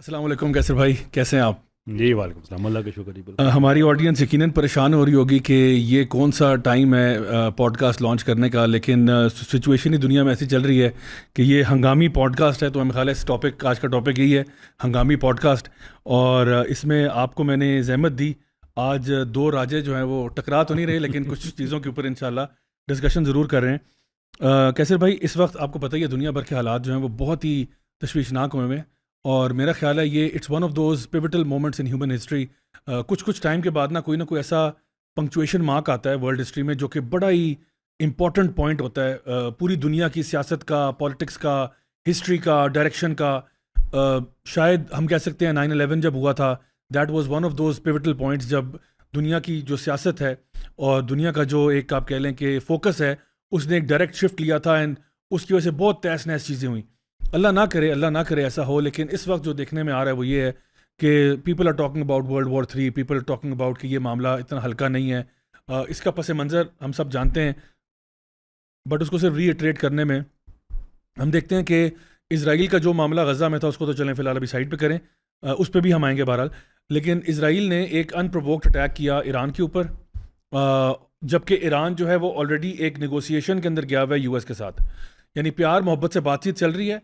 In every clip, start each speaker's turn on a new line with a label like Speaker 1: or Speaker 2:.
Speaker 1: السلام علیکم کیسر بھائی، کیسے ہیں آپ؟
Speaker 2: جی وعلیکم السلام، اللہ کا شکر جی بالکل۔
Speaker 1: ہماری آڈینس یقیناً پریشان ہو رہی ہوگی کہ یہ کون سا ٹائم ہے پوڈ کاسٹ لانچ کرنے کا، لیکن سچویشن ہی دنیا میں ایسی چل رہی ہے کہ یہ ہنگامی پوڈ کاسٹ ہے، تو ہمیں خیال ہے اس ٹاپک آج کا ٹاپک یہی ہے، ہنگامی پوڈ کاسٹ۔ اور اس میں آپ کو میں نے زحمت دی، آج دو راجے جو ہیں وہ ٹکرا تو نہیں رہے لیکن کچھ چیزوں کے اوپر انشاءاللہ ڈسکشن ضرور کر رہے ہیں۔ کیسر بھائی، اس وقت آپ کو پتہ ہی ہے دنیا بھر کے حالات جو ہیں وہ بہت ہی تشویشناک ہوئے ہیں، اور میرا خیال ہے یہ it's one of those pivotal moments in human history. کچھ ٹائم کے بعد نہ کوئی ایسا پنکچویشن مارک آتا ہے ورلڈ ہسٹری میں جو کہ بڑا ہی امپورٹنٹ پوائنٹ ہوتا ہے پوری دنیا کی سیاست کا، پالیٹکس کا، ہسٹری کا، ڈائریکشن کا۔ شاید ہم کہہ سکتے ہیں 9/11 جب ہوا تھا، that was one of those pivotal points, جب دنیا کی جو سیاست ہے اور دنیا کا جو ایک آپ کہہ لیں کہ فوکس ہے، اس نے ایک ڈائریکٹ شفٹ لیا تھا، اینڈ اس کی وجہ سے بہت تہس نہس چیزیں ہوئیں۔ اللہ نہ کرے ایسا ہو، لیکن اس وقت جو دیکھنے میں آ رہا ہے وہ یہ ہے کہ people are talking about world war 3، people are talking about کہ یہ معاملہ اتنا ہلکا نہیں ہے۔ اس کا پس منظر ہم سب جانتے ہیں، بٹ اس کو صرف ری ایٹریٹ کرنے میں ہم دیکھتے ہیں کہ اسرائیل کا جو معاملہ غزہ میں تھا اس کو تو چلیں فی الحال ابھی سائڈ پہ کریں، اس پہ بھی ہم آئیں گے بہرحال۔ لیکن اسرائیل نے ایک ان پرووکڈ اٹیک کیا ایران کے اوپر، جبکہ ایران جو ہے وہ آلریڈی ایک نیگوسیشن کے اندر گیا ہوا ہے یو ایس کے ساتھ، یعنی پیار محبت سے بات چیت چل رہی ہے،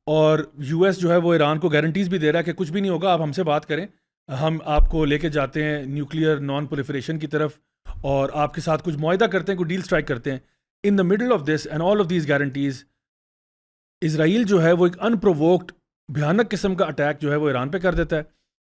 Speaker 1: اور یو ایس جو ہے وہ ایران کو گارنٹیز بھی دے رہا ہے کہ کچھ بھی نہیں ہوگا، آپ ہم سے بات کریں، ہم آپ کو لے کے جاتے ہیں نیوکلیئر نان پولیفریشن کی طرف، اور آپ کے ساتھ کچھ معاہدہ کرتے ہیں، کوئی ڈیل سٹرائک کرتے ہیں۔ In the middle of this and all of these guarantees, اسرائیل جو ہے وہ ایک ان پرووکڈ بھیانک قسم کا اٹیک جو ہے وہ ایران پہ کر دیتا ہے،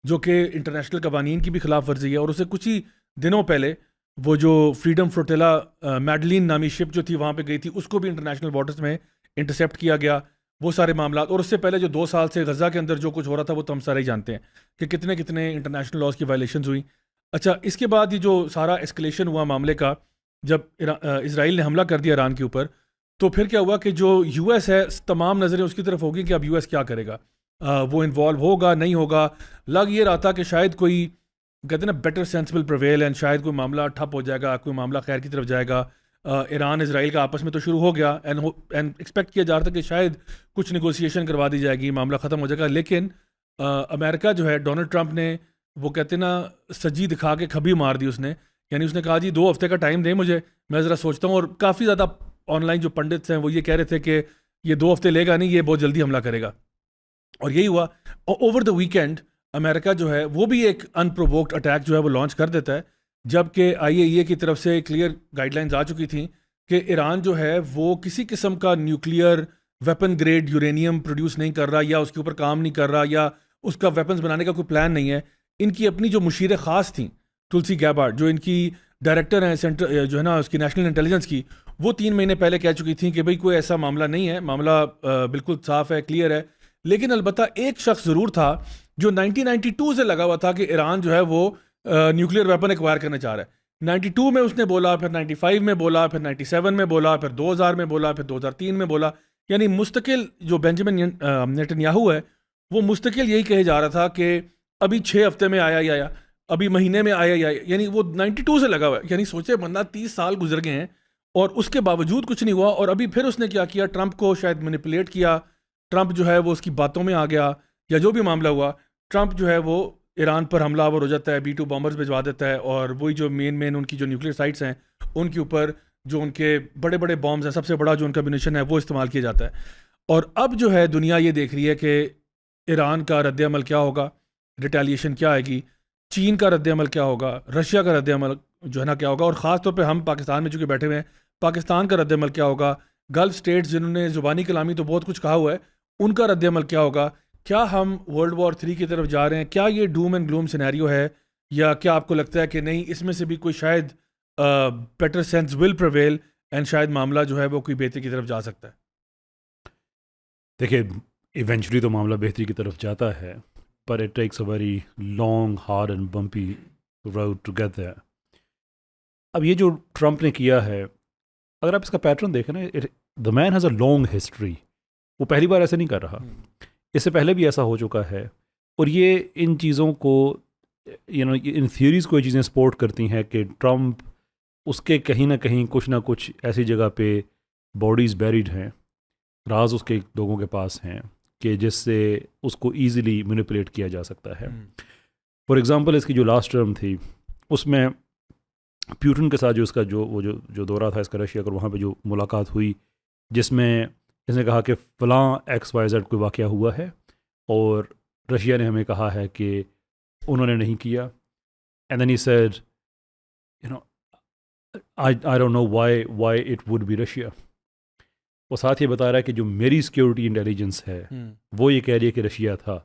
Speaker 1: جو کہ انٹرنیشنل قوانین کی بھی خلاف ورزی ہے۔ اور اسے کچھ ہی دنوں پہلے وہ جو فریڈم فلوٹیلا میڈلین نامی شپ جو تھی وہاں پہ گئی تھی، اس کو بھی انٹرنیشنل واٹرز میں انٹرسیپٹ کیا گیا، وہ سارے معاملات۔ اور اس سے پہلے جو 2 سال سے غزہ کے اندر جو کچھ ہو رہا تھا وہ تو ہم سارے ہی جانتے ہیں کہ کتنے انٹرنیشنل لاز کی وائلیشنز ہوئیں۔ اچھا، اس کے بعد یہ جو سارا اسکلیشن ہوا معاملے کا، جب اسرائیل نے حملہ کر دیا ایران کے اوپر، تو پھر کیا ہوا کہ جو یو ایس ہے، تمام نظریں اس کی طرف ہوگی کہ اب یو ایس کیا کرے گا، وہ انوالو ہوگا نہیں ہوگا۔ لگ یہ رہا تھا کہ شاید کوئی کہتے ہیں نا بیٹر سینسبل پریویل، اینڈ شاید کوئی معاملہ ٹھپ ہو جائے گا، کوئی معاملہ خیر کی طرف جائے گا۔ ایران اسرائیل کا آپس میں تو شروع ہو گیا، اینڈ ایکسپیکٹ کیا جا رہا تھا کہ شاید کچھ نیگوسیشن کروا دی جائے گی، معاملہ ختم ہو جائے گا۔ لیکن امریکہ جو ہے، ڈونلڈ ٹرمپ نے وہ کہتے ہیں نا سجی دکھا کے کھبی مار دی، اس نے یعنی اس نے کہا جی 2 ہفتے کا ٹائم دیں مجھے، میں ذرا سوچتا ہوں۔ اور کافی زیادہ آن لائن جو پنڈتس ہیں وہ یہ کہہ رہے تھے کہ یہ 2 ہفتے لے گا نہیں، یہ بہت جلدی حملہ کرے گا، اور یہی ہوا۔ اوور دا ویکینڈ امریکہ جو ہے وہ بھی ایک ان پرووکڈ اٹیک جو ہے وہ لانچ کر دیتا ہے، جبکہ IAEA کی طرف سے کلیئر گائیڈ لائنز آ چکی تھیں کہ ایران جو ہے وہ کسی قسم کا nuclear weapon grade uranium produce نہیں کر رہا، یا اس کے اوپر کام نہیں کر رہا، یا اس کا ویپنز بنانے کا کوئی پلان نہیں ہے۔ ان کی اپنی جو مشیر خاص تھیں تلسی گیبارڈ، جو ان کی ڈائریکٹر ہیں سینٹر جو ہے نا اس کی نیشنل انٹیلیجنس کی، وہ 3 مہینے پہلے کہہ چکی تھیں کہ بھئی کوئی ایسا معاملہ نہیں ہے، معاملہ بالکل صاف ہے، کلیئر ہے۔ لیکن البتہ ایک شخص ضرور تھا جو 1992 سے لگا ہوا تھا کہ ایران جو ہے وہ نیوکلیئر ویپن ایکوائر کرنا چاہ رہا ہے۔ 92 میں اس نے بولا، پھر 95 میں بولا، پھر 97 میں بولا، پھر 2000 میں بولا، پھر 2003 میں بولا، یعنی مستقل جو بینجامن نیتنیاہو ہے وہ مستقل یہی کہے جا رہا تھا کہ ابھی 6 ہفتے میں آیا، ابھی مہینے میں آیا، یعنی وہ 92 سے لگا ہوا ہے۔ یعنی سوچے بندہ 30 سال گزر گئے ہیں اور اس کے باوجود کچھ نہیں ہوا، اور ابھی پھر اس نے کیا کیا، ٹرمپ کو شاید مینیپولیٹ کیا، ٹرمپ جو ہے وہ اس کی باتوں میں آ گیا، یا جو بھی معاملہ ہوا، ٹرمپ جو ہے وہ ایران پر حملہ آور ہو جاتا ہے، B-2 بامبرز بھجوا دیتا ہے، اور وہی جو مین ان کی جو نیوکلیئر سائٹس ہیں ان کے اوپر جو ان کے بڑے بڑے بامبز ہیں، سب سے بڑا جو ان کا میونیشن ہے وہ استعمال کیا جاتا ہے۔ اور اب جو ہے دنیا یہ دیکھ رہی ہے کہ ایران کا رد عمل کیا ہوگا، ریٹیلیشن کیا آئے گی، چین کا رد عمل کیا ہوگا، رشیا کا رد عمل جو ہے نا کیا ہوگا، اور خاص طور پہ ہم پاکستان میں چونکہ بیٹھے ہوئے ہیں، پاکستان کا رد عمل کیا ہوگا، گلف سٹیٹس جنہوں نے زبانی کلامی تو بہت کچھ کہا ہوا ہے، ان کا رد عمل کیا ہوگا، کیا ہم ورلڈ وار 3 کی طرف جا رہے ہیں، کیا یہ ڈوم اینڈ گلوم سینیریو ہے، یا کیا آپ کو لگتا ہے کہ نہیں، اس میں سے بھی کوئی شاید better sense will prevail, and شاید معاملہ جو ہے وہ کوئی بہتری کی طرف جا سکتا ہے؟
Speaker 2: دیکھیے، ایونچولی تو معاملہ بہتری کی طرف جاتا ہے، پر it takes a very long hard and bumpy road to get there. اب یہ جو ٹرمپ نے کیا ہے، اگر آپ اس کا پیٹرن دیکھیں نا، دا man has a long history, وہ پہلی بار ایسے نہیں کر رہا، اس سے پہلے بھی ایسا ہو چکا ہے، اور یہ ان چیزوں کو ان تھیوریز کو یہ چیزیں سپورٹ کرتی ہیں کہ ٹرمپ اس کے کہیں نہ کہیں کچھ نہ کچھ ایسی جگہ پہ باڈیز بیریڈ ہیں، راز اس کے لوگوں کے پاس ہیں کہ جس سے اس کو ایزیلی مینیپولیٹ کیا جا سکتا ہے. فار ایگزامپل اس کی جو لاسٹ ٹرم تھی اس میں پیوٹن کے ساتھ جو اس کا جو دورہ تھا اس کا رشیا کا، وہاں پہ جو ملاقات ہوئی جس میں اس نے کہا کہ فلاں XYZ کوئی واقعہ ہوا ہے اور رشیا نے ہمیں کہا ہے کہ انہوں نے نہیں کیا. And then he said I don't know why it would be Russia. وہ ساتھ یہ بتا رہا ہے کہ جو میری سیکیورٹی انٹیلیجنس ہے وہ یہ کہہ رہی ہے کہ رشیا تھا.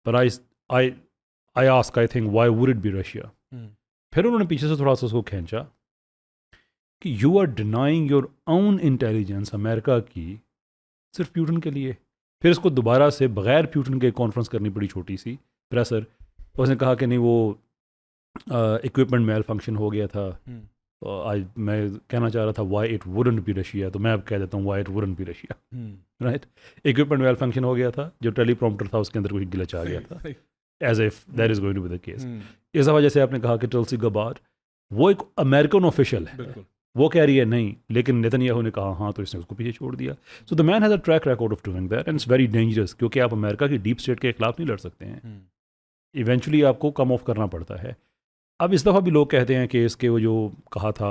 Speaker 2: پر I ask, I think, why would it be Russia? پھر انہوں نے پیچھے سے تھوڑا سا اس کو کھینچا کہ you are denying your own intelligence امریکہ کی صرف پیوٹن کے لیے. پھر اس کو دوبارہ سے بغیر پیوٹن کے کانفرنس کرنی پڑی چھوٹی سی پریسر. اس نے کہا کہ نہیں وہ اکوپمنٹ میل فنکشن ہو گیا تھا. میں کہنا چاہ رہا تھا why it wouldn't be Russia, تو میں اب کہہ دیتا ہوں why it wouldn't be Russia. Right, equipment malfunction ہو گیا تھا، جو ٹیلی پرومپٹر تھا اس کے اندر کوئی گلچ آ گیا تھا، as if that is going to be the case. اس وجہ سے آپ نے کہا کہ ٹلسی گبارڈ وہ ایک امریکن آفیشیل ہے، وہ کہہ رہی ہے نہیں، لیکن نیتن یاہو نے کہا ہاں، تو اس نے اس کو پیچھے چھوڑ دیا. So the man has a track record of doing that and it's very dangerous, کیونکہ آپ امریکہ کی ڈیپ اسٹیٹ کے خلاف نہیں لڑ سکتے ہیں، ایونچولی آپ کو کم آف کرنا پڑتا ہے. اب اس دفعہ بھی لوگ کہتے ہیں کہ اس کے وہ جو کہا تھا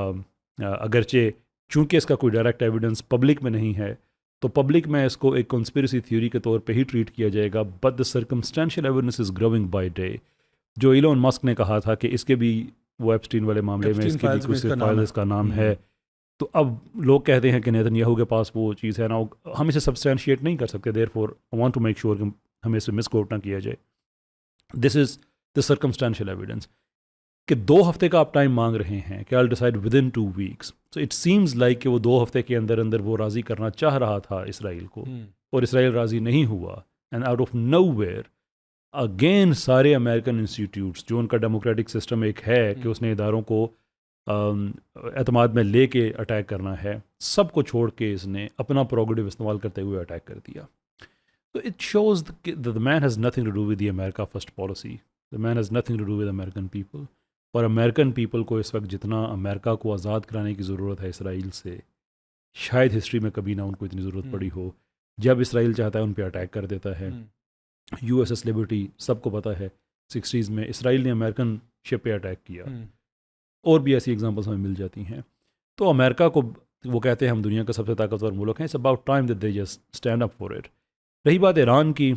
Speaker 2: اگرچہ چونکہ اس کا کوئی ڈائریکٹ ایویڈنس پبلک میں نہیں ہے تو پبلک میں اس کو ایک کنسپریسی تھیوری کے طور پہ ہی ٹریٹ کیا جائے گا، but the circumstantial evidence is growing by day. جو ایلون مسک نے کہا تھا کہ اس کے بھی وہ ایپسٹین والے معاملے میں اس کے بھی کچھ فائلز کا نام ہے، تو اب لوگ کہتے ہیں کہ نیتن یاہو کے پاس وہ چیز ہے نا، ہم اسے سبسٹینشیٹ نہیں کر سکتے. Therefore I want to make sure کہ ہمیں اسے مس کوٹ نہ کیا جائے. دس از دا سرکمسٹینشیل ایویڈنس کہ 2 ہفتے کا آپ ٹائم مانگ رہے ہیں کہ آئی decide with in 2 weeks. So it seems like کہ وہ 2 ہفتے کے اندر اندر وہ راضی کرنا چاہ رہا تھا اسرائیل کو، اور اسرائیل راضی نہیں ہوا. اینڈ آؤٹ آف نو ویئر اگین سارے امریکن انسٹیٹیوٹس جو ان کا ڈیموکریٹک سسٹم ایک ہے کہ اس نے اداروں کو اعتماد میں لے کے اٹیک کرنا ہے، سب کو چھوڑ کے اس نے اپنا پروگیٹو استعمال کرتے ہوئے اٹیک کر دیا. تو it shows the man has nothing to do with the America first policy. The man has nothing to do with American people. اور امریکن پیپل کو اس وقت جتنا امریکہ کو آزاد کرانے کی ضرورت ہے اسرائیل سے، شاید ہسٹری میں کبھی نہ ان کو اتنی ضرورت پڑی ہو. جب اسرائیل چاہتا ہے ان پہ اٹیک کر دیتا ہے. USS لبرٹی سب کو پتہ ہے 60s میں اسرائیل نے امریکن شپ پہ اٹیک کیا، اور بھی ایسی ایگزامپلس ہمیں مل جاتی ہیں. تو امریکہ کو وہ کہتے ہیں ہم دنیا کا سب سے طاقتور ملک ہیں، it's about time that they just stand up for it. رہی بات ایران کی،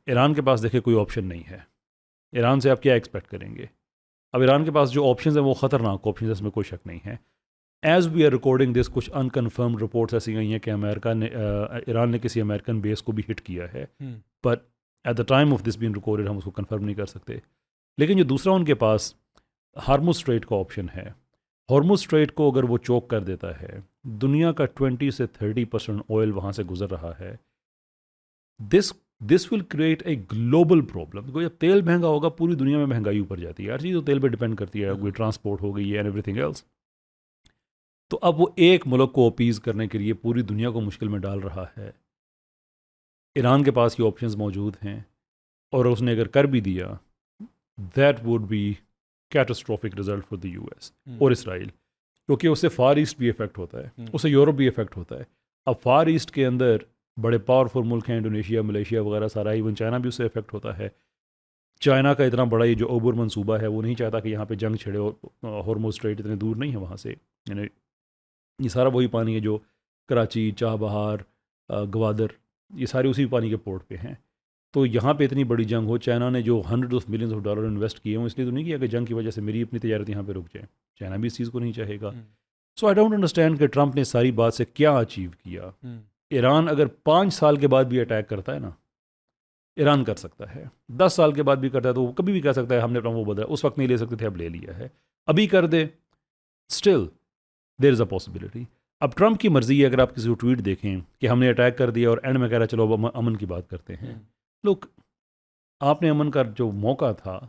Speaker 2: ایران کے پاس دیکھیں کوئی آپشن نہیں ہے. ایران سے آپ کیا ایکسپیکٹ کریں گے؟ اب ایران کے پاس جو آپشنز ہیں وہ خطرناک آپشنز، اس میں کوئی شک نہیں ہے. ایز وی آر ریکارڈنگ دس کچھ انکنفرمڈ رپورٹس ایسی گئی ہیں کہ امریکہ نے ایران نے کسی امریکن بیس کو بھی ہٹ کیا ہے، but at the time of this been recorded ہم اس کو کنفرم نہیں کر سکتے. لیکن جو دوسرا ان کے پاس ہارموز اسٹریٹ کا آپشن ہے، ہارموز اسٹریٹ کو اگر وہ چوک کر دیتا ہے، دنیا کا 20 سے 30% آئل وہاں سے گزر رہا ہے. This will create a global problem. جب تیل مہنگا ہوگا پوری دنیا میں مہنگائی اوپر جاتی ہے، ہر چیز تو تیل پہ ڈپینڈ کرتی ہے، کوئی ٹرانسپورٹ ہو گئی ہے اینڈ ایوری تھنگ ایلس. تو اب وہ ایک ملک کو اپیز کرنے کے لیے پوری دنیا کو مشکل میں ڈال رہا ہے. ایران کے پاس یہ آپشنز موجود ہیں، اور اس نے اگر کر بھی دیا that would be catastrophic result for the US اور اسرائیل، کیونکہ اس سے فار ایسٹ بھی افیکٹ ہوتا ہے، اس سے یورپ بھی افیکٹ ہوتا ہے. اب فار ایسٹ کے اندر بڑے پاورفل ملک ہیں، انڈونیشیا، ملیشیا وغیرہ سارا، ایون چائنا بھی اس سے افیکٹ ہوتا ہے. چائنا کا اتنا بڑا یہ جو اوبر منصوبہ ہے وہ نہیں چاہتا کہ یہاں پہ جنگ چھڑے، اور ہارموز اسٹریٹ اتنے دور نہیں ہے وہاں سے. یعنی یہ سارا وہی پانی ہے جو کراچی، چاہ بہار، گوادر، یہ سارے اسی پانی کے پورٹ پہ ہیں. تو یہاں پہ اتنی بڑی جنگ ہو، چائنا نے جو $100 of millions انویسٹ کیے ہوں، اس لیے تو نہیں کیا کہ جنگ کی وجہ سے میری اپنی تجارت یہاں پہ رک جائے. چائنا بھی اس چیز کو نہیں چاہے گا. سو آئی ڈونٹ انڈرسٹینڈ کہ ٹرمپ نے ساری بات سے کیا اچیو کیا. ایران اگر 5 سال کے بعد بھی اٹیک کرتا ہے نا، ایران کر سکتا ہے. 10 سال کے بعد بھی کرتا ہے تو وہ کبھی بھی کہہ سکتا ہے ہم نے اپنا وہ بدلا، اس وقت نہیں لے سکتے تھے اب لے لیا ہے، ابھی کر دے، still there is a possibility. اب ٹرمپ کی مرضی ہے، اگر آپ کسی کو ٹویٹ دیکھیں کہ ہم نے اٹیک کر دیا اور اینڈ میں کہہ رہا چلو اب امن کی بات کرتے ہیں. لوگ آپ نے امن کا جو موقع تھا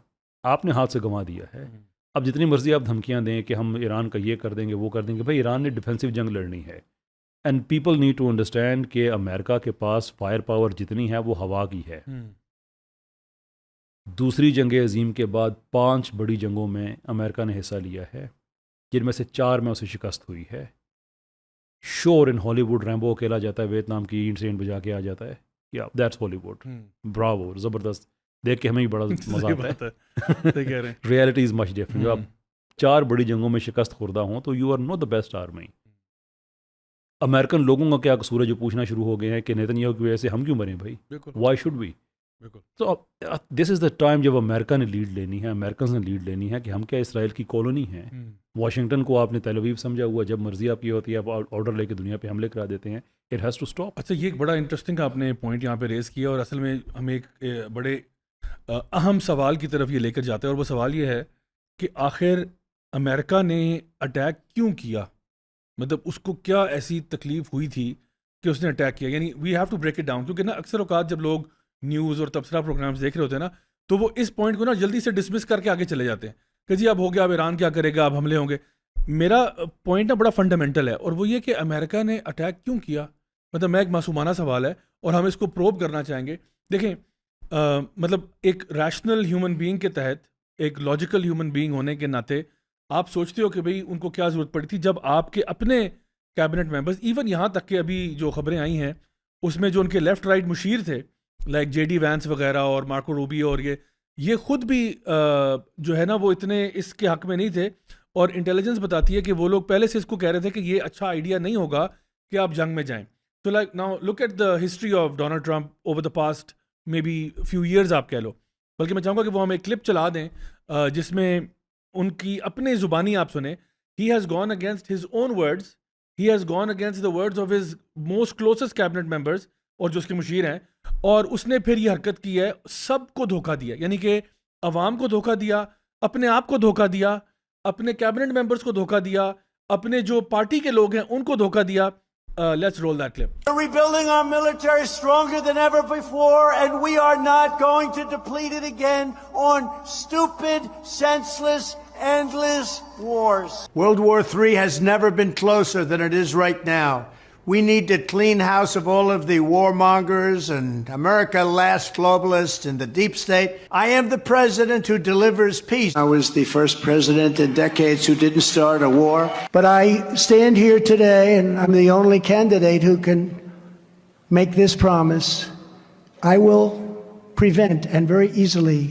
Speaker 2: آپ نے ہاتھ سے گنوا دیا ہے. اب جتنی مرضی آپ دھمکیاں دیں کہ ہم ایران کا یہ کر دیں گے وہ کر دیں گے، بھائی ایران نے ڈیفینسو جنگ لڑنی ہے. And people need to understand کہ امریکہ کے پاس فائر پاور جتنی ہے وہ ہوا کی ہے. دوسری جنگ عظیم کے بعد 5 بڑی جنگوں میں امریکہ نے حصہ لیا ہے، جن میں سے 4 میں اسے شکست ہوئی ہے. شور ان ہالی ووڈ ریمبو اکیلا جاتا ہے ویتنام کی اینٹ سے اینٹ بجا کے آ جاتا ہے. یا دیٹس ہالی ووڈ. براوو, زبردست, دیکھ کے ہمیں بھی بڑا مزہ آتا ہے. Reality is much different. جب آپ 4 بڑی جنگوں میں شکست خوردہ ہوں تو you are not the best army. American لوگوں کا کیا قصور ہے جو پوچھنا شروع ہو گئے ہیں کہ نیتنیاہو کی وجہ سے ہم کیوں مریں بھائی, وائی شوڈ وی. تو دس از دا ٹائم جب امریکہ نے لیڈ لینی ہے, امریکنز نے لیڈ لینی ہے کہ ہم کیا اسرائیل کی کالونی ہیں. واشنگٹن کو آپ نے تیل اویو سمجھا ہوا, جب مرضی آپ کی ہوتی ہے آپ آرڈر لے کے دنیا پہ حملے کرا دیتے ہیں. It has to stop.
Speaker 1: اچھا, یہ ایک بڑا انٹرسٹنگ آپ نے پوائنٹ یہاں پہ ریز کیا, اور اصل میں ہمیں ایک بڑے اہم سوال کی طرف یہ لے کر جاتا ہے, اور وہ سوال یہ ہے کہ آخر امریکہ نے اٹیک کیوں کیا, مطلب اس کو کیا ایسی تکلیف ہوئی تھی کہ اس نے اٹیک کیا. یعنی we have to break it down, کیونکہ نا اکثر اوقات جب لوگ نیوز اور تبصرہ پروگرامز دیکھ رہے ہوتے ہیں نا, تو وہ اس پوائنٹ کو نا جلدی سے ڈسمس کر کے آگے چلے جاتے ہیں کہ جی اب ہو گیا, اب ایران کیا کرے گا, اب حملے ہوں گے. میرا پوائنٹ نا بڑا فنڈامنٹل ہے, اور وہ یہ کہ امریکہ نے اٹیک کیوں کیا. مطلب میں ایک معصومانہ سوال ہے اور ہم اس کو پروب کرنا چاہیں گے. دیکھیں مطلب ایک ریشنل ہیومن بینگ کے تحت, ایک لاجیکل ہیومن بینگ ہونے کے ناطے آپ سوچتے ہو کہ بھئی ان کو کیا ضرورت پڑی تھی جب آپ کے اپنے کیبنٹ ممبرز, ایون یہاں تک کہ ابھی جو خبریں آئی ہیں اس میں جو ان کے لیفٹ رائٹ مشیر تھے لائک جے ڈی وینس وغیرہ اور مارکو روبیو, اور یہ خود بھی جو ہے نا وہ اتنے اس کے حق میں نہیں تھے, اور انٹیلیجنس بتاتی ہے کہ وہ لوگ پہلے سے اس کو کہہ رہے تھے کہ یہ اچھا آئیڈیا نہیں ہوگا کہ آپ جنگ میں جائیں. تو like now look at the history of Donald Trump over the past maybe few years آپ کہہ لو. بلکہ میں چاہوں گا کہ وہ ہم ایک کلپ چلا دیں جس میں ان کی اپنے زبانی آپ سنیں. He has gone against his own words, he has gone against the words of his most closest cabinet members اور جو اس کے مشیر ہیں, اور اس نے پھر یہ حرکت کی ہے, سب کو دھوکہ دیا. یعنی کہ عوام کو دھوکہ دیا, اپنے آپ کو دھوکہ دیا, اپنے کیبنٹ ممبرز کو دھوکہ دیا, اپنے جو پارٹی کے لوگ ہیں ان کو دھوکہ دیا. Let's roll that clip.
Speaker 3: We're rebuilding our military stronger than ever before, and we are not going to deplete it again on stupid, senseless, endless wars. World War III has never been closer than it is right now. We need to clean house of all of the warmongers and America last globalists in the deep state. I am the president who delivers peace. I was the first president in decades who didn't start a war. But I stand here today and I'm the only candidate who can make this promise. I will prevent, and very easily,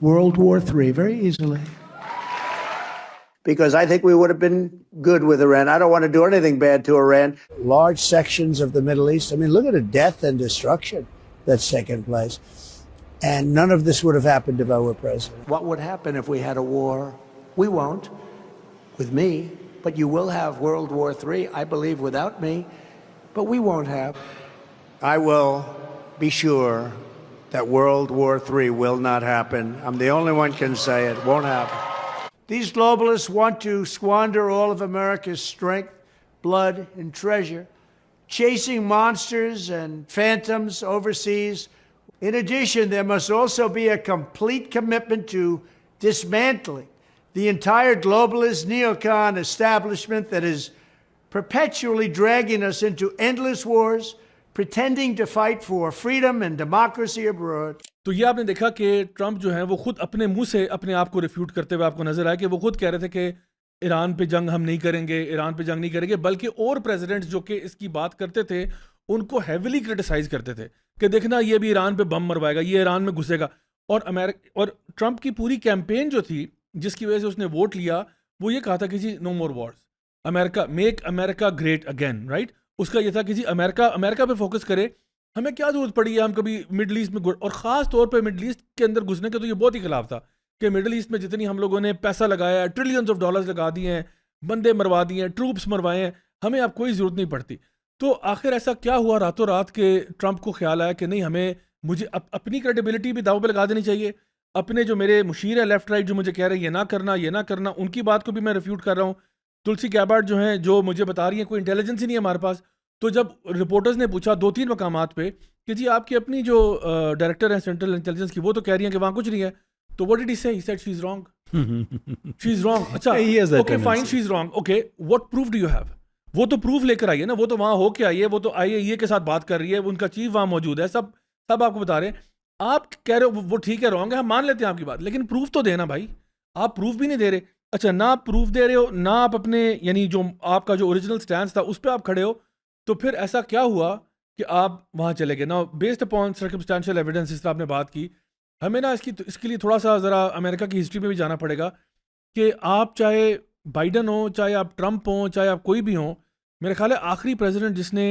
Speaker 3: World War III, very easily. Because I think we would have been good with Iran. I don't want to do anything bad to Iran. Large sections of the Middle East. I mean, look at the death and destruction that's taken place. And none of this would have happened if I were president. What would happen if we had a war? We won't, with me. But you will have World War III, I believe, without me. But we won't have. I will be sure that World War III will not happen. I'm the only one can say it won't happen. These globalists want to squander all of America's strength, blood, and treasure, chasing monsters and phantoms overseas. In addition, there must also be a complete commitment to dismantling the entire globalist neocon establishment that is perpetually dragging us into endless wars, pretending to fight for freedom and democracy abroad.
Speaker 1: تو یہ آپ نے دیکھا کہ Trump جو ہیں وہ خود اپنے منہ سے اپنے آپ کو ریفیوٹ کرتے ہوئے آپ کو نظر آیا کہ وہ خود کہہ رہے تھے کہ ایران پہ جنگ ہم نہیں کریں گے, ایران پہ جنگ نہیں کریں گے. بلکہ اور پریزیڈنٹس جو کہ اس کی بات کرتے تھے ان کو ہیویلی کرٹیسائز کرتے تھے کہ دیکھنا یہ بھی ایران پہ بم مروائے گا, یہ ایران میں گھسے گا. اور ٹرمپ کی پوری کیمپین جو تھی جس کی وجہ سے اس نے ووٹ لیا, وہ یہ کہا تھا کہ جی نو مور وارز, امریکہ میک امریکہ گریٹ اگین, رائٹ. اس کا یہ تھا کہ جی امریکہ پہ فوکس کرے, ہمیں کیا ضرورت پڑی ہے ہم کبھی مڈل ایسٹ میں, اور خاص طور پہ مڈل ایسٹ کے اندر گھسنے کے تو یہ بہت ہی خلاف تھا کہ مڈل ایسٹ میں جتنی ہم لوگوں نے پیسہ لگایا ہے, ٹریلینز آف ڈالرز لگا دیے ہیں, بندے مروا دیے ہیں, ٹروپس مروائے ہیں, ہمیں اب کوئی ضرورت نہیں پڑتی. تو آخر ایسا کیا ہوا راتوں رات کہ ٹرمپ کو خیال آیا کہ نہیں, مجھے اپنی کریڈیبلٹی بھی داؤ پہ لگا دینی چاہیے, اپنے جو میرے مشیر ہے لیفٹ رائٹ جو مجھے کہہ رہے ہیں یہ نہ کرنا, ان کی بات کو بھی میں ریفیوٹ کر رہا ہوں. تلسی گیبارڈ جو ہیں جو مجھے بتا رہی ہیں کوئی انٹیلیجنس ہی نہیں ہے ہمارے پاس. تو جب رپورٹرز نے پوچھا 2-3 مقامات پہ کہ جی آپ کی اپنی جو ڈائریکٹر ہیں سینٹرل انٹیلیجنس کی, وہ تو کہہ رہی ہیں کہ وہاں کچھ نہیں ہے, تو what did he say? He said she's wrong. She's wrong. اچھا okay fine, she's wrong. Okay, what proof do you have? وہ تو پروف لے کر آئی ہے نا, وہ تو وہاں ہو کے آئی ہے, وہ تو IAEA کے ساتھ بات کر رہی ہے, ان کا چیف وہاں موجود ہے, سب آپ کو بتا رہے ہیں. آپ کہہ رہے ہو وہ ٹھیک ہے رانگ ہے, ہم مان لیتے ہیں آپ کی بات, لیکن پروف تو دینا بھائی. آپ پروف بھی نہیں دے رہے. اچھا, نہ آپ پروف دے رہے ہو, نہ آپ اپنے یعنی جو آپ کا جو اوریجنل سٹینس تھا اس پہ آپ کھڑے ہو. تو پھر ایسا کیا ہوا کہ آپ وہاں چلے گئے. نا بیسڈ اپون سرکمسٹانشل ایویڈنس جس طرح آپ نے بات کی, ہمیں نا اس کے لیے تھوڑا سا ذرا امریکہ کی ہسٹری میں بھی جانا پڑے گا کہ آپ چاہے بائیڈن ہوں, چاہے آپ ٹرمپ ہوں, چاہے آپ کوئی بھی ہوں, میرا خیال ہے آخری پریزیڈنٹ جس نے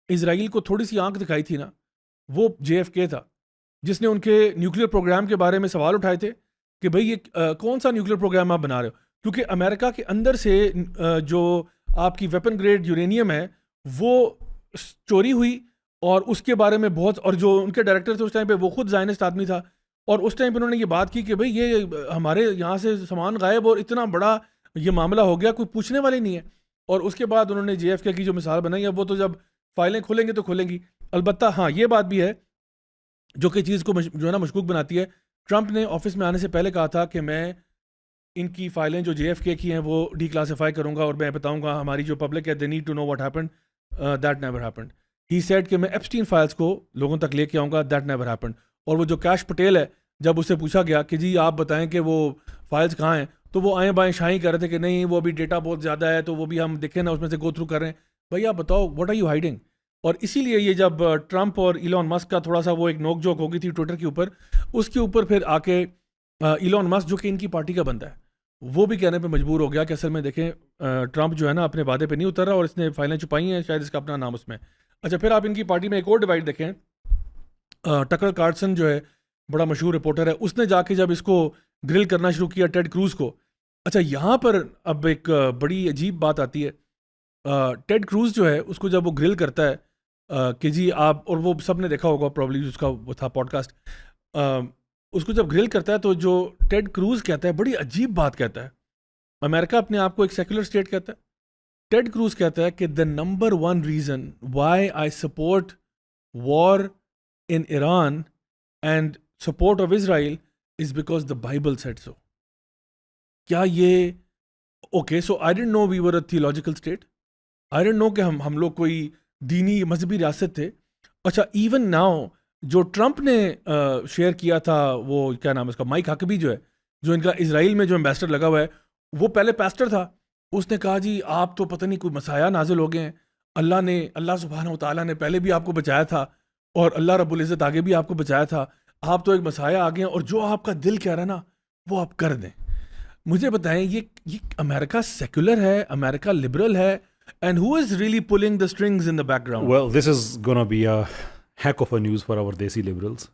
Speaker 1: اسرائیل کو تھوڑی سی آنکھ دکھائی تھی نا وہ JFK تھا, جس نے ان کے نیوکلیر پروگرام کے بارے میں سوال اٹھائے تھے کہ بھئی یہ کون سا نیوکلیر پروگرام آپ بنا رہے ہو, کیونکہ امریکہ کے اندر سے جو آپ کی ویپن گریڈ یورینیم ہے وہ چوری ہوئی, اور اس کے بارے میں بہت, اور جو ان کے ڈائریکٹر تھے اس ٹائم پہ وہ خود زائنسٹ آدمی تھا, اور اس ٹائم پہ انہوں نے یہ بات کی کہ بھئی یہ ہمارے یہاں سے سامان غائب اور اتنا بڑا یہ معاملہ ہو گیا, کوئی پوچھنے والے نہیں ہے. اور اس کے بعد انہوں نے JFK کی جو مثال بنائی ہے وہ تو جب فائلیں کھولیں گے تو کھولیں گی. البتہ ہاں یہ بات بھی ہے جو کہ چیز کو جو ہے نا مشکوک بناتی ہے, ٹرمپ نے آفس میں آنے سے پہلے کہا تھا کہ میں ان کی فائلیں جو JFK کی ہیں وہ ڈی کلاسیفائی کروں گا اور میں بتاؤں گا ہماری جو پبلک ہے they need to know what happened, that never happened. He said کہ میں ایپسٹین فائلز کو لوگوں تک لے کے آؤں گا, دیٹ نیور ہیپنڈ. اور وہ جو کیش پٹیل ہے جب اس سے پوچھا گیا کہ جی آپ بتائیں کہ وہ فائلز کہاں ہیں, تو وہ آئیں بائیں شائیں کر رہے تھے کہ نہیں وہ ابھی ڈیٹا بہت زیادہ ہے تو وہ بھی ہم دیکھیں نا اس میں سے گو تھرو کر رہے ہیں. بھائی آپ بتاؤ واٹ آر یو ہائڈنگ. اور اسی لیے یہ جب ٹرمپ اور ایلون مسک کا تھوڑا سا وہ ایک نوک جوک ہو گئی تھی ٹویٹر کے اوپر, اس کے اوپر پھر آ کے ایلون مسک جو کہ ان کی پارٹی کا بندہ ہے وہ بھی کہنے پہ مجبور ہو گیا کہ اصل میں دیکھیں ٹرمپ جو ہے نا اپنے وعدے پہ نہیں اتر رہا اور اس نے فائلیں چھپائی ہیں, شاید اس کا اپنا نام اس میں. اچھا پھر آپ ان کی پارٹی میں ایک اور ڈیوائڈ دیکھیں, ٹکر کارلسن جو ہے بڑا مشہور رپورٹر ہے, اس نے جا کے جب اس کو گرل کرنا شروع کیا ٹیڈ کروز کو. اچھا یہاں پر اب ایک بڑی عجیب بات آتی ہے, ٹیڈ کروز جو ہے اس کو جب وہ گرل کرتا ہے کہ جی آپ, اور وہ سب نے دیکھا ہوگا پرابلی اس کا وہ تھا پوڈ کاسٹ, اس کو جب گرل کرتا ہے تو جو ٹیڈ کروز کہتا ہے بڑی عجیب بات کہتا ہے. امریکہ اپنے آپ کو ایک سیکولر اسٹیٹ کہتا ہے, ٹیڈ کروز کہتا ہے کہ the number one reason why I support war in Iran and support of Israel is because the Bible said so. کیا یہ okay, so I didn't know we were a theological state, I didn't know کہ ہم لوگ کوئی دینی مذہبی ریاست تھے. اچھا ایون ناؤ جو ٹرمپ نے شیئر کیا تھا وہ کیا نام ہے اس کا, مائک ہکبی جو ہے, جو ان کا اسرائیل میں جو ایمبیسڈر لگا ہوا ہے, وہ پہلے پیسٹر تھا. اس نے کہا جی آپ تو پتہ نہیں کوئی مسایہ نازل ہو گئے ہیں, اللہ سبحانہ و تعالیٰ نے پہلے بھی آپ کو بچایا تھا اور اللہ رب العزت آگے بھی آپ کو بچایا تھا, آپ تو ایک مسایہ آ گئے ہیں اور جو آپ کا دل کہہ رہا ہے نا وہ آپ کر دیں. مجھے بتائیں یہ امریکہ سیکولر ہے, امریکہ لبرل ہے, and who is really pulling the strings in the background?
Speaker 2: Well, this is gonna be a heck of a news for our desi liberals,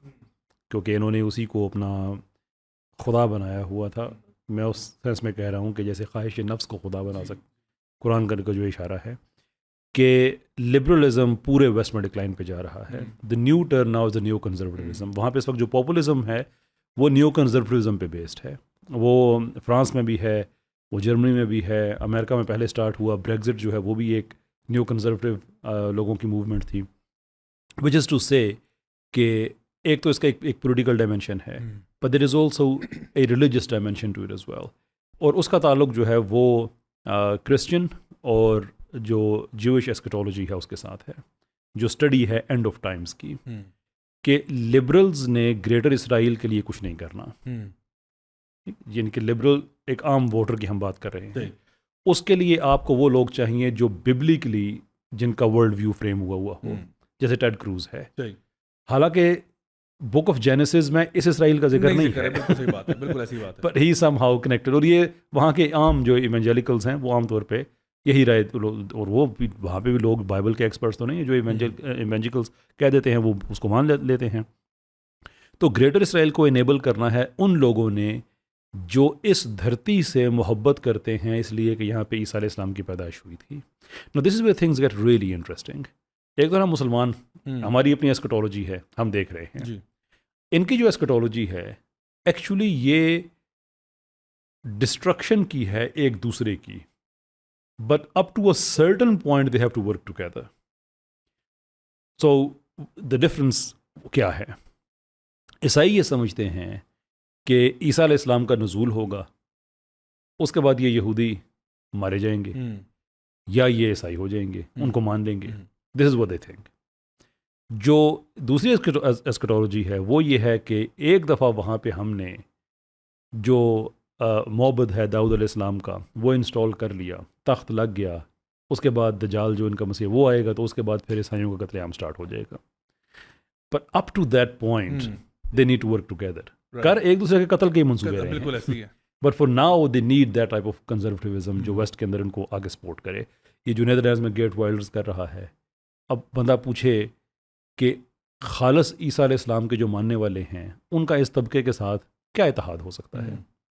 Speaker 2: کیونکہ انہوں نے اسی کو اپنا خدا بنایا ہوا تھا. میں اس سینس میں کہہ رہا ہوں کہ جیسے خواہش نفس کو خدا بنا سکتے, قرآن کا جو اشارہ ہے کہ لبرلزم پورے ویسٹ میں ڈکلائن پہ جا رہا ہے. The new turn now is the new conservatism. وہاں پہ اس وقت جو پاپولزم ہے وہ نیو کنزرویٹزم پہ بیسڈ ہے. وہ فرانس میں بھی ہے, وہ جرمنی میں بھی ہے, امریکہ میں پہلے اسٹارٹ ہوا. بریگزٹ جو ہے وہ بھی ایک نیو کنزرویٹو لوگوں کی موومنٹ تھی, وچ از ٹو سے کہ ایک تو اس کا ایک پولیٹیکل ڈائمینشن ہے, but there is also a religious dimension to it as well. اور اس کا تعلق جو ہے وہ کرسچن اور جو جوش ایسکیٹولوجی ہے اس کے ساتھ ہے, جو اسٹڈی ہے اینڈ آف ٹائمز کی, کہ لبرلز نے گریٹر اسرائیل کے لیے کچھ نہیں کرنا. یعنی کہ لبرل ایک عام ووٹر کی ہم بات کر رہے ہیں, اس کے لیے آپ کو وہ لوگ چاہیے جو ببلیکلی جن کا ورلڈ ویو فریم ہوا ہو, جیسے ٹیڈ کروز ہے. حالانکہ بک آف جینیسس میں اس اسرائیل کا ذکر نہیں ہے,
Speaker 1: بالکل ایسی بات ہے,
Speaker 2: but he some how connected. اور یہ وہاں کے عام جو ایونجیلیکلز ہیں وہ عام طور پہ یہی رائے, اور وہ وہاں پہ بھی لوگ بائبل کے ایکسپرٹس تو نہیں ہیں, جو ایونجیکلز کہہ دیتے ہیں وہ اس کو مان لیتے ہیں. تو گریٹر اسرائیل کو انیبل کرنا ہے ان لوگوں نے جو اس دھرتی سے محبت کرتے ہیں, اس لیے کہ یہاں پہ عیسیٰ علیہ السلام کی پیدائش ہوئی تھی. Now this is where things get really interesting. ایک تو ہم مسلمان, ہماری اپنی ایسکیٹولوجی ہے, ہم دیکھ رہے ہیں. ان کی جو ایسکیٹولوجی ہے ایکچولی یہ ڈسٹرکشن کی ہے ایک دوسرے کی, but up to a certain point they have to work together. So the difference کیا ہے؟ عیسائی یہ سمجھتے ہیں کہ عیسیٰ علیہ السلام کا نزول ہوگا, اس کے بعد یہ یہودی مارے جائیں گے یا یہ عیسائی ہو جائیں گے, ان کو مان لیں گے. دس از واٹ دے تھنک. جو دوسری ایسکیٹولوجی ہے وہ یہ ہے کہ ایک دفعہ وہاں پہ ہم نے جو معبد ہے داؤد علیہ السلام کا وہ انسٹال کر لیا, تخت لگ گیا, اس کے بعد دجال جو ان کا مسیح وہ آئے گا, تو اس کے بعد پھر عیسائیوں کا قتل عام سٹارٹ ہو جائے گا. پر up to that point they need to work together. کر ایک دوسرے کے قتل کے ہی منصوبے رہے
Speaker 1: بالکل ایسے ہی ہے.
Speaker 2: But for now they need that type of conservatism جو ویسٹ کے اندر ان کو آگے سپورٹ کرے. یہ جو نیدرلینڈز میں گیٹ وائلڈرز کر رہا ہے, اب بندہ پوچھے کہ خالص عیسیٰ علیہ السلام کے جو ماننے والے ہیں ان کا اس طبقے کے ساتھ کیا اتحاد ہو سکتا ہے؟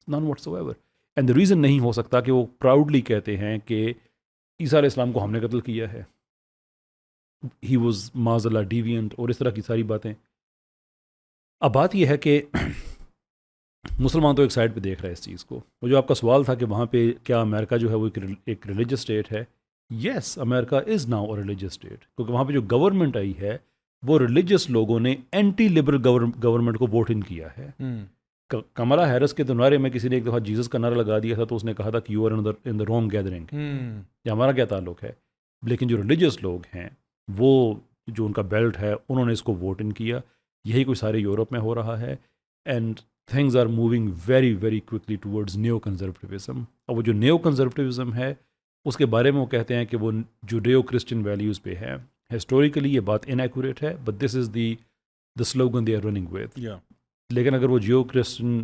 Speaker 2: Naan what's ever. And the reason نہیں ہو سکتا کہ وہ پراؤڈلی کہتے ہیں کہ عیسیٰ علیہ السلام کو ہم نے قتل کیا ہے, he was Muaz Allah deviant, اور اس طرح کی ساری باتیں. اب بات یہ ہے کہ مسلمان تو ایک سائڈ پہ دیکھ رہا ہے اس چیز کو. وہ جو آپ کا سوال تھا کہ وہاں پہ کیا امریکہ جو ہے وہ ایک ریلیجس اسٹیٹ ہے, yes America is now a religious state, کیونکہ وہاں پہ جو گورنمنٹ آئی ہے وہ ریلیجس لوگوں نے اینٹی لبرل گورنمنٹ کو ووٹ ان کیا ہے. کملا ہیرس کے دنارے میں کسی نے ایک دفعہ جیزس کا نعرہ لگا دیا تھا, تو اس نے کہا تھا کہ you are in the wrong gathering, یا ہمارا کیا تعلق ہے. لیکن جو ریلیجس لوگ ہیں وہ جو ان کا بیلٹ ہے انہوں نے اس کو ووٹ ان کیا. یہی کوئی سارے یورپ میں ہو رہا ہے. And things are moving very very quickly towards new conservatism. اور وہ جو نیو کنزرویٹیوزم ہے اس کے بارے میں وہ کہتے ہیں کہ وہ جوڈیو کرسچن ویلیوز پہ ہے. ہسٹوریکلی یہ بات انیکوریٹ ہے, but this is the slogan they are running with. لیکن اگر وہ جیو کرسچن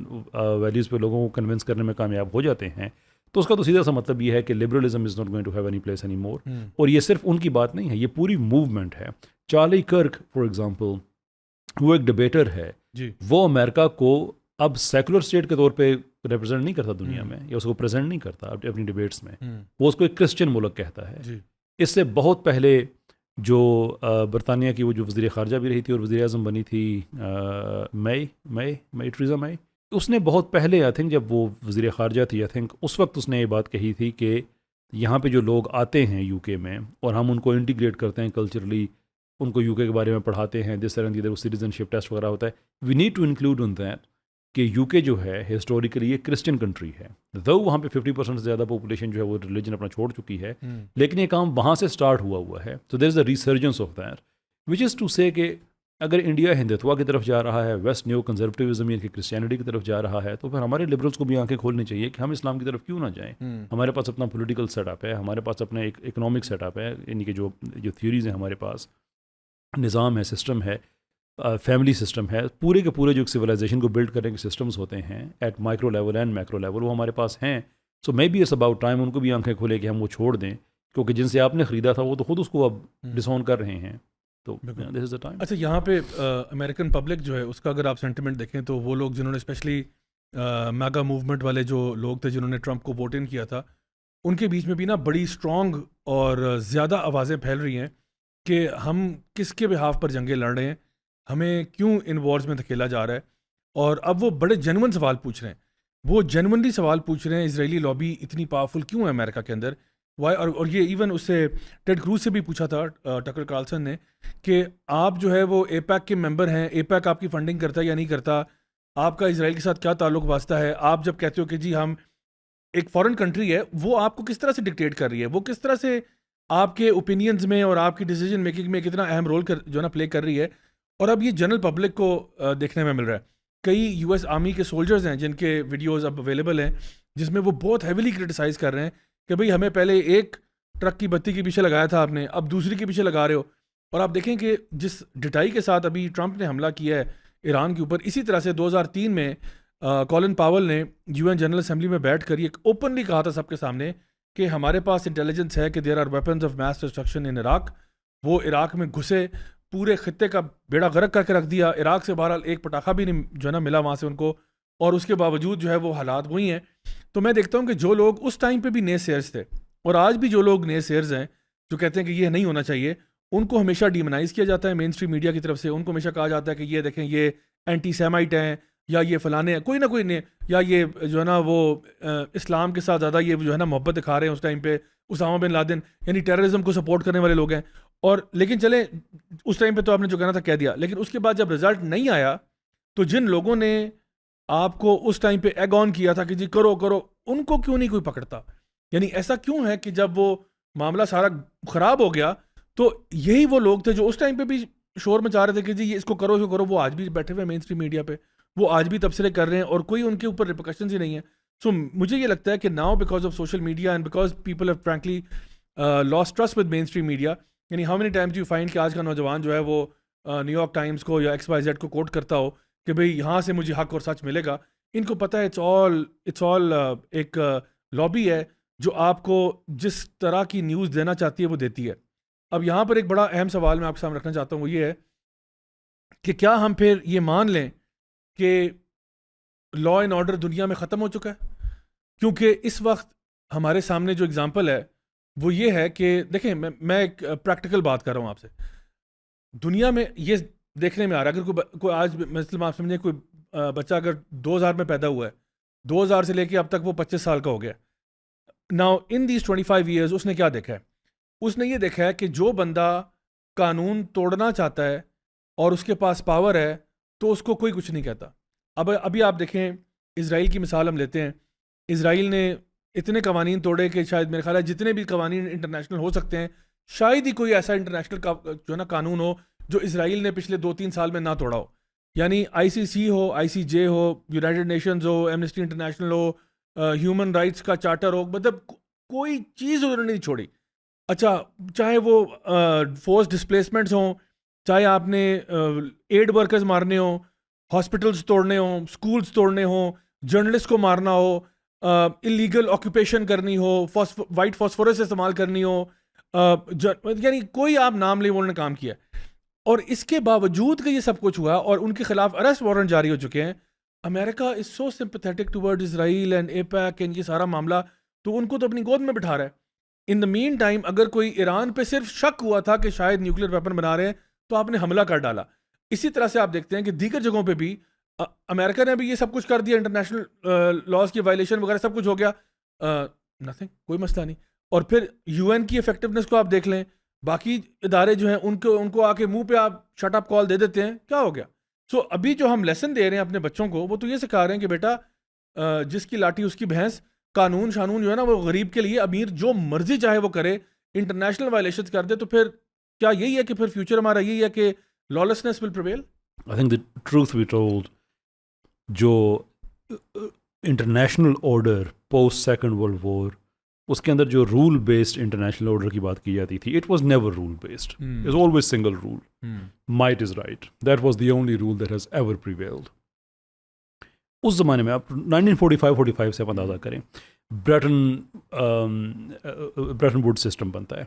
Speaker 2: ویلیوز پہ لوگوں کو کنونس کرنے میں کامیاب ہو جاتے ہیں تو اس کا تو سیدھا سا مطلب یہ ہے کہ liberalism is not going to have any place any more. اور یہ صرف ان کی بات نہیں ہے, یہ پوری موومنٹ ہے. چارلی کرک فار ایگزامپل, وہ ایک ڈبیٹر ہے, وہ امریکہ کو اب سیکولر اسٹیٹ کے طور پہ ریپرزینٹ نہیں کرتا دنیا میں, یا اس کو پریزنٹ نہیں کرتا اپنی ڈبیٹس میں. وہ اس کو ایک کرسچن ملک کہتا ہے. اس سے بہت پہلے جو برطانیہ کی وہ جو وزیر خارجہ بھی رہی تھی اور وزیر اعظم بنی تھی ٹریزا مے, اس نے بہت پہلے آئی تھنک جب وہ وزیر خارجہ تھی, آئی تھنک اس وقت اس نے یہ بات کہی تھی کہ یہاں پہ جو لوگ آتے ہیں یو کے میں اور ہم ان کو انٹیگریٹ کرتے ہیں کلچرلی, ان کو یو کے بارے میں پڑھاتے ہیں, جس طرح ادھر سٹیزن شپ ٹیسٹ وغیرہ ہوتا ہے, we need to include in that کہ یو کے جو ہے ہسٹوریکلی یہ کرسچن کنٹری ہے. دو وہاں پہ 50% سے زیادہ پاپولیشن جو ہے وہ ریلیجن اپنا چھوڑ چکی ہے, لیکن یہ کام وہاں سے اسٹارٹ ہوا ہے. So there is a resurgence of that, which is to say کہ اگر انڈیا ہندوتوا کی طرف جا رہا ہے, ویسٹ نیو کنزرویٹیوزم یعنی کہ کرسچینٹی کی طرف جا رہا ہے, تو پھر ہمارے لبرلس کو بھی آنکھیں کھولنی چاہیے کہ ہم اسلام کی طرف کیوں نہ جائیں. ہمارے پاس اپنا پولیٹیکل سیٹ اپ ہے, ہمارے پاس اپنا ایک اکنامک سیٹ اپ ہے, یعنی کہ جو تھیوریز ہیں ہمارے پاس, نظام ہے, سسٹم ہے, فیملی سسٹم ہے, پورے کے پورے جو ایک سویلائزیشن کو بلڈ کرنے کے سسٹمز ہوتے ہیں at micro level and macro level, وہ ہمارے پاس ہیں. So maybe it's about time ان کو بھی آنکھیں کھولے کہ ہم وہ چھوڑ دیں, کیونکہ جن سے آپ نے خریدا تھا وہ تو خود اس کو اب ڈس اون کر رہے ہیں. تو دس از دا ٹائم.
Speaker 1: اچھا, یہاں پہ امریکن پبلک جو ہے اس کا اگر آپ سینٹیمنٹ دیکھیں تو وہ لوگ جنہوں نے اسپیشلی میگا موومنٹ والے جو لوگ تھے جنہوں نے ٹرمپ کو ووٹ ان کیا تھا, ان کے بیچ میں بھی نا بڑی اسٹرانگ اور زیادہ آوازیں پھیل رہی ہیں کہ ہم کس کے بہاف پر جنگیں لڑ رہے ہیں, ہمیں کیوں ان وارز میں دھکیلا جا رہا ہے. اور اب وہ بڑے جینون سوال پوچھ رہے ہیں, وہ جینونلی سوال پوچھ رہے ہیں اسرائیلی لابی اتنی پاورفل کیوں ہے امریکہ کے اندر, وائی. اور یہ ایون اس سے ٹیڈ کروز سے بھی پوچھا تھا ٹکر کارلسن نے کہ آپ جو ہے وہ اے پیک کے ممبر ہیں, اے پیک آپ کی فنڈنگ کرتا ہے یا نہیں کرتا, آپ کا اسرائیل کے ساتھ کیا تعلق واسطہ ہے, آپ جب کہتے ہو کہ جی ہم ایک فارن کنٹری ہے, وہ آپ کو کس طرح سے ڈکٹیٹ کر رہی ہے, وہ کس طرح سے آپ کے اوپینینز میں اور آپ کی ڈیسیجن میکنگ میں کتنا اہم رول جو ہے نا پلے کر رہی ہے. اور اب یہ جنرل پبلک کو دیکھنے میں مل رہا ہے. کئی یو ایس آرمی کے سولجرز ہیں جن کے ویڈیوز اب اویلیبل ہیں, جس میں وہ بہت ہیویلی کرٹیسائز کر رہے ہیں کہ بھئی ہمیں پہلے ایک ٹرک کی بتی کے پیچھے لگایا تھا آپ نے, اب دوسری کے پیچھے لگا رہے ہو. اور آپ دیکھیں کہ جس ڈٹائی کے ساتھ ابھی ٹرمپ نے حملہ کیا ہے ایران کے اوپر, اسی طرح سے 2003 میں کولن پاول نے یو این جنرل اسمبلی میں بیٹھ کر یہ اوپنلی کہا تھا سب کے سامنے کہ ہمارے پاس انٹیلیجنس ہے کہ there are weapons of mass destruction in Iraq. وہ عراق میں گھسے, پورے خطے کا بیڑا غرق کر کے رکھ دیا. عراق سے بہرحال ایک پٹاخہ بھی نہیں جو ہے نا ملا وہاں سے ان کو, اور اس کے باوجود جو ہے وہ حالات وہی ہیں. تو میں دیکھتا ہوں کہ جو لوگ اس ٹائم پہ بھی نئے سیئرز تھے اور آج بھی جو لوگ نئے سیئرز ہیں جو کہتے ہیں کہ یہ نہیں ہونا چاہیے, ان کو ہمیشہ ڈیمونائز کیا جاتا ہے مین اسٹریم میڈیا کی طرف سے. ان کو ہمیشہ کہا جاتا ہے کہ یہ دیکھیں یہ اینٹی سیمائٹ ہیں, یا یہ فلانے ہیں, کوئی نہ کوئی نے, یا یہ جو ہے نا وہ اسلام کے ساتھ زیادہ یہ جو ہے نا محبت دکھا رہے ہیں اس ٹائم پہ, اسامہ بن لادن یعنی ٹیررزم کو سپورٹ کرنے والے لوگ ہیں. اور لیکن چلیں اس ٹائم پہ تو آپ نے جو کہنا تھا کہہ دیا, لیکن اس کے بعد جب رزلٹ نہیں آیا تو جن لوگوں نے آپ کو اس ٹائم پہ ایگ آن کیا تھا کہ جی کرو کرو, ان کو کیوں نہیں کوئی پکڑتا؟ یعنی ایسا کیوں ہے کہ جب وہ معاملہ سارا خراب ہو گیا تو یہی وہ لوگ تھے جو اس ٹائم پہ بھی شور مچا رہے تھے کہ جی یہ اس کو کرو, اس کو کرو, وہ آج بھی بیٹھے ہوئے مین اسٹریم میڈیا پہ, وہ آج بھی تبصرے کر رہے ہیں اور کوئی ان کے اوپر ریپرکشنز ہی نہیں ہیں. سو مجھے یہ لگتا ہے کہ now because of social media and because people have frankly lost trust with mainstream media. یعنی how many times you find کہ آج کا نوجوان جو ہے وہ نیو یارک ٹائمز کو یا XYZ کو کوٹ کرتا ہو کہ بھئی یہاں سے مجھے حق اور سچ ملے گا. ان کو پتہ ہے اٹس آل ایک لابی ہے جو آپ کو جس طرح کی نیوز دینا چاہتی ہے وہ دیتی ہے. اب یہاں پر ایک بڑا اہم سوال میں آپ کے سامنے رکھنا چاہتا ہوں, وہ یہ ہے کہ کیا ہم پھر یہ مان لیں کہ لا اینڈ آرڈر دنیا میں ختم ہو چکا ہے؟ کیونکہ اس وقت ہمارے سامنے جو اگزامپل ہے وہ یہ ہے کہ دیکھیں, میں ایک پریکٹیکل بات کر رہا ہوں آپ سے. دنیا میں یہ دیکھنے میں آ رہا ہے اگر کوئی آج مثلاً آپ سمجھیں کوئی بچہ اگر 2000 میں پیدا ہوا ہے, 2000 سے لے کے اب تک وہ 25 سال کا ہو گیا. ناؤ ان دیز 25 ایئرز اس نے کیا دیکھا ہے؟ اس نے یہ دیکھا ہے کہ جو بندہ قانون توڑنا چاہتا ہے اور اس کے پاس پاور ہے تو اس کو کوئی کچھ نہیں کہتا. ابھی آپ دیکھیں اسرائیل کی مثال ہم لیتے ہیں. اسرائیل نے اتنے قوانین توڑے کہ شاید میرے خیال ہے جتنے بھی قوانین انٹرنیشنل ہو سکتے ہیں شاید ہی کوئی ایسا انٹرنیشنل جو ہے نا قانون ہو جو اسرائیل نے پچھلے 2-3 سال میں نہ توڑا ہو. یعنی ICC ہو, ICJ ہو, یونائٹڈ نیشنز ہو, ایمنسٹی انٹرنیشنل ہو, ہیومن رائٹس کا چارٹر ہو, مطلب کوئی چیز انہوں نے نہیں چھوڑی. اچھا, چاہے وہ فورس ڈسپلیسمنٹس ہوں, چاہے آپ نے ایڈ ورکرز مارنے ہوں, ہاسپٹلس توڑنے ہوں, اسکولس توڑنے ہوں, جرنلسٹ کو مارنا ہو, اللیگل آکوپیشن کرنی ہو, وائٹ فاسفورس استعمال کرنی ہو, یعنی کوئی آپ نام لیں وہ انہوں نے کام کیا. اور اس کے باوجود کہ یہ سب کچھ ہوا اور ان کے خلاف ارسٹ وارنٹ جاری ہو چکے ہیں, America is so sympathetic toward Israel and APEC and یہ سارا معاملہ, تو ان کو تو اپنی گود میں بٹھا رہا ہے. ان دا مین ٹائم اگر کوئی ایران پہ صرف شک ہوا تھا کہ شاید نیوکلیر ویپن بنا رہے ہیں تو آپ نے حملہ کر ڈالا. اسی طرح سے آپ دیکھتے ہیں کہ دیگر جگہوں پہ بھی امریکہ نے بھی یہ سب کچھ کر دیا, انٹرنیشنل لاز کی وائلیشن وغیرہ سب کچھ ہو گیا, نتھنگ, کوئی مسئلہ نہیں. اور پھر UN کی افیکٹونیس کو آپ دیکھ لیں, باقی ادارے جو ہیں ان کو آ کے منہ پہ آپ شٹ اپ کال دے دیتے ہیں, کیا ہو گیا؟ سو ابھی جو ہم لیسن دے رہے ہیں اپنے بچوں کو وہ تو یہ سکھا رہے ہیں کہ بیٹا جس کی لاٹھی اس کی بھینس, قانون شانون جو ہے نا وہ غریب کے لیے, امیر جو مرضی چاہے وہ کرے, انٹرنیشنل وائلیشنز کر دے, تو پھر کیا یہی ہے کہ پھر فیوچر ہمارا یہی ہے کہ lawlessness will prevail?
Speaker 2: I think the truth be told, جو international order post second world war, اس کے اندر جو رول بیسڈ انٹرنیشنل آرڈر کی بات کی جاتی تھی, it was never rule based, it was always single rule, might is right, that was the only rule that has ever prevailed. اس زمانے میں آپ 1945 سے اندازہ کریں, بریٹن ووڈ سسٹم بنتا ہے,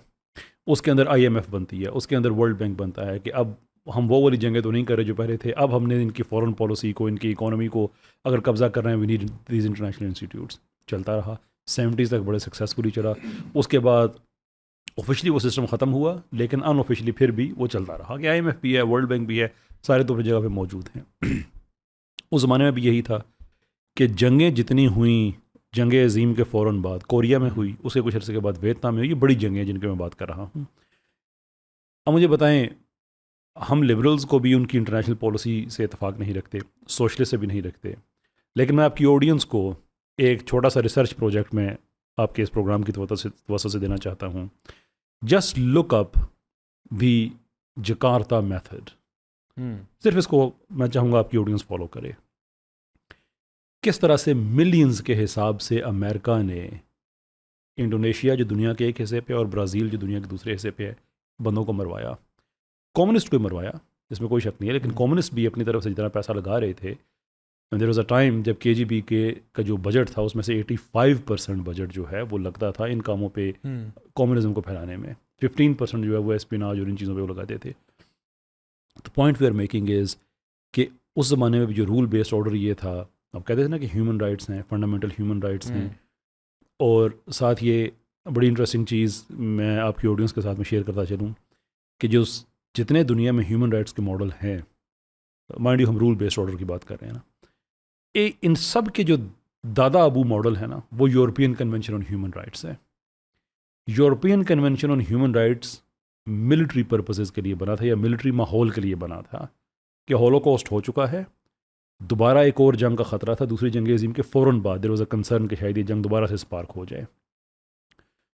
Speaker 2: اس کے اندر IMF بنتی ہے, اس کے اندر ورلڈ بینک بنتا ہے کہ اب ہم وہ والی جنگیں تو نہیں کر رہے جو پہلے تھے, اب ہم نے ان کی فورن پالیسی کو, ان کی اکانومی کو اگر قبضہ کر رہے ہیں, we need these international institutes. چلتا رہا 70s تک بڑے سکسیزفلی چلا. اس کے بعد آفیشلی وہ سسٹم ختم ہوا, لیکن ان آفیشلی پھر بھی وہ چلتا رہا کہ IMF بھی ہے, ورلڈ بینک بھی ہے, سارے تو اپنی جگہ پہ موجود ہیں. اس زمانے میں بھی یہی تھا کہ جنگیں جتنی ہوئیں, جنگ عظیم کے فوراً بعد کوریا میں ہوئی, اس کے کچھ عرصے کے بعد ویتنام میں ہوئی, یہ بڑی جنگیں جن کے میں بات کر رہا ہوں. اب مجھے بتائیں, ہم لبرلز کو بھی ان کی انٹرنیشنل پالیسی سے اتفاق نہیں رکھتے, سوشلسٹ سے بھی نہیں رکھتے, لیکن میں آپ کی آڈینس کو ایک چھوٹا سا ریسرچ پروجیکٹ میں آپ کے اس پروگرام کی توسط سے دینا چاہتا ہوں. جسٹ لک اپ دی جکارتا میتھڈ. صرف اس کو میں چاہوں گا آپ کی آڈینس فالو کرے. کس طرح سے ملینز کے حساب سے امریکہ نے انڈونیشیا جو دنیا کے ایک حصے پہ اور برازیل جو دنیا کے دوسرے حصے پہ ہے بندوں کو مروایا. کمیونسٹ کو مروایا, اس میں کوئی شک نہیں ہے, لیکن کمیونسٹ بھی اپنی طرف سے جتنا پیسہ لگا رہے تھے. دیر واز اے ٹائم جب KGB کا جو بجٹ تھا اس میں سے 85% بجٹ جو ہے وہ لگتا تھا ان کاموں پہ, کمیونزم کو پھیلانے میں. 15% جو ہے وہ اسپیناج اور ان چیزوں پہ وہ لگاتے تھے. تو point we are making is کہ اس زمانے میں بھی جو رول بیسڈ آرڈر یہ تھا, آپ کہتے تھے نا کہ ہیومن رائٹس ہیں, فنڈامنٹل ہیومن رائٹس ہیں, اور ساتھ یہ بڑی انٹرسٹنگ چیز میں آپ کی آڈینس کے ساتھ میں شیئر کرتا چلوں کہ جو جتنے دنیا میں ہیومن رائٹس کے ماڈل ہیں, مائنڈ یو ہم رول بیسڈ آرڈر کی بات کر رہے ہیں نا, ان سب کے جو دادا ابو ماڈل ہے نا وہ European convention on human rights ہے. European convention on human rights military purposes کے لیے بنا تھا یا ملٹری ماحول کے لیے بنا تھا کہ ہولوکاسٹ ہو چکا ہے, دوبارہ ایک اور جنگ کا خطرہ تھا دوسری جنگ عظیم کے فوراً بعد. دیر واز اے کنسرن کہ شاید یہ جنگ دوبارہ سے سپارک ہو جائے.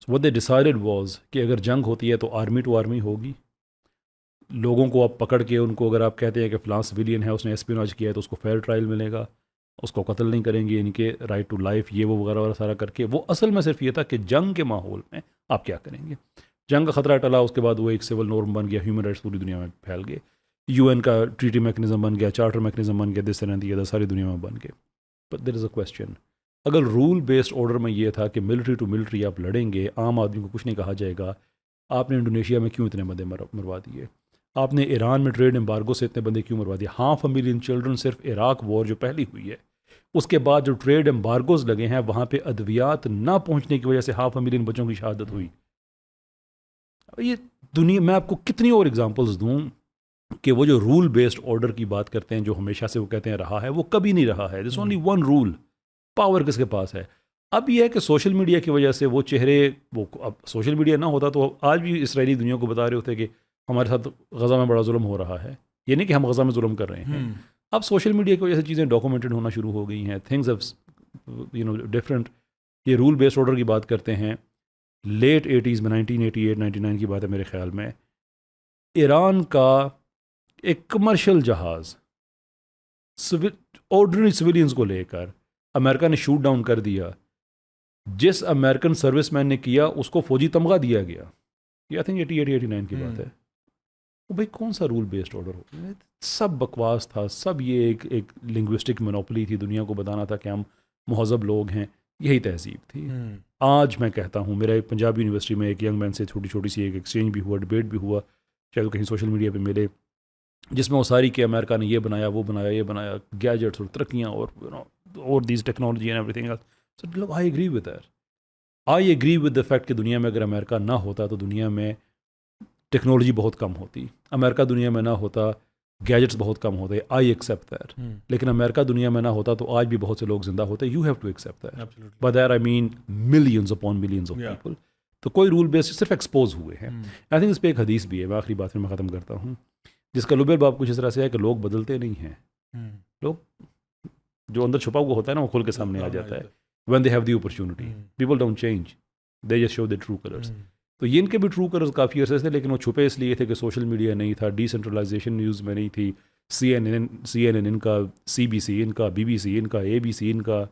Speaker 2: سو what they decided was کہ اگر جنگ ہوتی ہے تو آرمی ٹو آرمی ہوگی. لوگوں کو آپ پکڑ کے ان کو اگر آپ کہتے ہیں کہ فلاں سویلین ہے اس نے اسپیناج کیا ہے تو اس کو فیئر ٹرائل ملے گا. اس کو قتل نہیں کریں گے، ان کے رائٹ ٹو لائف یہ وہ وغیرہ وغیرہ سارا کر کے. وہ اصل میں صرف یہ تھا کہ جنگ کے ماحول میں آپ کیا کریں گے. جنگ کا خطرہ ٹلا، اس کے بعد وہ ایک سول نارم بن گیا، ہیومن رائٹس پوری دنیا میں پھیل گئے، UN کا ٹریٹی میکنزم بن گیا، چارٹر میکنزم بن گیا، دس طرح دی ساری دنیا میں بن گئے. But there is a question, اگر رول بیسڈ آرڈر میں یہ تھا کہ ملٹری ٹو ملٹری آپ لڑیں گے، عام آدمی کو کچھ نہیں کہا جائے گا، آپ نے انڈونیشیا میں کیوں اتنے بندے مروا دیے؟ آپ نے ایران میں ٹریڈ امبارگو سے اتنے بندے کیوں مروا دیے؟ 500,000 چلڈرن صرف عراق وار جو پہلی ہوئی ہے اس کے بعد جو ٹریڈ امبارگوز لگے ہیں وہاں پہ ادویات نہ پہنچنے کی وجہ سے 500,000 بچوں کی شہادت ہوئی. یہ دنیا میں آپ کو کتنی اور ایگزامپلز دوں کہ وہ جو رول بیسڈ آرڈر کی بات کرتے ہیں جو ہمیشہ سے وہ کہتے ہیں رہا ہے، وہ کبھی نہیں رہا ہے. This only one rule, power کس کے پاس ہے. اب یہ ہے کہ سوشل میڈیا کی وجہ سے وہ چہرے، وہ اب سوشل میڈیا نہ ہوتا تو آج بھی اسرائیلی دنیا کو بتا رہے ہوتے کہ ہمارے ساتھ غزہ میں بڑا ظلم ہو رہا ہے. یہ نہیں کہ ہم غزہ میں ظلم کر رہے ہیں. اب سوشل میڈیا کی وجہ سے چیزیں ڈاکومنٹڈ ہونا شروع ہو گئی ہیں. Things different. یہ رول بیسڈ آرڈر کی بات کرتے ہیں، لیٹ 80s میں 1988 99 کی بات ہے میرے خیال میں، ایران کا ایک کمرشل جہاز آرڈنری سویلینز کو لے کر امریکہ نے شوٹ ڈاؤن کر دیا. جس امریکن سروس مین نے کیا اس کو فوجی تمغہ دیا گیا. یہ آئی تھنک 88 89 کی بات ہے. وہ بھائی کون سا رول بیسڈ آرڈر ہو؟ سب بکواس تھا، سب یہ ایک لنگوسٹک مونوپلی تھی. دنیا کو بتانا تھا کہ ہم مہذب لوگ ہیں. یہی تہذیب تھی. آج میں کہتا ہوں، میرا ایک پنجاب یونیورسٹی میں ایک ینگ مین سے چھوٹی سی ایک ایکسچینج بھی ہوا، ڈبیٹ بھی ہوا، شاید وہ کہیں سوشل میڈیا پہ ملے، جس میں وہ ساری کہ امریکہ نے یہ بنایا وہ بنایا یہ بنایا، گیجٹس اور ترقیاں اور these technology and everything else. So I agree with that. I agree with the fact کہ دنیا میں اگر امریکہ نہ ہوتا تو دنیا میں ٹیکنالوجی بہت کم ہوتی. امریکہ دنیا میں نہ ہوتا، گیجٹس بہت کم ہوتے. I accept that. لیکن امریکہ دنیا میں نہ ہوتا تو آج بھی بہت سے لوگ زندہ ہوتے. You have to accept that. By that I mean millions upon millions of people. تو کوئی رول بیس صرف ایکسپوز ہوئے ہیں. آئی تھنک اس پہ ایک حدیث بھی ہے، میں آخری بات میں ختم کرتا ہوں، جس کا لبیل باب کچھ اس طرح سے ہے کہ لوگ بدلتے نہیں ہیں. لوگ جو اندر چھپا ہوا ہوتا ہے نا وہ کھل کے سامنے آ جاتا ہے. when they have the opportunity. People don't change. They just show their true colors. تو یہ ان کے بھی ٹرو کلرز کافی عرصے تھے، لیکن وہ چھپے اس لیے تھے کہ سوشل میڈیا نہیں تھا، ڈی سینٹرلائزیشن نیوز میں نہیں تھی. CNN ان کا، CBC ان کا، BBC ان کا، ABC ان کا.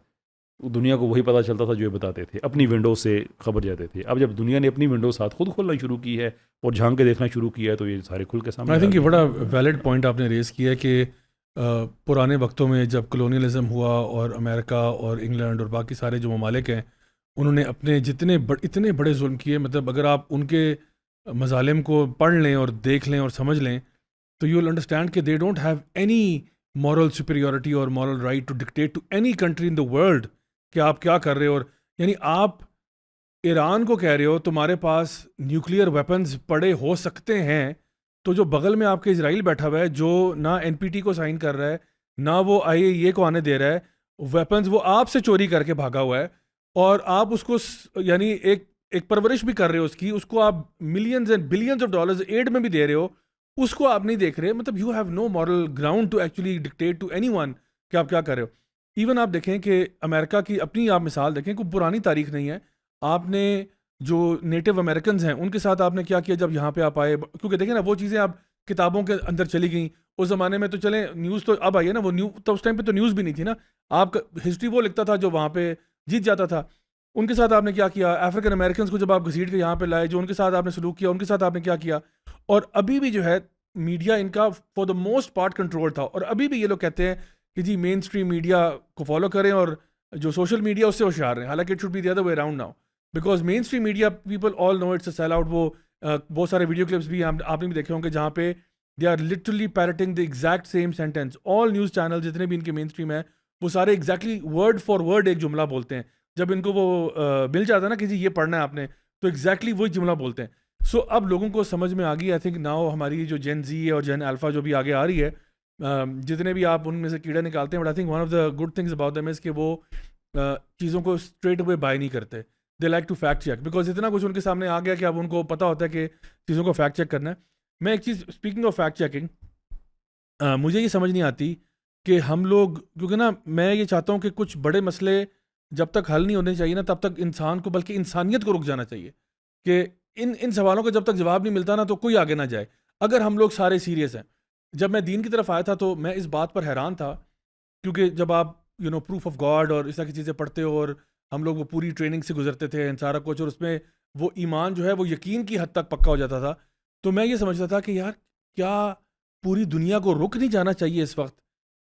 Speaker 2: دنیا کو وہی پتہ چلتا تھا جو یہ بتاتے تھے، اپنی ونڈو سے خبر جاتے تھے. اب جب دنیا نے اپنی ونڈو ساتھ خود کھولنا شروع کی ہے اور جھانک کے دیکھنا شروع کیا ہے تو یہ سارے کھل کے سامنے.
Speaker 1: آئی تھنک یہ بڑا ویلڈ پوائنٹ آپ نے ریز کیا ہے کہ پرانے وقتوں میں جب کلونیلزم ہوا اور امریکہ اور انگلینڈ اور باقی سارے جو ممالک ہیں انہوں نے اپنے اتنے بڑے ظلم کیے. مطلب اگر آپ ان کے مظالم کو پڑھ لیں اور دیکھ لیں اور سمجھ لیں تو یو ول انڈرسٹینڈ کہ they don't have any moral superiority اور moral right to dictate to any country in the world کہ آپ کیا کر رہے ہو. اور یعنی آپ ایران کو کہہ رہے ہو تمہارے پاس نیوکلیئر ویپنز پڑے ہو سکتے ہیں، تو جو بغل میں آپ کے اسرائیل بیٹھا ہوا ہے جو نہ NPT کو سائن کر رہا ہے نہ وہ IAEA کو آنے دے رہا ہے، ویپنز وہ آپ سے چوری کر کے بھاگا ہوا ہے، اور آپ اس کو یعنی ایک پرورش بھی کر رہے ہو اس کو آپ millions and billions of dollars aid میں بھی دے رہے ہو، اس کو آپ نہیں دیکھ رہے. مطلب you have no moral ground to actually dictate to anyone کہ آپ کیا کر رہے ہو. ایون آپ دیکھیں کہ امریکہ کی اپنی آپ مثال دیکھیں، کوئی پرانی تاریخ نہیں ہے. آپ نے جو نیٹو امریکنز ہیں ان کے ساتھ آپ نے کیا کیا جب یہاں پہ آپ آئے، کیونکہ دیکھیں نا وہ چیزیں آپ کتابوں کے اندر چلی گئیں. اس زمانے میں تو چلیں نیوز تو اب آئی ہے نا، وہ تو اس ٹائم پہ تو نیوز بھی نہیں تھی نا. آپ ہسٹری وہ لکھتا تھا جو وہاں پہ جیت جاتا تھا. ان کے ساتھ آپ نے کیا کیا، افریقن امریکنز کو جب آپ گھسیٹ کے یہاں پہ لائے، جو ان کے ساتھ آپ نے سلوک کیا ان کے ساتھ آپ نے کیا کیا. اور ابھی بھی جو ہے میڈیا ان کا for the most part control تھا، اور ابھی بھی یہ لوگ کہتے ہیں کہ جی مین اسٹریم میڈیا کو فالو کریں اور جو سوشل میڈیا اس سے ہوشیار رہیں. حالانکہ it should be the other way around now, because mainstream media people all know it's a sell out. وہ بہت سارے ویڈیو کلپس بھی آپ نے بھی دیکھے ہوں گے جہاں پہ they are literally parroting the exact same sentence. All news channel جتنے بھی ان کے مین اسٹریم ہیں وہ سارے ایگزیکٹلی ورڈ فار ورڈ ایک جملہ بولتے ہیں. جب ان کو وہ مل جاتا ہے نا کہ جی یہ پڑھنا ہے آپ نے، تو ایگزیکٹلی وہی جملہ بولتے ہیں. سو اب لوگوں کو سمجھ میں آ گئی. آئی تھنک ناؤ ہماری جو جین زی ہے اور جین الفا جو بھی آگے آ رہی ہے، جتنے بھی آپ ان میں سے کیڑے نکالتے ہیں، but I think one of the good things about them is کہ وہ چیزوں کو اسٹریٹ اوے بائی نہیں کرتے. They like to fact check, because اتنا کچھ ان کے سامنے آ گیا کہ اب ان کو پتہ ہوتا ہے کہ چیزوں کو فیکٹ چیک کرنا ہے. میں ایک چیز اسپیکنگ آف فیکٹ چیکنگ، مجھے یہ سمجھ نہیں آتی کہ ہم لوگ، کیونکہ نا میں یہ چاہتا ہوں کہ کچھ بڑے مسئلے جب تک حل نہیں ہونے چاہیے نا تب تک انسان کو، بلکہ انسانیت کو رک جانا چاہیے کہ ان سوالوں کا جب تک جواب نہیں ملتا نا تو کوئی آگے نہ جائے. اگر ہم لوگ سارے سیریس ہیں، جب میں دین کی طرف آیا تھا تو میں اس بات پر حیران تھا، کیونکہ جب آپ پروف آف گاڈ اور اس طرح کی چیزیں پڑھتے ہو, اور ہم لوگ وہ پوری ٹریننگ سے گزرتے تھے سارا کچھ, اور اس میں وہ ایمان جو ہے وہ یقین کی حد تک پکا ہو جاتا تھا. تو میں یہ سمجھتا تھا کہ یار کیا پوری دنیا کو رک نہیں جانا چاہیے اس وقت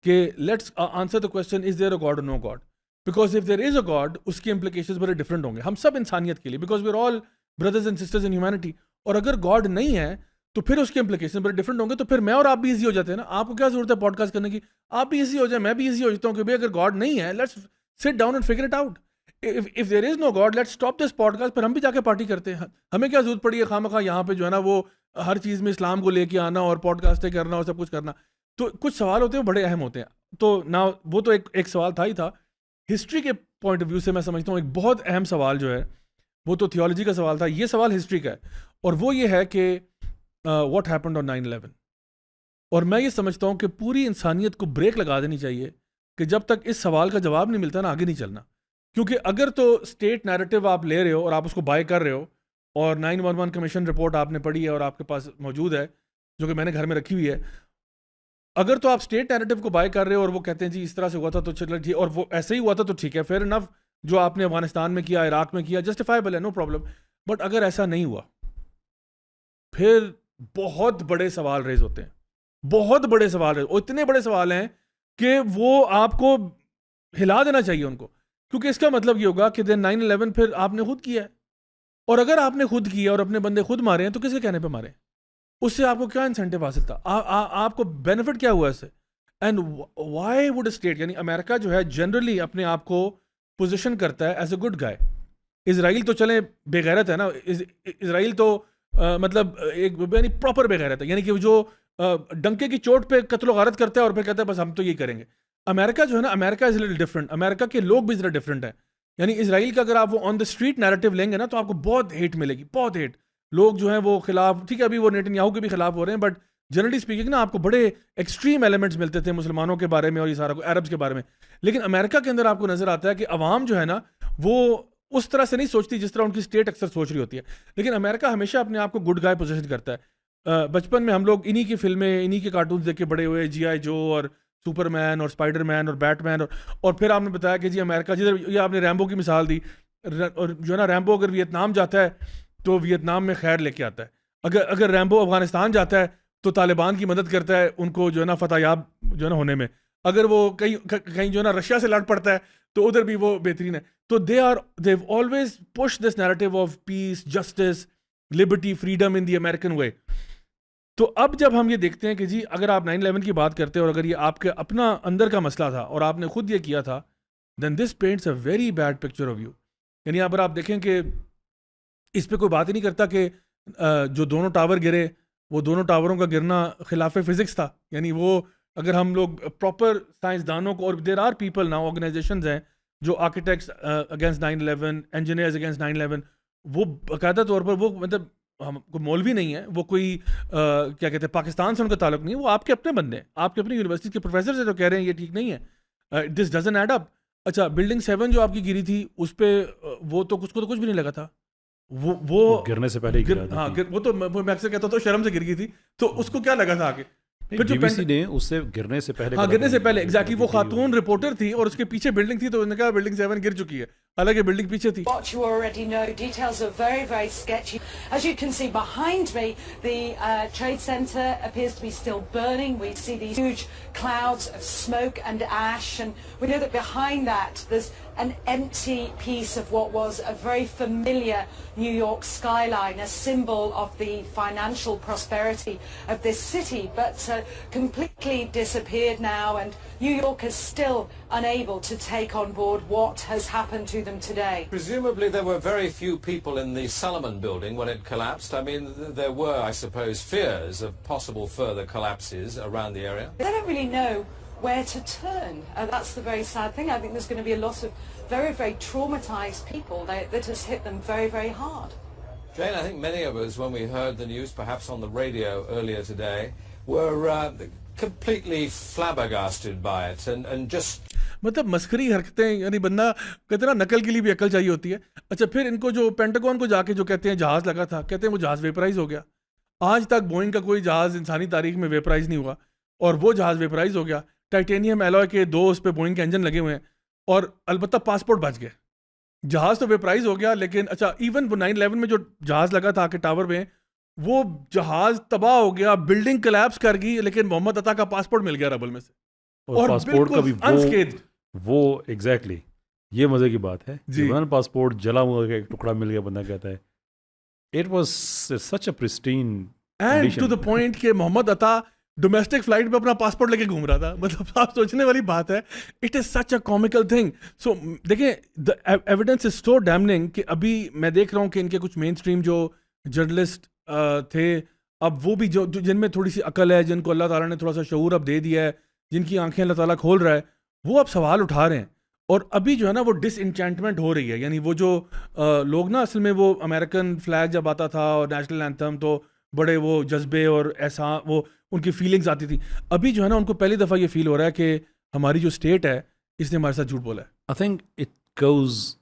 Speaker 1: کہ let's answer the question is there a god اور no god, because if there is a god اس کے امپلیکیشنز بڑے ڈفرنٹ ہوں گے ہم سب انسانیت کے لیے, because we are all brothers and sisters in humanity. اور اگر گاڈ نہیں ہے تو پھر اس کے امپلیکیشن بڑے ڈفرنٹ ہوں گے. تو پھر میں اور آپ بھی ایزی ہو جاتے ہیں نا, آپ کو کیا ضرورت ہے پوڈ کاسٹ کرنے کی, آپ بھی ایزی ہو جائیں, میں بھی ایزی ہو جاتا ہوں کہ بھائی اگر گاڈ نہیں ہے let's sit down and figure it out. if there is no God, let's stop this podcast. پھر ہم بھی جا کے پارٹی کرتے ہیں, ہمیں کیا ضرورت پڑی ہے خواہ یہاں پہ جو ہے نا وہ ہر چیز میں اسلام کو لے کے آنا اور پوڈ کاسٹیں کرنا اور سب کچھ کرنا. تو کچھ سوال ہوتے ہیں بڑے اہم ہوتے ہیں. تو نہ وہ تو ایک سوال تھا ہی تھا. ہسٹری کے پوائنٹ آف ویو سے میں سمجھتا ہوں ایک بہت اہم سوال جو ہے وہ تو تھیولوجی کا سوال تھا, یہ سوال ہسٹری کا ہے, اور وہ یہ ہے کہ واٹ ہیپنڈ آن 9/11. اور میں یہ سمجھتا ہوں کہ پوری انسانیت کو بریک لگا دینی چاہیے کہ جب تک اس سوال کا جواب نہیں ملتا نا آگے نہیں چلنا. کیونکہ اگر تو اسٹیٹ نیریٹو آپ لے رہے ہو اور آپ اس کو بائی کر رہے ہو, اور 9/11 کمیشن رپورٹ آپ نے پڑھی ہے اور آپ کے پاس موجود ہے جو کہ میں نے گھر میں رکھی ہوئی ہے, اگر تو آپ اسٹیٹ نیریٹو کو بائی کر رہے ہو اور وہ کہتے ہیں جی اس طرح سے ہوا تھا تو چلو ٹھیک, اور وہ ایسے ہی ہوا تھا تو ٹھیک ہے, فیئر انف, جو آپ نے افغانستان میں کیا, عراق میں کیا, جسٹیفائبل ہے, نو پرابلم. بٹ اگر ایسا نہیں ہوا پھر بہت بڑے سوال ریز ہوتے ہیں, بہت بڑے سوال ریز, اتنے بڑے سوال ہیں کہ وہ آپ کو ہلا دینا چاہیے ان کو, کیونکہ اس کا مطلب یہ ہوگا کہ 9/11 پھر آپ نے خود کیا ہے, اور اگر آپ نے خود کیا اور اپنے بندے خود مارے ہیں تو کس کے کہنے پہ مارے, اس سے آپ کو کیا انسینٹیو حاصل تھا, آپ کو بینیفٹ کیا ہوا اس سے. اینڈ وائی وڈ اسٹیٹ, یعنی امریکہ جو ہے جنرلی اپنے آپ کو پوزیشن کرتا ہے ایز اے گڈ گائے. اسرائیل تو چلیں بے غیرت ہے نا, اسرائیل تو مطلب ایک یعنی پراپر بے غیرت ہے, یعنی کہ جو ڈنکے کی چوٹ پہ قتل و غارت کرتا ہے اور پھر کہتا ہے بس ہم تو یہ کریں گے. امریکہ جو ہے نا, امریکہ از لٹل ڈفرنٹ, امریکہ کے لوگ بھی ذرا ڈفرنٹ ہیں. یعنی اسرائیل کا اگر آپ وہ آن دا اسٹریٹ نیریٹو لیں گے نا تو آپ کو بہت ہیٹ ملے گی, بہت ہیٹ. لوگ جو ہیں وہ خلاف, ٹھیک ہے ابھی وہ نیتن یاہو کے بھی خلاف ہو رہے ہیں, بٹ جنرلی اسپیکنگ نا آپ کو بڑے ایکسٹریم ایلیمنٹس ملتے تھے مسلمانوں کے بارے میں اور یہ سارا عربز کے بارے میں. لیکن امریکہ کے اندر آپ کو نظر آتا ہے کہ عوام جو ہے نا وہ اس طرح سے نہیں سوچتی جس طرح ان کی اسٹیٹ اکثر سوچ رہی ہوتی ہے. لیکن امریکہ ہمیشہ اپنے آپ کو گڈ گائے پوزیشن کرتا ہے. بچپن میں ہم لوگ انہی کی فلمیں, انہی کے کارٹونز دیکھ کے بڑے ہوئے, جی آئی جو اور سپر مین اور اسپائڈر مین اور بیٹ مین, اور پھر آپ نے بتایا کہ جی امریکہ, جدھر یہ آپ نے ریمبو کی مثال دی, اور جو ہے نا ریمبو اگر ویتنام جاتا ہے تو ویتنام میں خیر لے کے آتا ہے, اگر ریمبو افغانستان جاتا ہے تو طالبان کی مدد کرتا ہے ان کو جو ہے نا فتح یاب جو ہے نا ہونے میں, اگر وہ کہیں جو ہے نا رشیا سے لڑ پڑتا ہے تو ادھر بھی وہ بہترین ہے. تو they've always pushed this narrative of peace, justice, liberty, freedom in the American way. تو اب جب ہم یہ دیکھتے ہیں کہ جی اگر آپ 9/11 کی بات کرتے ہیں اور اگر یہ آپ کے اپنا اندر کا مسئلہ تھا اور آپ نے خود یہ کیا تھا, then this paints a very bad picture of you. یعنی اگر آپ دیکھیں کہ اس پہ کوئی بات ہی نہیں کرتا کہ جو دونوں ٹاور گرے وہ دونوں ٹاوروں کا گرنا خلاف فزکس تھا. یعنی وہ اگر ہم لوگ پراپر سائنسدانوں کو, اور دیر آر پیپل نا, آرگنائزیشنز ہیں جو آرکیٹیکٹس اگینسٹ 9/11, انجینئرز اگینسٹ 9/11, وہ باقاعدہ طور پر وہ مطلب ہم کوئی مولوی نہیں ہے, وہ کوئی کیا کہتے ہیں پاکستان سے ان کا تعلق نہیں ہے, وہ آپ کے اپنے بندے ہیں, آپ کے اپنی یونیورسٹی کے پروفیسر سے تو کہہ رہے ہیں یہ ٹھیک نہیں ہے, دس ڈزنٹ ایڈ اپ. اچھا بلڈنگ 7 جو آپ کی گری تھی اس پہ وہ تو کچھ کو تو کچھ بھی نہیں لگا تھا, وہ
Speaker 2: گرنے سے پہلے
Speaker 1: ہاں وہ تو میں اکثر کہتا ہوں شرم سے گر گئی تھی, تو اس کو کیا لگا تھا آگے,
Speaker 2: بی بی سی نے اس سے گرنے سے پہلے,
Speaker 1: ہاں گرنے سے پہلے ایگزیکٹلی وہ خاتون رپورٹر تھی اور اس کے پیچھے بلڈنگ تھی, تو انہوں نے کہا بلڈنگ 7 گر چکی ہے, حالانکہ بلڈنگ پیچھے تھی.
Speaker 4: What you already know, details are very, very sketchy. As you can see behind me, the Trade Center appears to be still burning. We see these huge clouds of smoke and ash, and we know that behind that there's an empty piece of what was a very familiar New York skyline, a symbol of the financial prosperity of this city, but completely disappeared now, and New York is still unable to take on board what has happened to them today.
Speaker 5: Presumably there were very few people in the Salomon building when it collapsed. I mean, there were, I suppose, fears of possible further collapses around the area.
Speaker 4: They don't really know where to turn. That's the very sad thing. I think there's going to be a lot of very, very traumatized people that has hit them very, very hard.
Speaker 5: Jane, I think many of us, when we heard the news, perhaps on the radio earlier today, were completely flabbergasted by it and just...
Speaker 1: مطلب مسخری حرکتیں, یعنی بندہ کہتے ہیں نا نقل کے لیے بھی عقل چاہیے ہوتی ہے. اچھا پھر ان کو جو پینٹاگون کو جا کے جو کہتے ہیں جہاز لگا تھا, کہتے ہیں وہ جہاز ویپرائز ہو گیا. آج تک بوئنگ کا کوئی جہاز انسانی تاریخ میں ویپرائز نہیں ہوا, اور وہ جہاز ویپرائز ہو گیا. ٹائٹینیم ایلوائے کے 2 اس پہ بوئنگ کے انجن لگے ہوئے ہیں, اور البتہ پاسپورٹ بچ گئے. جہاز تو ویپرائز ہو گیا, لیکن اچھا ایون وہ 9/11 میں جو جہاز لگا تھا کہ ٹاور میں, وہ جہاز تباہ ہو گیا, بلڈنگ کلیپس کر گئی, لیکن محمد عطا کا پاسپورٹ مل گیا ربل میں سے,
Speaker 2: اور پاسپورٹ کا بھی
Speaker 1: انسکیتhed.
Speaker 2: وہ ایگزیکٹلی یہ مزے کی بات ہے
Speaker 1: جی,
Speaker 2: پاسپورٹ جلا ہوا ایک ٹکڑا مل گیا, بندہ کہتا ہے it was such a pristine.
Speaker 1: And to the point کہ محمد عطا ڈومیسٹک فلائٹ پہ اپنا پاسپورٹ لے کے گھوم رہا تھا. مطلب آپ سوچنے والی بات ہے, it is such a کامیکل thing. سو دیکھیں دا ایویڈنس از سو ڈیمننگ کہ ابھی میں دیکھ رہا ہوں کہ ان کے کچھ مین اسٹریم جو جرنلسٹ تھے, اب وہ بھی جو جن میں تھوڑی سی عقل ہے, جن کو اللہ تعالیٰ نے تھوڑا سا شعور اب دے دیا ہے, جن کی آنکھیں اللہ تعالیٰ کھول رہا ہے, وہ اب سوال اٹھا رہے ہیں. اور ابھی جو ہے نا وہ ڈس انچینٹمنٹ ہو رہی ہے. یعنی وہ جو لوگ نا اصل میں وہ امریکن فلیگ جب آتا تھا اور نیشنل اینتھم, تو بڑے وہ جذبے اور ایسا وہ ان کی فیلنگز آتی تھی. ابھی جو ہے نا ان کو پہلی دفعہ یہ فیل ہو رہا ہے کہ ہماری جو اسٹیٹ ہے اس نے ہمارے ساتھ جھوٹ بولا ہے.
Speaker 2: آئی تھنک اٹ گوز,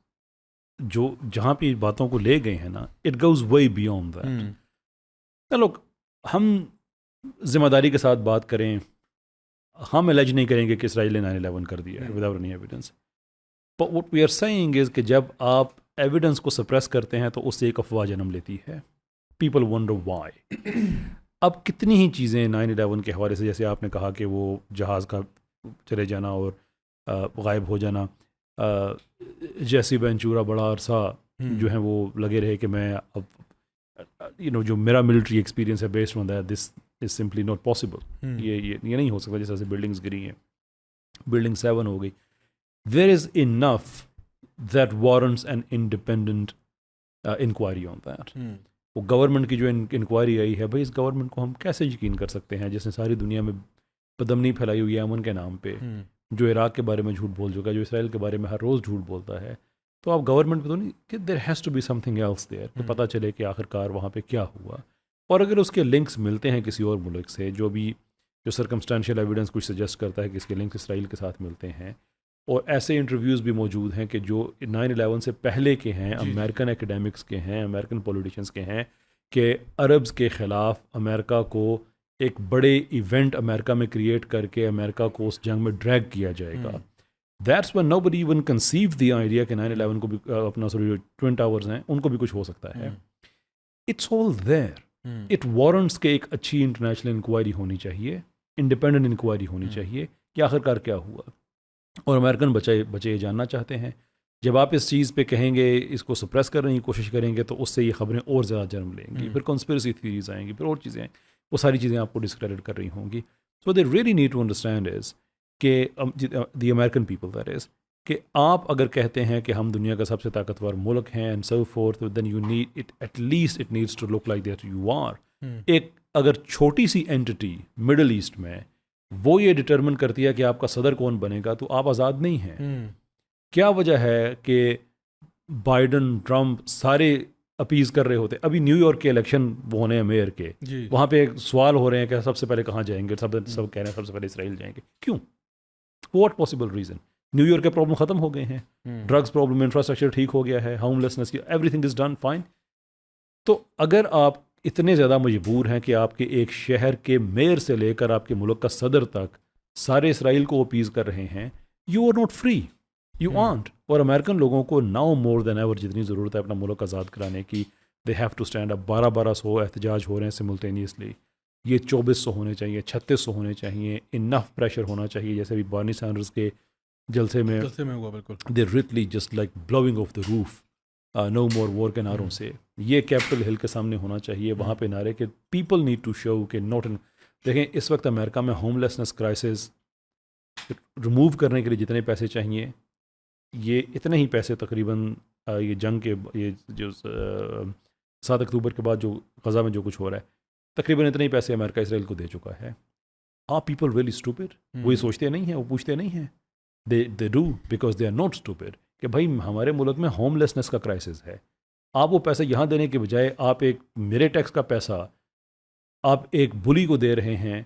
Speaker 2: جو جہاں پہ باتوں کو لے گئے ہیں نا, it goes way beyond that. لوگ ہم ذمہ داری کے ساتھ بات کریں, ہم الیج نہیں کریں گے کہ اسرائیل نے 9/11 کر دیا ہے without any evidence. But what we are seeing is کہ جب آپ ایویڈنس کو سپریس کرتے ہیں تو اس سے ایک افواہ جنم لیتی ہے. People wonder why. اب کتنی ہی چیزیں 9/11 کے حوالے سے, جیسے آپ نے کہا کہ وہ جہاز کا چلے جانا اور غائب ہو جانا, جیسی وینچورا بڑا عرصہ جو ہیں وہ لگے رہے کہ میں اب جو میرا ملٹری ایکسپیرینس ہے based on that, this is simply not possible. یہ نہیں ہو سکتا. جس طرح سے بلڈنگس گری ہیں, بلڈنگ 7 ہو گئی. There is enough that warrants an independent inquiry on that. وہ گورنمنٹ کی جو انکوائری آئی ہے, بھائی اس گورنمنٹ کو ہم کیسے یقین کر سکتے ہیں جس نے ساری دنیا میں بدمنی پھیلائی ہوئی ہے امن کے نام پہ, جو عراق کے بارے میں جھوٹ بول چکا ہے, جو اسرائیل کے بارے میں ہر روز جھوٹ بولتا ہے. تو آپ گورنمنٹ پہ تو نہیں کہ there has to be something else there, کہ پتہ چلے کہ آخرکار وہاں پہ کیا ہوا. اور اگر اس کے لنکس ملتے ہیں کسی اور ملک سے, جو سرکمسٹانشیل ایویڈنس کچھ سجیسٹ کرتا ہے کہ اس کے لنکس اسرائیل کے ساتھ ملتے ہیں, اور ایسے انٹرویوز بھی موجود ہیں کہ جو 9/11 سے پہلے کے ہیں, امریکن ایکیڈیمکس کے ہیں, امریکن پولیٹیشینس کے ہیں, کہ عربز کے خلاف امریکہ کو ایک بڑے ایونٹ امریکہ میں کریٹ کر کے امریکہ کو اس جنگ میں ڈریگ کیا جائے گا. That's when nobody even conceived the idea کہ 9/11 کو بھی اپنا جو ٹوئن ٹاورز ہیں ان کو بھی کچھ ہو سکتا ہے. It's all there. It warrants کہ ایک اچھی انٹرنیشنل انکوائری ہونی چاہیے, انڈیپینڈنٹ انکوائری ہونی چاہیے کہ آخرکار کیا ہوا. اور امریکن بچے یہ جاننا چاہتے ہیں. جب آپ اس چیز پہ کہیں گے, اس کو سپریس کرنے کی کوشش کریں گے, تو اس سے یہ خبریں اور زیادہ جنم لیں گی. پھر کنسپریسی تھیوریز آئیں گی, پھر اور چیزیں, وہ ساری چیزیں آپ کو ڈسکریڈٹ کر رہی ہوں گی. So they really need to understand is کہ the American people that is, کہ آپ اگر کہتے ہیں کہ ہم دنیا کا سب سے طاقتور ملک ہیں and so forth, then you need it at least it needs to look like that you are. ایک اگر چھوٹی سی اینٹی مڈل ایسٹ میں وہ یہ ڈٹرمن کرتی ہے کہ آپ کا صدر کون بنے گا, تو آپ آزاد نہیں ہیں. کیا وجہ ہے کہ بائیڈن, ٹرمپ سارے اپیز کر رہے ہوتے. ابھی نیو یارک کے الیکشن وہ ہونے ہیں میئر کے, وہاں پہ سوال ہو رہے ہیں کہ سب سے پہلے کہاں جائیں گے, سب کہہ رہے ہیں سب سے پہلے اسرائیل جائیں گے. کیوں؟ What possible reason? New York کے پرابلم ختم ہو گئے ہیں, ڈرگس پرابلم, انفراسٹرکچر ٹھیک ہو گیا ہے, ہوم لیسنس کی everything is done fine. تو اگر آپ اتنے زیادہ مجبور ہیں کہ آپ کے ایک شہر کے میئر سے لے کر آپ کے ملک کا صدر تک سارے اسرائیل کو اپیز کر رہے ہیں, you are not free, you aren't. اور امریکن لوگوں کو ناؤ مور دین ایور جتنی ضرورت ہے اپنا ملک آزاد کرانے کی, they have to stand up. 1200 احتجاج ہو رہے ہیں سملٹینیسلی, یہ 2400 ہونے چاہیے, 3600 ہونے چاہیے. انف پریشر ہونا چاہیے, جیسے ابھی بارنی سینڈرز کے جلسے میں
Speaker 1: ہوا. بالکل
Speaker 2: they literally just like blowing off the roof, no more war کے نعروں سے. یہ کیپٹل ہل کے سامنے ہونا چاہیے, وہاں پہ نعرے کہ پیپل نیڈ ٹو شو کہ نوٹ. دیکھیں اس وقت امریکہ میں ہوم لیسنس کرائسس ریموو کرنے کے لیے جتنے پیسے چاہیے, یہ اتنے ہی پیسے تقریباً یہ جنگ کے, یہ جو 7 اکتوبر کے بعد جو غزہ میں جو کچھ ہو رہا ہے, تقریباً اتنے ہی پیسے امریکہ اسرائیل کو دے چکا ہے. Are people really stupid? وہ یہ سوچتے نہیں ہیں, وہ پوچھتے نہیں ہیں. They do because they are not stupid کہ بھائی ہمارے ملک میں ہوم لیسنس کا کرائسس ہے. آپ وہ پیسے یہاں دینے کے بجائے آپ ایک میرے ٹیکس کا پیسہ آپ ایک بلی کو دے رہے ہیں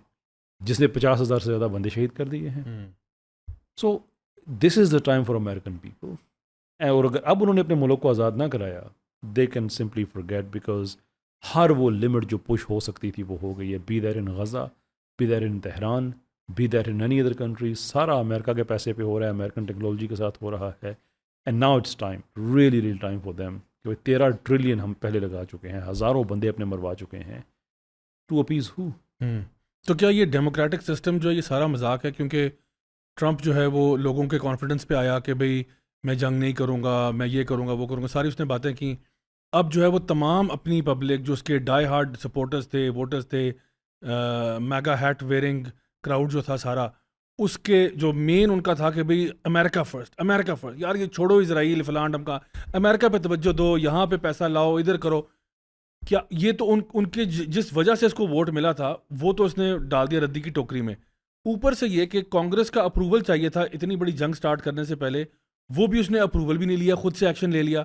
Speaker 2: جس نے 50,000 سے زیادہ بندے شہید کر دیے ہیں. So this is the time for American people. اور اگر اب انہوں نے اپنے ملک کو آزاد نہ کرایا, they can simply forget, because ہر وہ لمٹ جو پش ہو سکتی تھی وہ ہو گئی ہے. Be there in Gaza, be there in Tehran, be that in any other country. سارا امریکہ کے پیسے پہ ہو رہا ہے, امریکن ٹیکنالوجی کے ساتھ ہو رہا ہے. And now it's time, really time for them کہ 13 ٹریلین ہم پہلے لگا چکے ہیں, ہزاروں بندے اپنے مروا چکے ہیں, ٹو اپیز ہو.
Speaker 1: تو کیا یہ ڈیموکریٹک سسٹم جو ہے یہ سارا مذاق ہے؟ کیونکہ ٹرمپ جو ہے وہ لوگوں کے کانفیڈنس پہ آیا کہ بھئی میں جنگ نہیں کروں گا, میں یہ کروں گا, وہ کروں گا, ساری اس نے باتیں کی. اب جو ہے وہ تمام اپنی پبلک جو اس کے ڈائی ہارڈ سپورٹرز تھے, ووٹرز تھے, میگا ہیٹ ویئرنگ کراؤڈ جو تھا سارا, اس کے جو مین ان کا تھا کہ بھئی امریکہ فرسٹ, امریکہ فرسٹ, یار یہ چھوڑو اسرائیل فلان ڈم کا, امریکہ پہ توجہ دو, یہاں پہ پیسہ لاؤ, ادھر کرو. کیا یہ تو ان کے جس وجہ سے اس کو ووٹ ملا تھا وہ تو اس نے ڈال دیا ردی کی ٹوکری میں. اوپر سے یہ کہ کانگریس کا اپروول چاہیے تھا اتنی بڑی جنگ سٹارٹ کرنے سے پہلے, وہ بھی اس نے اپروول بھی نہیں لیا, خود سے ایکشن لے لیا.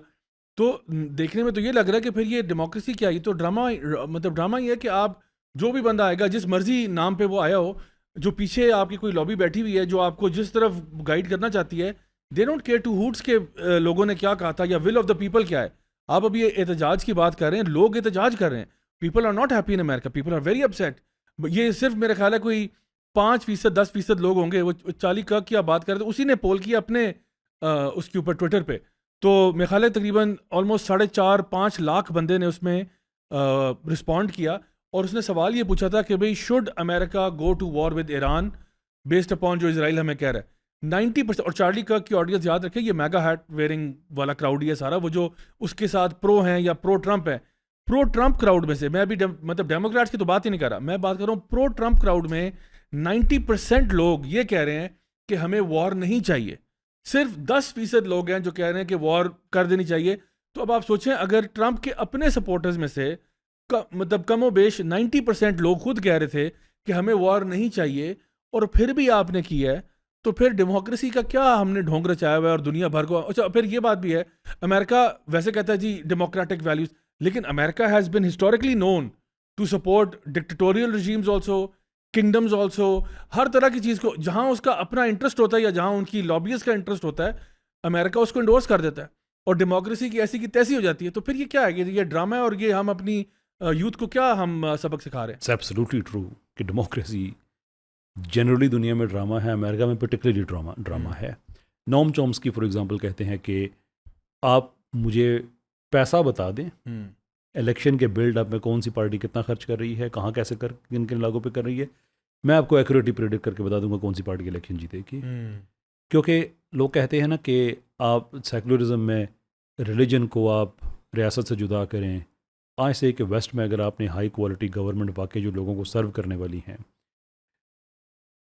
Speaker 1: تو دیکھنے میں تو یہ لگ رہا ہے کہ پھر یہ ڈیموکریسی کیا, یہ تو ڈرامہ, مطلب ڈرامہ یہ ہے کہ آپ جو بھی بندہ آئے گا جس مرضی نام پہ وہ آیا ہو, جو پیچھے آپ کی کوئی لابی بیٹھی ہوئی ہے جو آپ کو جس طرف گائیڈ کرنا چاہتی ہے, دے ڈونٹ کیئر ٹو ہوٹس کے لوگوں نے کیا کہا تھا یا ول آف دا پیپل کیا ہے. آپ ابھی احتجاج کی بات کر رہے ہیں, لوگ احتجاج کر رہے ہیں, people are not happy in امریکہ, پیپل آر ویری اپسیٹ. یہ صرف میرا خیال ہے کوئی 5%, 10% لوگ ہوں گے, وہ چارلی کرک کی آپ بات کر رہے تھے, اسی نے پول کیا اپنے اس کے اوپر ٹویٹر پہ, تو میرا خیال ہے تقریباً آلموسٹ 4.5-5 لاکھ بندے نے اس میں رسپونڈ کیا, اور اس نے سوال یہ پوچھا تھا کہ بھئی شوڈ امریکہ go to war with Iran based upon جو اسرائیل ہمیں کہہ رہا ہے. 90%, اور چارلی کرک کی آڈینس یاد رکھے یہ میگا ہیٹ ویئرنگ والا کراؤڈ ہی ہے سارا, وہ جو اس کے ساتھ پرو ہیں یا پرو ٹرمپ ہے, پرو ٹرمپ کراؤڈ میں سے, میں ابھی مطلب ڈیموکریٹس کی تو بات ہی نہیں کر رہا, میں بات کر رہا ہوں پرو ٹرمپ کراؤڈ میں 90% لوگ یہ کہہ رہے ہیں کہ ہمیں وار نہیں چاہیے. صرف 10% لوگ ہیں جو کہہ رہے ہیں کہ وار کر دینی چاہیے. تو اب آپ سوچیں اگر ٹرمپ کے اپنے سپورٹرز میں سے مطلب کم و بیش 90% لوگ خود کہہ رہے تھے کہ ہمیں وار نہیں چاہیے, اور پھر بھی آپ نے کی ہے, تو پھر ڈیموکریسی کا کیا ہم نے ڈھونگ رچایا ہوا ہے اور دنیا بھر کو. اچھا پھر یہ بات بھی ہے, امریکہ ویسے کہتا ہے جی ڈیموکریٹک ویلیوز, لیکن امریکہ has been historically known to support dictatorial regimes also, kingdoms also, ہر طرح کی چیز کو جہاں اس کا اپنا انٹرسٹ ہوتا ہے یا جہاں ان کی لابیز کا انٹرسٹ ہوتا ہے, امریکہ اس کو انڈورس کر دیتا ہے, اور ڈیموکریسی کی ایسی کی تیسی ہو جاتی ہے. تو پھر یہ کیا ہے, یہ ڈرامہ ہے, اور یہ ہم اپنی یوتھ کو کیا ہم سبق سکھا رہے ہیں؟
Speaker 2: اٹس ایبسلیوٹلی ٹرو کہ ڈیموکریسی جنرلی دنیا میں ڈرامہ ہے, امریکہ میں پرٹیکولرلی ڈرامہ ہے. نوم چومسکی فار ایگزامپل کہتے ہیں کہ آپ مجھے پیسہ بتا دیں, الیکشن کے بلڈ اپ میں کون سی پارٹی کتنا خرچ کر رہی ہے, کہاں کیسے کن کن لاگوں پہ کر رہی ہے, میں آپ کو ایکوریٹلی پریڈکٹ کر کے بتا دوں گا کون سی پارٹی الیکشن جیتے گی. کیونکہ لوگ کہتے ہیں نا کہ آپ سیکولرزم میں ریلیجن کو آپ ریاست سے جدا کریں, آج سے کہ ویسٹ میں اگر آپ نے ہائی کوالٹی گورنمنٹ واقعی جو لوگوں کو سرو کرنے والی ہیں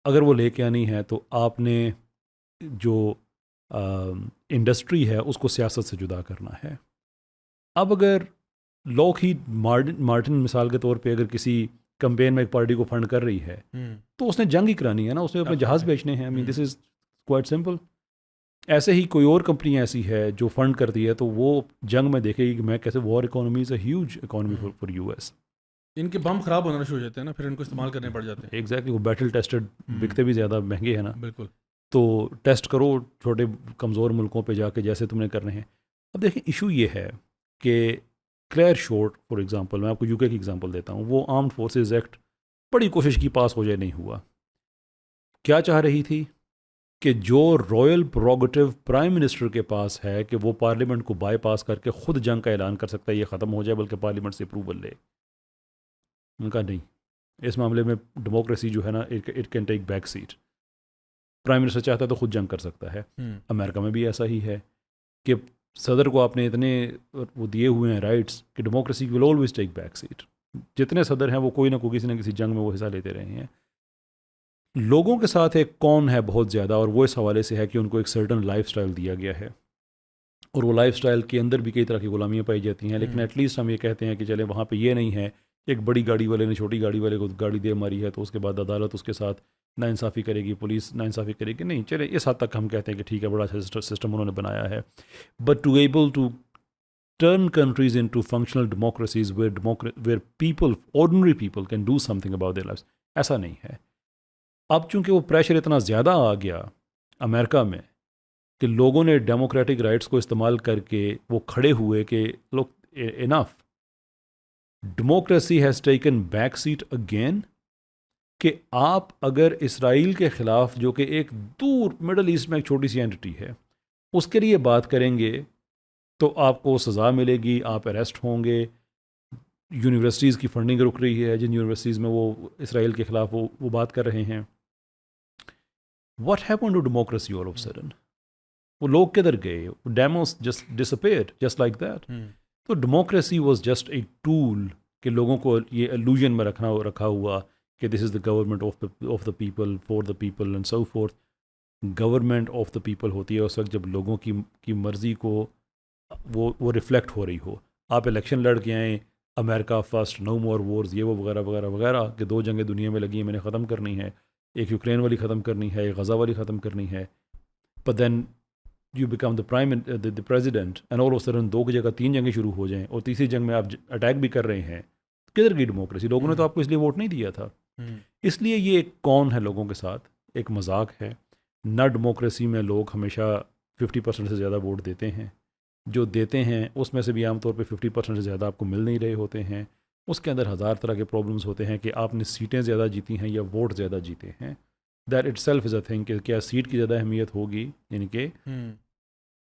Speaker 2: اگر وہ لے کے آنی ہے, تو آپ نے جو انڈسٹری ہے اس کو سیاست سے جدا کرنا ہے. اب اگر لاک ہی مارٹن مثال کے طور پہ اگر کسی کمپین میں ایک پارٹی کو فنڈ کر رہی ہے تو اس نے جنگ ہی کرانی ہے نا, اس نے اپنے جہاز بیچنے ہیں. دس از کوائٹ سمپل. ایسے ہی کوئی اور کمپنی ایسی ہے جو فنڈ کرتی ہے تو وہ جنگ میں دیکھے گی کہ میں کیسے, war economy is a huge economy for US.
Speaker 1: ان کے بم خراب ہونا شروع ہو جاتے ہیں نا, پھر ان کو استعمال کرنے پڑ جاتے ہیں.
Speaker 2: ایگزیکٹلی, وہ بیٹل ٹیسٹڈ بکتے بھی زیادہ مہنگے ہیں نا.
Speaker 1: بالکل.
Speaker 2: تو ٹیسٹ کرو چھوٹے کمزور ملکوں پہ جا کے جیسے تم نے کرنے ہیں. اب دیکھیں ایشو یہ ہے کہ کلیئر شورٹ فار ایگزامپل, میں آپ کو یو کے کی ایگزامپل دیتا ہوں, وہ آرمڈ فورسز ایکٹ بڑی کوشش کی پاس ہو جائے, نہیں ہوا. کیا چاہ رہی تھی کہ جو رائل پروگیٹو پرائم منسٹر کے پاس ہے کہ وہ پارلیمنٹ کو بائی پاس کر کے خود جنگ کا اعلان کر سکتا ہے, یہ ختم ہو جائے, بلکہ پارلیمنٹ سے اپروول لے. ان کا نہیں, اس معاملے میں ڈیموکریسی جو ہے نا it can take back set. Prime minister چاہتا ہے تو خود جنگ کر سکتا ہے. امریکہ میں بھی ایسا ہی ہے کہ صدر کو آپ نے اتنے وہ دیے ہوئے ہیں رائٹس کہ democracy will always take back set. جتنے صدر ہیں وہ کوئی نہ کوئی کسی نہ کسی جنگ میں وہ حصہ لیتے رہے ہیں. لوگوں کے ساتھ ایک کون ہے بہت زیادہ, اور وہ اس حوالے سے ہے کہ ان کو ایک سرٹن لائف سٹائل دیا گیا ہے, اور وہ لائف سٹائل کے اندر بھی کئی طرح کی غلامیاں پائی جاتی ہیں. لیکن ایٹ لیسٹ ہم یہ کہتے ہیں کہ چلے وہاں پہ یہ نہیں ہے ایک بڑی گاڑی والے نے چھوٹی گاڑی والے کو گاڑی دے ماری ہے تو اس کے بعد عدالت اس کے ساتھ ناانصافی کرے گی, پولیس ناانصافی کرے گی. نہیں, چلے اس حد تک ہم کہتے ہیں کہ ٹھیک ہے, بڑا اچھا سسٹم انہوں نے بنایا ہے. But to able to turn countries into functional democracies where people, ordinary people can do something about their lives, ایسا نہیں ہے. اب چونکہ وہ پریشر اتنا زیادہ آ گیا امریکہ میں کہ لوگوں نے ڈیموکریٹک رائٹس کو استعمال کر کے وہ کھڑے ہوئے کہ لوگ enough, democracy has taken back seat again, کہ آپ اگر اسرائیل کے خلاف جو کہ ایک دور مڈل ایسٹ میں ایک چھوٹی سی اینٹی ہے اس کے لیے بات کریں گے تو آپ کو سزا ملے گی, آپ اریسٹ ہوں گے. یونیورسٹیز کی فنڈنگ رک رہی ہے جن یونیورسٹیز میں وہ اسرائیل کے خلاف وہ بات کر رہے ہیں. What happen to democracy all of sudden? وہ لوگ کدھر گئے؟ Demos just disappeared just like that. تو democracy was just a tool کہ لوگوں کو یہ الوژن میں رکھا ہوا کہ this is the government of the people for the people and so forth. Government of the people ہوتی ہے اس وقت جب لوگوں کی مرضی کو وہ ریفلیکٹ ہو رہی ہو. آپ الیکشن لڑ کے آئیں, امریکہ فرسٹ, نو مور وارز, یہ وہ وغیرہ وغیرہ وغیرہ, کہ 2 جنگیں دنیا میں لگی ہیں میں نے ختم کرنی ہے, ایک یوکرین والی ختم کرنی ہے, ایک غزہ والی ختم کرنی ہے. But then you become the president and all of sudden 2 کی جگہ 3 جنگیں شروع ہو جائیں اور تیسری جنگ میں آپ اٹیک بھی کر رہے ہیں. کدھر گئی ڈیموکریسی؟ لوگوں نے تو آپ کو اس لیے ووٹ نہیں دیا تھا. اس لیے یہ ایک کون ہے لوگوں کے ساتھ, ایک مذاق ہے. نہ ڈیموکریسی میں لوگ ہمیشہ 50% سے زیادہ ووٹ دیتے ہیں, جو دیتے ہیں اس میں سے بھی عام طور پہ 50% سے زیادہ آپ کو مل نہیں رہے ہوتے ہیں. اس کے اندر 1000 طرح کے پرابلمس ہوتے ہیں کہ آپ نے سیٹیں زیادہ جیتی ہیں یا ووٹ زیادہ جیتے ہیں. That it self is a thing کہ کیا سیٹ کی زیادہ اہمیت ہوگی, یعنی کہ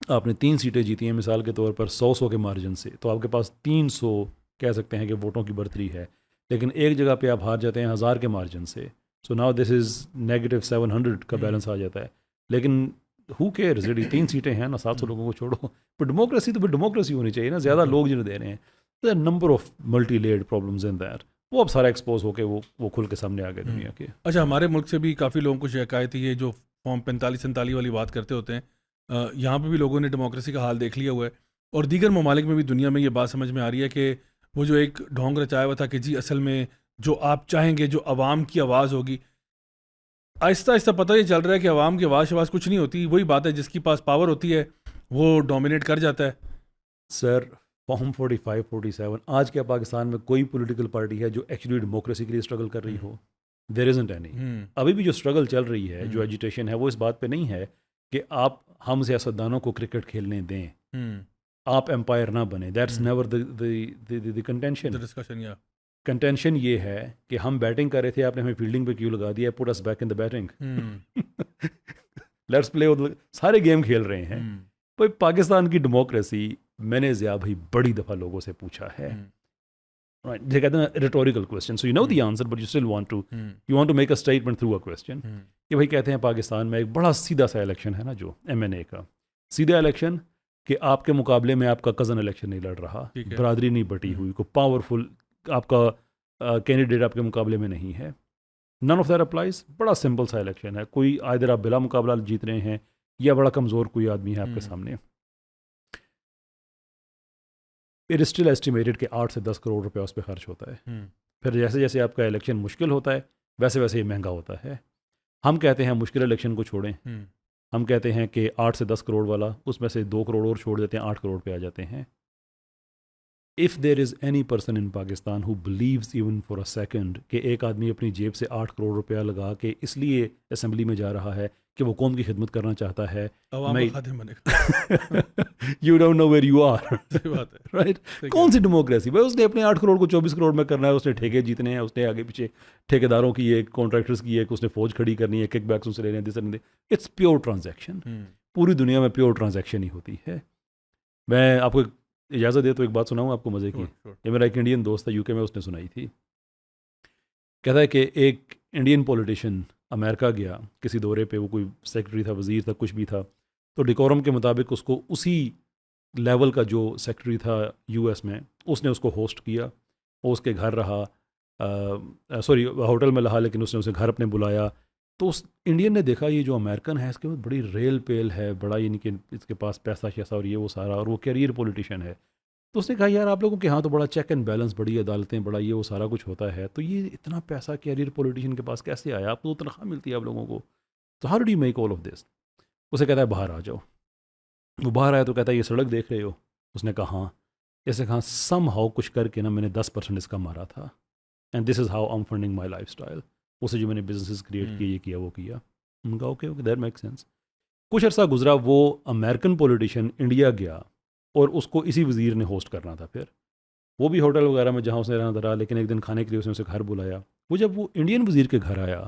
Speaker 2: آپ نے 3 سیٹیں جیتی ہیں مثال کے طور پر 100 کے مارجن سے, تو آپ کے پاس 300 کہہ سکتے ہیں کہ ووٹوں کی برتری ہے. لیکن ایک جگہ پہ آپ ہار جاتے ہیں 1000 کے مارجن سے, سو ناؤ دس از -700 کا بیلنس آ جاتا ہے. لیکن ہو کیئرز, 3 سیٹیں ہیں نا, 700 لوگوں کو چھوڑو. پر ڈیموکریسی تو پھر ڈیموکریسی ہونی چاہیے نا, زیادہ لوگ جنہیں دے رہے ہیں. Number of multi Laird problems in that, وہ اب سارا ایکسپوز ہو کے وہ کھل کے سامنے آ گئے دنیا کے.
Speaker 1: اچھا, ہمارے ملک سے بھی کافی لوگوں کو شکایت یہ جو فارم 45-47 والی بات کرتے ہوتے ہیں, یہاں پہ بھی لوگوں نے ڈیموکریسی کا حال دیکھ لیا ہوا ہے, اور دیگر ممالک میں بھی دنیا میں یہ بات سمجھ میں آ رہی ہے کہ وہ جو ایک ڈھونگ رچایا ہوا تھا کہ جی اصل میں جو آپ چاہیں گے, جو عوام کی آواز ہوگی, آہستہ آہستہ پتہ یہ چل رہا ہے کہ عوام کی آواز کچھ نہیں ہوتی. وہی بات ہے, جس کے پاس پاور ہوتی ہے وہ ڈومینیٹ کر جاتا ہے.
Speaker 2: سر فارم 45-47 آج کے پاکستان میں کوئی پولیٹیکل پارٹی ہے جو ایکچولی ڈیموکریسی کے لیے اسٹرگل کر رہی ہو؟ There isn't any. ابھی بھی جو اسٹرگل چل رہی ہے, جو ایجیٹیشن ہے, وہ اس بات پہ نہیں ہے کہ آپ ہم سیاستدانوں کو کرکٹ کھیلنے دیں, آپ امپائر نہ بنیں. That's never the contention. Contention یہ ہے کہ ہم بیٹنگ کر رہے تھے, آپ نے ہمیں فیلڈنگ پہ کیوں لگا دیا, put us back in the batting. Let's play. سارے گیم کھیل رہے ہیں. بھائی پاکستان کی ڈیموکریسی, میں نے ضیاء بھائی بڑی دفعہ لوگوں سے پوچھا ہے, جو کہتے ہیں rhetorical question, so you know the answer but you still want to make a statement through a question. کہ بھائی کہتے ہیں پاکستان میں ایک بڑا سیدھا سا الیکشن ہے نا, جو MNA کا سیدھا الیکشن, کہ آپ کے مقابلے میں آپ کا کزن الیکشن نہیں لڑ رہا, برادری نہیں بٹی ہوئی, کوئی پاورفل آپ کا کینڈیڈیٹ آپ کے مقابلے میں نہیں ہے. None of that applies. بڑا سمپل سا الیکشن ہے, کوئی ادھر آپ بلا مقابلہ جیت رہے ہیں یا بڑا کمزور کوئی آدمی ہے آپ کے سامنے. اٹ از اسٹل ایسٹیمیٹڈ کہ 8 سے 10 کروڑ روپے اس پہ خرچ ہوتا ہے. پھر جیسے جیسے آپ کا الیکشن مشکل ہوتا ہے ویسے ویسے یہ مہنگا ہوتا ہے. ہم کہتے ہیں مشکل الیکشن کو چھوڑیں, ہم کہتے ہیں کہ 8 سے 10 کروڑ والا, اس میں سے 2 کروڑ اور چھوڑ دیتے ہیں, 8 کروڑ پہ آ جاتے ہیں. If there is any person in Pakistan who believes even for a second کہ ایک آدمی اپنی جیب سے 8 کروڑ روپیہ لگا کے اس لیے اسمبلی میں جا رہا ہے کہ وہ قوم کی خدمت کرنا چاہتا ہے, you don't know where you are, right? کون سی ڈیموکریسی بھائی؟ اس نے اپنے 8 کروڑ کو 24 کروڑ میں کرنا ہے, اس نے ٹھیکے جیتنے ہیں, اس نے آگے پیچھے ٹھیکیداروں کی ایک, کانٹریکٹرز کی ایک, اس نے فوج کھڑی کرنی ہے, کک بیکس سے لینے ہیں. It's pure transaction. پوری دنیا میں پیور ٹرانزیکشن ہی ہوتی ہے. میں آپ کو اجازت دے تو ایک بات سناؤں آپ کو مزے کی. یہ میرا ایک انڈین دوست تھا UK میں, اس نے سنائی تھی. کہتا ہے کہ ایک انڈین پولیٹیشین امریکہ گیا کسی دورے پہ, وہ کوئی سیکرٹری تھا, وزیر تھا, کچھ بھی تھا, تو ڈیکورم کے مطابق اس کو اسی لیول کا جو سیکرٹری تھا US میں, اس نے اس کو ہوسٹ کیا, وہ اس کے گھر رہا, ہوٹل میں رہا, لیکن اس نے اسے گھر اپنے بلایا. تو اس انڈین نے دیکھا یہ جو امریکن ہے اس کے بعد بڑی ریل پیل ہے, بڑا یعنی کہ اس کے پاس پیسہ شیسا اور یہ وہ سارا, اور وہ کیریئر پولیٹیشین ہے. تو اس نے کہا یار آپ لوگوں کے ہاں تو بڑا چیک اینڈ بیلنس, بڑی عدالتیں, بڑا یہ وہ سارا کچھ ہوتا ہے, تو یہ اتنا پیسہ کیریئر پولیٹیشین کے پاس کیسے آیا؟ آپ کو تو تنخواہ ملتی ہے آپ لوگوں کو, تو how do you make all of this? اسے کہتا ہے باہر آ جاؤ. وہ باہر آیا تو کہتا ہے یہ سڑک دیکھ رہے ہو؟ اس نے کہا ہاں. اسے کہا سم ہاؤ کچھ کر کے نا میں نے 10% اس کا مارا تھا, and this is how I am funding my life style. اسے جو میں نے بزنسز کریٹ کیے, یہ کیا وہ کیا. ان کا اوکے دیٹ میک سینس. کچھ عرصہ گزرا, وہ امریکن پولیٹیشین انڈیا گیا اور اس کو اسی وزیر نے ہوسٹ کرنا تھا. پھر وہ بھی ہوٹل وغیرہ میں جہاں اس نے رہنا رہا، لیکن ایک دن کھانے کے لیے اس نے اسے گھر بلایا. وہ جب وہ انڈین وزیر کے گھر آیا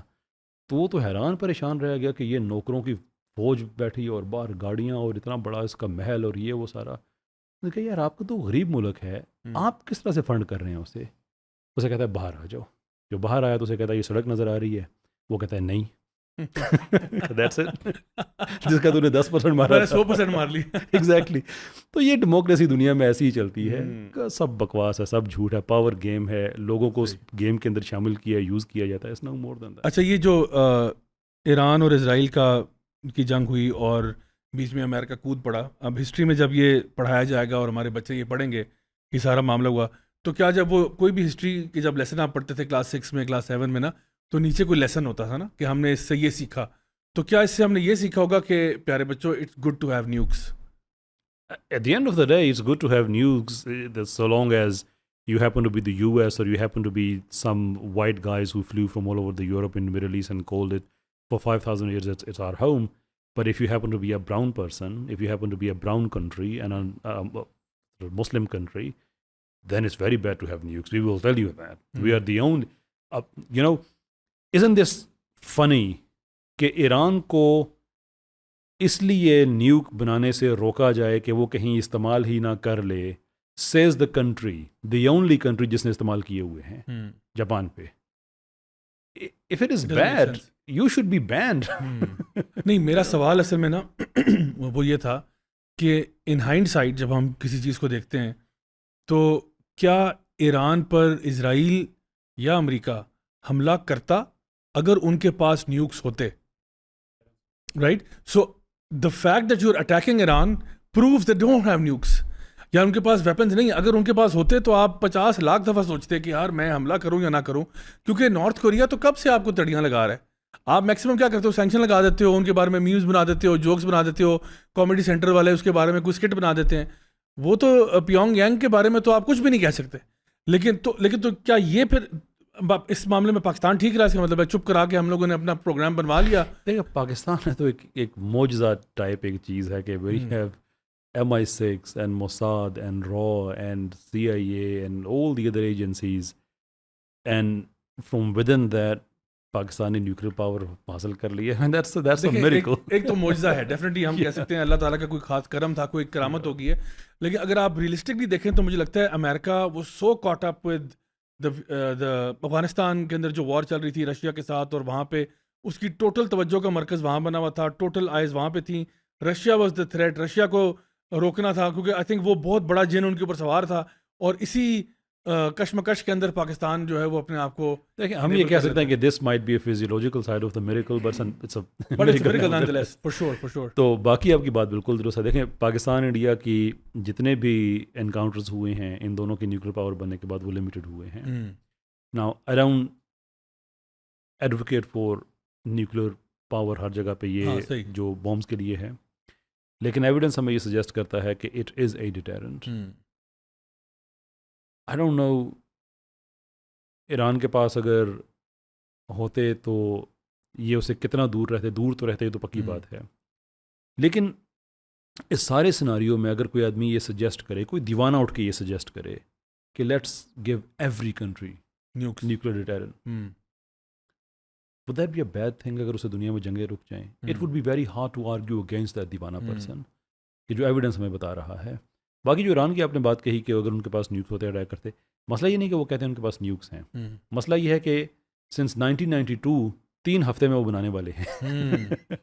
Speaker 2: تو وہ تو حیران پریشان رہ گیا کہ یہ نوکروں کی فوج بیٹھی اور باہر گاڑیاں اور اتنا بڑا اس کا محل اور یہ وہ سارا. نے کہا یار آپ کا تو غریب ملک ہے، آپ کس طرح سے فنڈ کر رہے ہیں اسے کہتا ہے باہر آ جاؤ. جو باہر آیا تو اسے کہتا ہے یہ سڑک نظر آ رہی ہے، وہ کہتا ہے نہیں. That's it. جس کا تو نے 10% مارا
Speaker 1: 100% مار لی.
Speaker 2: ایگزیکٹلی. تو یہ ڈیموکریسی دنیا میں ایسی ہی چلتی ہے، سب بکواس ہے، سب جھوٹ ہے، پاور گیم ہے، لوگوں کو اس گیم کے اندر شامل کیا یوز کیا جاتا ہے. اس نو مور دین دیٹ.
Speaker 1: اچھا یہ جو ایران اور اسرائیل کی جنگ ہوئی اور بیچ میں امریکہ کود پڑا، اب ہسٹری میں جب یہ پڑھایا جائے گا اور ہمارے بچے یہ پڑھیں گے کہ سارا معاملہ ہوا، تو کیا جب وہ کوئی بھی ہسٹری کے جب لیسن آپ پڑھتے تھے کلاس 6 میں کلاس 7 میں نا، تو نیچے کوئی لیسن ہوتا تھا نا کہ ہم نے اس سے یہ سیکھا، تو کیا اس سے ہم نے یہ سیکھا ہوگا کہ پیارے بچوں it's good to have nukes?
Speaker 2: At the end of the day, it's good to have nukes so long as you happen to be the US or you happen to be some white guys who flew from all over the Europe and Middle East and called it for 5,000 years it's our home. But if you happen to be a brown person, if you happen to be a brown country and a Muslim country, then it's very bad to have nukes. We will tell you that. We are the only, isn't this funny کہ ایران کو اس لیے نیوک بنانے سے روکا جائے کہ وہ کہیں استعمال ہی نہ کر لے. Seize the country, the only country جس نے استعمال کیے ہوئے ہیں جاپان پہ. If it is bad you should be banned.
Speaker 1: نہیں، میرا سوال اصل میں نا وہ یہ تھا کہ ان ہائنڈ سائٹ جب ہم کسی چیز کو دیکھتے ہیں تو کیا ایران پر اسرائیل یا امریکہ حملہ کرتا اگر ان کے پاس نیوکس ہوتے؟ Right, so the fact that you are attacking Iran proves that don't have nukes, یا ان کے پاس ویپنز نہیں. اگر ان کے پاس ہوتے تو آپ 50 لاکھ دفعہ سوچتے کہ یار میں حملہ کروں یا نہ کروں، کیونکہ نارتھ کوریا تو کب سے آپ کو تڑیاں لگا رہا ہے. آپ میکسیمم کیا کرتے ہو، سینکشن لگا دیتے ہو، ان کے بارے میں میوز بنا دیتے ہو، جوکس بنا دیتے ہو، کامیڈی سینٹر والے اس کے بارے میں کوئی اسکٹ بنا دیتے ہیں. وہ تو پیونگ یانگ کے بارے میں تو آپ کچھ بھی نہیں کہہ سکتے. لیکن تو کیا یہ پھر اس معاملے میں پاکستان ٹھیک رہا؟ اس کا مطلب ہے چپ کرا کے ہم لوگوں نے اپنا پروگرام بنوا لیا.
Speaker 2: دیکھیں پاکستان ہے تو ایک معجزہ ٹائپ ایک چیز ہے کہ we have MI6 and Mossad and RAW and CIA and all the other agencies, and from within that Pakistani nuclear power حاصل کر لی ہے. That's a miracle.
Speaker 1: ایک تو معجزہ ہے ڈیفینیٹلی، ہم کہہ سکتے ہیں اللہ تعالیٰ کا کوئی خاص کرم تھا، کوئی کرامت ہوگی ہے. لیکن اگر آپ ریئلسٹکلی دیکھیں تو مجھے لگتا ہے امریکہ وہ سو کاٹ اپ ود افغانستان کے اندر جو وار چل رہی تھی رشیا کے ساتھ، اور وہاں پہ اس کی ٹوٹل توجہ کا مرکز وہاں بنا ہوا تھا، ٹوٹل آئیز وہاں پہ تھیں. Russia was the threat, Russia کو روکنا تھا کیونکہ آئی تھنک وہ بہت بڑا جن ان کے اوپر سوار تھا. اور اسی کشمکش کے اندر پاکستان جو ہے وہ اپنے آپ کو،
Speaker 2: ہم یہ کہہ سکتے ہیں کہ this might be a physiological side of the miracle, but it's a miracle nonetheless
Speaker 1: for sure.
Speaker 2: تو باقی آپ کی بات بالکل درست ہے. دیکھیں پاکستان انڈیا کی جتنے بھی انکاؤنٹرز ہوئے ہیں ان دونوں کے نیوکلیئر پاور بننے کے بعد وہ لمیٹڈ ہوئے ہیں. Now, I don't advocate for nuclear power ہر جگہ پہ یہ جو بومبس کے لیے ہے، لیکن ایویڈنس ہمیں یہ سجیسٹ کرتا ہے کہ it is a deterrent. I don't know Iran کے پاس اگر ہوتے تو یہ اسے کتنا دور رہتے، دور تو رہتے تو پکی بات ہے. لیکن اس سارے سیناریو میں اگر کوئی آدمی یہ سجیسٹ کرے، کوئی دیوانہ اٹھ کے یہ سجیسٹ کرے کہ let's give every country nuclear deterrent, would that be a bad thing اگر اسے دنیا میں جنگیں رک جائیں؟ It would be very hard to argue against that دیوانہ person کہ جو ایویڈنس ہمیں بتا رہا ہے. باقی جو ایران کی آپ نے بات کہی کہ اگر ان کے پاس نیوکس ہوتے اٹیک کرتے، مسئلہ یہ نہیں کہ وہ کہتے ہیں ان کے پاس نیوکس ہیں، مسئلہ یہ ہے کہ سنس 1992 3 ہفتے میں وہ بنانے والے ہیں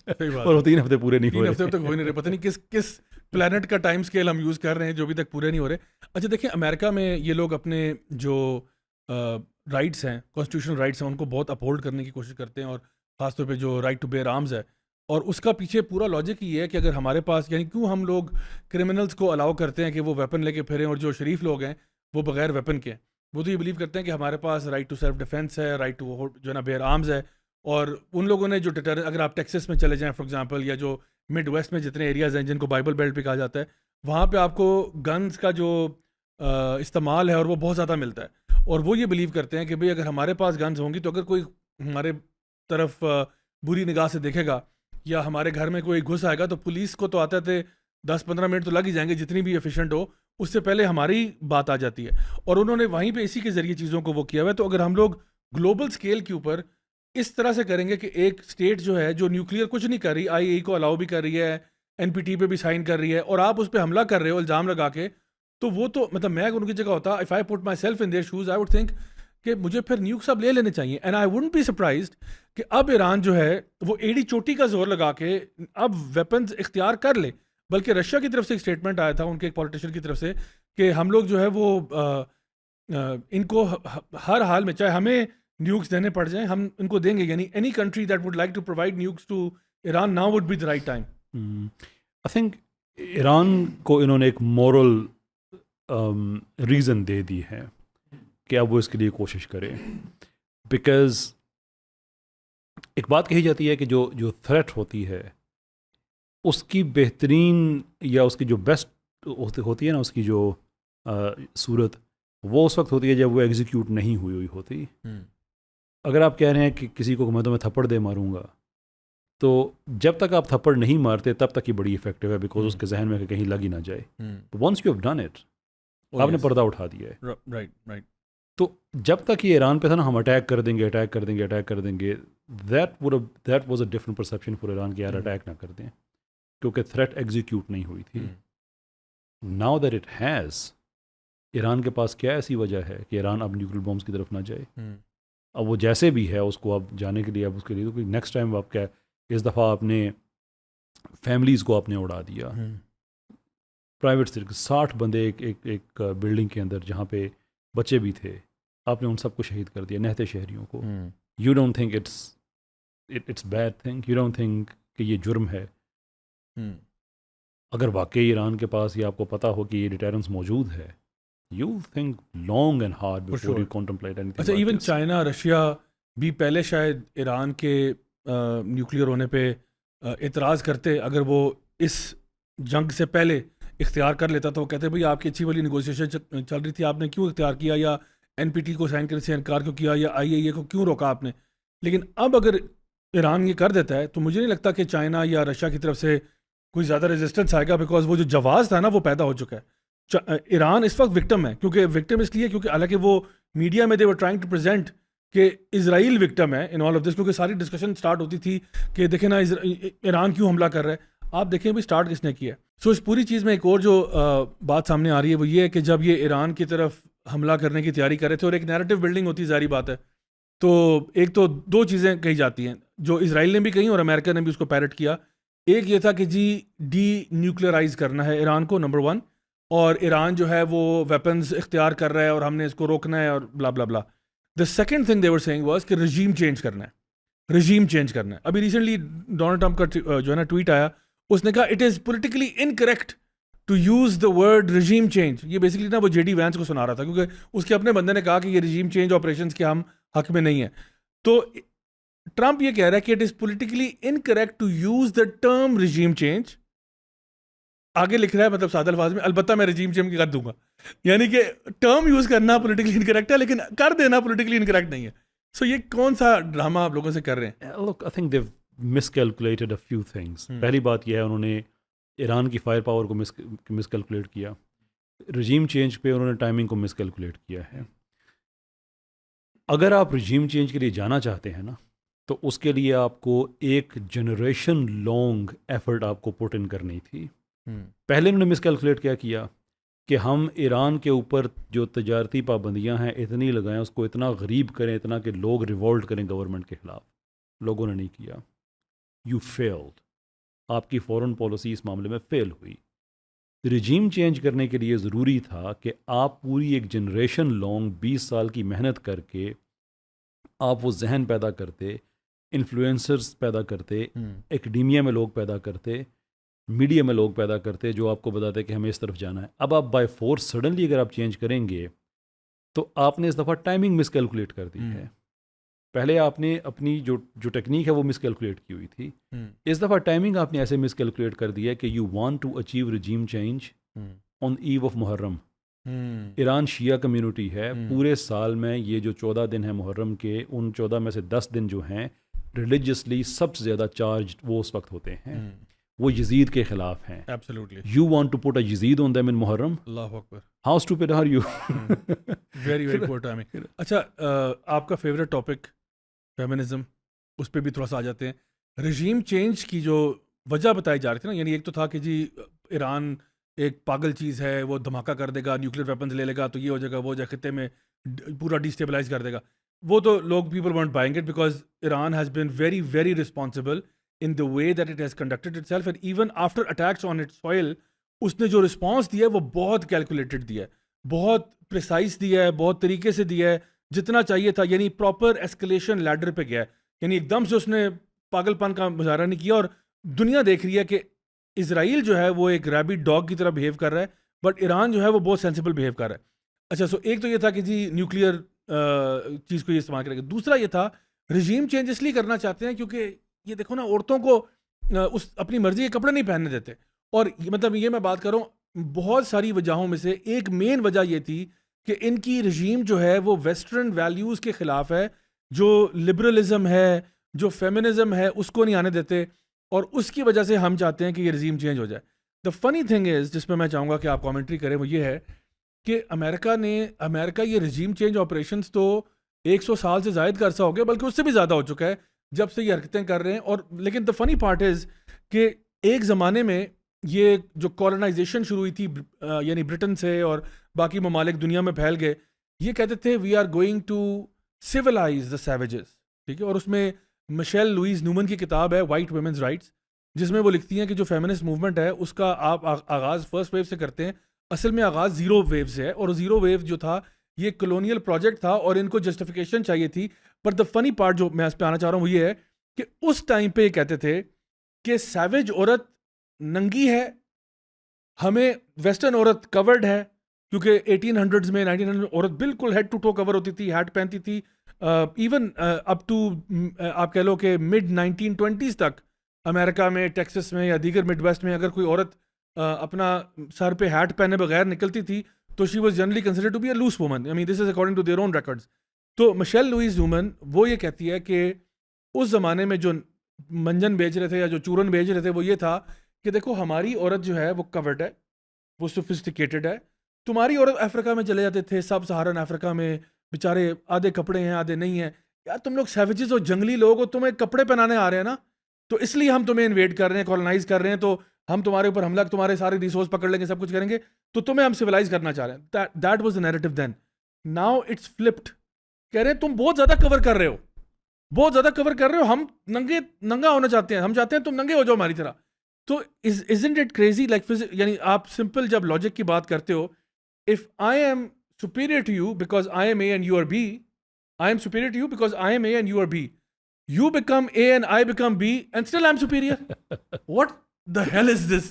Speaker 2: اور وہ 3 ہفتے پورے نہیں ہو رہے. 3 ہفتے تک ہو نہیں رہے، پتہ نہیں کس پلانٹ کا ٹائم اسکیل ہم یوز کر رہے ہیں جو ابھی تک پورے نہیں ہو رہے. اچھا دیکھیں امریکہ میں یہ لوگ اپنے جو رائٹس ہیں، کانسٹیٹیوشنل رائٹس ہیں، ان کو بہت اپہولڈ کرنے کی کوشش کرتے ہیں، اور خاص طور پہ جو رائٹ ٹو بیئر آرمز ہے. اور اس کا پیچھے پورا لاجک یہ ہے کہ اگر ہمارے پاس، یعنی کیوں ہم لوگ کرمنلز کو الاؤ کرتے ہیں کہ وہ ویپن لے کے پھریں، اور جو شریف لوگ ہیں وہ بغیر ویپن کے، وہ تو یہ بلیو کرتے ہیں کہ ہمارے پاس رائٹ ٹو سیلف ڈیفینس ہے، رائٹ ٹو جو ہے نا بیئر آرمز ہے. اور ان لوگوں نے جو اگر آپ ٹیکسس میں چلے جائیں فار ایگزامپل، یا جو مڈ ویسٹ میں جتنے ایریاز ہیں جن کو بائبل بیلٹ بھی کہا جاتا ہے، وہاں پہ آپ کو گنز کا جو استعمال ہے اور وہ بہت زیادہ ملتا ہے. اور وہ یہ بلیو کرتے ہیں کہ بھئی اگر ہمارے پاس گنز ہوں گی تو اگر کوئی ہمارے طرف بری نگاہ سے دیکھے گا یا ہمارے گھر میں کوئی گھس آئے گا تو پولیس کو تو آتے تھے 10-15 منٹ تو لگ ہی جائیں گے، جتنی بھی ایفیشینٹ ہو.
Speaker 1: اس سے پہلے ہماری بات آ جاتی ہے, اور انہوں نے وہیں پہ اسی کے ذریعے چیزوں کو وہ کیا ہوا ہے. تو اگر ہم لوگ گلوبل اسکیل کے اوپر اس طرح سے کریں گے کہ ایک اسٹیٹ جو ہے جو نیوکلیئر کچھ نہیں کر رہی, IAEA کو الاؤ بھی کر رہی ہے, NPT پہ بھی سائن کر رہی ہے, اور آپ اس پہ حملہ کر رہے ہو الزام لگا کے, تو وہ تو مطلب میں اگر ان کی جگہ ہوتا, if I put myself in their shoes, I would think کہ مجھے پھر نیوکس اب لے لینے چاہیے. And I wouldn't be surprised کہ اب ایران جو ہے وہ ایڑی چوٹی کا زور لگا کے اب ویپنز اختیار کر لے. بلکہ رشیا کی طرف سے ایک اسٹیٹمنٹ آیا تھا ان کے ایک پولیٹیشین کی طرف سے کہ ہم لوگ جو ہے وہ ان کو ہر حال میں چاہے ہمیں نیوکس دینے پڑ جائیں ہم ان کو دیں گے. یعنی any country that would like to provide nukes to Iran now would be the right time.
Speaker 2: I think Iran کو انہوں نے ایک مورل ریزن دے دی ہے کہ اب وہ اس کے لیے کوشش کرے, بیکاز ایک بات کہی جاتی ہے کہ جو تھریٹ ہوتی ہے اس کی بہترین یا اس کی جو بیسٹ ہوتی ہے نا, اس کی جو صورت وہ اس وقت ہوتی ہے جب وہ ایگزیکیوٹ نہیں ہوئی ہوتی. اگر آپ کہہ رہے ہیں کہ کسی کو میں تمہیں تھپڑ دے ماروں گا, تو جب تک آپ تھپڑ نہیں مارتے تب تک یہ بڑی افیکٹو ہے, بیکاز اس کے ذہن میں کہیں لگ ہی نہ جائے. Once you have done it, آپ نے پردہ اٹھا دیا ہے.
Speaker 1: رائٹ.
Speaker 2: تو جب تک یہ ایران پہ تھا نا, ہم اٹیک کر دیں گے, that was a different perception for Iran کہ یار اٹیک نہ کر دیں, کیونکہ تھریٹ ایگزیکیوٹ نہیں ہوئی تھی. Now that it has, Iran کے پاس کیا ایسی وجہ ہے کہ ایران اب نیوکلیئر بمس کی طرف نہ جائے؟ اب وہ جیسے بھی ہے اس کو اب جانے کے لیے, اب اس کے لیے تو نیکسٹ ٹائم آپ کیا, اس دفعہ آپ نے فیملیز کو آپ نے اڑا دیا, پرائیویٹ سے 60 بندے ایک بلڈنگ کے اندر جہاں پہ بچے بھی تھے, آپ نے ان سب کو شہید کر دیا, نہتے شہریوں کو. You don't think it's bad thing, you don't think کہ یہ جرم ہے؟ اگر واقعی ایران کے پاس یہ آپ کو پتہ ہو کہ یہ ڈیٹرنس موجود ہے, you think long and hard before you contemplate any thing.
Speaker 1: اچھا, ایون چائنا, رشیا بھی پہلے شاید ایران کے نیوکلیئر ہونے پہ اعتراض کرتے, اگر وہ اس جنگ سے پہلے اختیار کر لیتا تو وہ کہتے بھائی آپ کی اچھی والی نیگوسیشن چل رہی تھی, آپ نے کیوں اختیار کیا, یا NPT کو سائن کرنے سے انکار کیوں کیا, یا IAEA کو کیوں روکا آپ نے. لیکن اب اگر ایران یہ کر دیتا ہے تو مجھے نہیں لگتا کہ چائنا یا رشیا کی طرف سے کوئی زیادہ ریزسٹنس آئے گا, بیکاز وہ جو جواز تھا نا وہ پیدا ہو چکا ہے. ایران اس وقت وکٹم ہے, کیونکہ وکٹم اس لیے کیونکہ حالانکہ وہ میڈیا میں دے ور ٹرائنگ ٹو پریزنٹ کہ اسرائیل وکٹم ہے ان آل آف دس, کیونکہ ساری ڈسکشن سٹارٹ ہوتی تھی کہ دیکھیں نا ایران کیوں حملہ کر رہا ہے. آپ دیکھیں بھی سٹارٹ کس نے کیا. سو اس پوری چیز میں ایک اور جو بات سامنے آ رہی ہے وہ یہ ہے کہ جب یہ ایران کی طرف حملہ کرنے کی تیاری کر رہے تھے, اور ایک نیریٹو بلڈنگ ہوتی ہے, ظاہری بات ہے, تو ایک تو 2 چیزیں کہی جاتی ہیں جو اسرائیل نے بھی کہی اور امریکہ نے بھی اس کو پیرٹ کیا. ایک یہ تھا کہ جی ڈی نیوکلیئرائز کرنا ہے ایران کو, نمبر 1, اور ایران جو ہے وہ ویپنز اختیار کر رہا ہے اور ہم نے اس کو روکنا ہے اور blah blah blah. The second thing they were saying was کہ رجیم چینج کرنا ہے. ابھی ریسنٹلی ڈونلڈ ٹرمپ کا جو ہے نا ٹویٹ آیا, اس نے کہا it is politically incorrect to use the word regime change. یہ بیسکلی نا وہ JD وینس کو سنا رہا تھا, کیونکہ اس کے اپنے بندے نے کہا کہ یہ رجیم چینج آپریشنز کے ہم حق میں نہیں ہیں. تو ٹرمپ یہ کہہ رہا ہے کہ it is politically incorrect to use the term regime change. آگے لکھ رہا ہے مطلب سادہ الفاظ میں, البتہ میں رجیم چینج کر دوں گا. یعنی کہ ٹرم یوز کرنا پولیٹیکلی انکریکٹ ہے, لیکن کر دینا پولیٹیکلی انکریکٹ نہیں ہے. سو یہ کون سا ڈرامہ آپ لوگوں سے کر رہے ہیں؟
Speaker 2: Look, I think they've miscalculated a few things. پہلی بات یہ ہے انہوں نے ایران کی فائر پاور کو مس کیلکولیٹ کیا. رجیم چینج پہ انہوں نے ٹائمنگ کو مس کیلکولیٹ کیا ہے. اگر آپ رجیم چینج کے لیے جانا چاہتے ہیں نا, تو اس کے لیے آپ کو ایک جنریشن لانگ ایفرٹ آپ کو پٹ ان کرنی تھی. پہلے انہوں نے مس کیلکولیٹ کیا کہ ہم ایران کے اوپر جو تجارتی پابندیاں ہیں اتنی لگائیں, اس کو اتنا غریب کریں, اتنا کہ لوگ ریوولٹ کریں گورنمنٹ کے خلاف. لوگوں نے نہیں کیا. You field. آپ کی فورن پالیسی اس معاملے میں فیل ہوئی. رجیم چینج کرنے کے لیے ضروری تھا کہ آپ پوری ایک جنریشن لانگ 20 سال کی محنت کر کے آپ وہ ذہن پیدا کرتے, انفلوئنسرز پیدا کرتے, ایکڈیمیا میں لوگ پیدا کرتے, میڈیا میں لوگ پیدا کرتے جو آپ کو بتاتے کہ ہمیں اس طرف جانا ہے. اب آپ بائی فورس سڈنلی اگر آپ چینج کریں گے تو آپ نے اس دفعہ ٹائمنگ مس کیلکولیٹ کر دی ہے. پہلے آپ نے اپنی جو ٹیکنیک ہے وہ مس کیلکولیٹ کی ہوئی تھی. اس دفعہ ٹائمنگ آپ نے ایسے مس کیلکولیٹ کر دی ہے کہ you want to achieve regime change on eve of محرم. ایران شیعہ کمیونٹی ہے, پورے سال میں یہ جو 14 دن ہیں محرم کے, ان 14 میں سے 10 دن جو ہیں ریلیجیسلی سب سے زیادہ چارج وہ اس وقت ہوتے ہیں. وہ یزید کے خلاف ہیں.
Speaker 1: Absolutely.
Speaker 2: You want to put a Yazid on them in Muharram?
Speaker 1: Allah Akbar.
Speaker 2: How stupid are you?
Speaker 1: Very very poor timing. اچھا آپ کا فیوریٹ ٹاپک فیمنزم, اس پہ بھی تھوڑا سا آ جاتے ہیں. رژیم چینج کی جو وجہ بتائی جا رہی تھی نا, یعنی ایک تو تھا کہ جی ایران ایک پاگل چیز ہے, وہ دھماکہ کر دے گا, نیوکلیر ویپنز لے لے گا تو یہ ہو جائے گا, وہ ہو جائے خطے میں پورا ڈیسٹیبلائز کر دے گا. وہ تو لوگ people want buying it because Iran has been very very responsible in the way that it has conducted itself, and even after attacks on its soil اس نے جو رسپانس دیا ہے وہ بہت کیلکولیٹڈ دیا ہے, بہت پریسائز دیا ہے, بہت طریقے سے دیا ہے جتنا چاہیے تھا. یعنی پراپر ایسکلیشن لیڈر پہ گیا ہے, یعنی ایک دم سے اس نے پاگل پن کا مظاہرہ نہیں کیا. اور دنیا دیکھ رہی ہے کہ اسرائیل جو ہے وہ ایک ریبٹ ڈاگ کی طرح بہیو کر رہا ہے, بٹ ایران جو ہے وہ بہت سینسیبل بہیو کر رہا ہے. اچھا سو ایک تو یہ تھا کہ جی نیوکلیئر چیز کو یہ استعمال کرے گا. دوسرا یہ تھا رژیم چینج اس لیے کرنا چاہتے ہیں کیونکہ یہ دیکھو نا عورتوں کو اس اپنی مرضی کے کپڑے نہیں پہننے دیتے. اور مطلب یہ میں بات کروں بہت ساری وجہوں میں سے ایک مین وجہ یہ تھی کہ ان کی رژیم جو ہے وہ ویسٹرن ویلیوز کے خلاف ہے, جو لبرلزم ہے, جو فیمنزم ہے, اس کو نہیں آنے دیتے, اور اس کی وجہ سے ہم چاہتے ہیں کہ یہ رژیم چینج ہو جائے. دا فنی تھنگ از, جس پہ میں چاہوں گا کہ آپ کامنٹری کریں, وہ یہ ہے کہ امریکہ یہ رژیم چینج آپریشنز تو 100 سال سے زائد کا عرصہ ہو گیا, بلکہ اس سے بھی زیادہ ہو چکا ہے جب سے یہ حرکتیں کر رہے ہیں. اور لیکن دا فنی پارٹ از کہ ایک زمانے میں یہ جو کالونائزیشن شروع ہوئی تھی یعنی برٹن سے اور باقی ممالک دنیا میں پھیل گئے, یہ کہتے تھے we are going to civilize the savages, ٹھیک ہے. اور اس میں مشیل لوئیز نیومن کی کتاب ہے وائٹ ویمنز رائٹس, جس میں وہ لکھتی ہیں کہ جو فیمنسٹ موومنٹ ہے اس کا آپ آغاز فرسٹ ویو سے کرتے ہیں, اصل میں آغاز زیرو ویو سے ہے. اور زیرو ویو جو تھا یہ کلونیل پروجیکٹ تھا اور ان کو جسٹیفیکیشن چاہیے تھی. پر دا فنی پارٹ جو میں اس پہ آنا چاہ رہا ہوں وہ یہ ہے کہ اس ٹائم پہ یہ کہتے تھے کہ سیویج عورت ننگی ہے, ہمیں ویسٹرن عورت کورڈ ہے, کیونکہ 1800s میں 1900 عورت بالکل ہیڈ ٹو ٹو کور ہوتی تھی, ہیٹ پہنتی تھی. ایون اپ ٹو آپ کہہ لو کہ مڈ 1920s تک امریکہ میں, ٹیکسس میں یا دیگر مڈ ویسٹ میں اگر کوئی عورت اپنا سر پہ ہیٹ پہنے بغیر نکلتی تھی تو she was generally considered to be a loose woman. I mean this is according to their own records. تو مشیل لوئیز نیومن وہ یہ کہتی ہے کہ اس زمانے میں جو منجن بیچ رہے تھے یا جو چورن بیچ رہے تھے وہ یہ تھا کہ دیکھو ہماری عورت جو ہے وہ کورڈ ہے, وہ سوفسٹیکیٹڈ ہے, تمہاری عورت افریقہ میں چلے جاتے تھے, سب سہارن افریقہ میں بیچارے آدھے کپڑے ہیں آدھے نہیں ہیں. یار تم لوگ سیویجز اور جنگلی لوگ ہو, تمہیں کپڑے پہنانے آ رہے ہیں نا, تو اس لیے ہم تمہیں انویڈ کر رہے ہیں, کالونائز کر رہے ہیں, تو ہم تمہارے اوپر حملہ, تمہارے سارے ریسورس پکڑ لیں گے, سب کچھ کریں گے, تو تمہیں ہم سویلائز کرنا چاہ رہے ہیں. That was the narrative then. Now it's flipped, کہہ رہے ہیں تم بہت زیادہ کور کر رہے ہو, بہت زیادہ کور کر رہے ہو, ہم ننگا ہونا چاہتے ہیں, ہم چاہتے ہیں تم ننگے ہو جاؤ ہماری طرح. تو isn't it crazy, like یعنی آپ سمپل جب لاجک کی بات کرتے ہو, if I am superior to you because I am A and you are B, I am superior to you because I am A and you are B. You become A and I become B and still I'm superior. What the hell is this?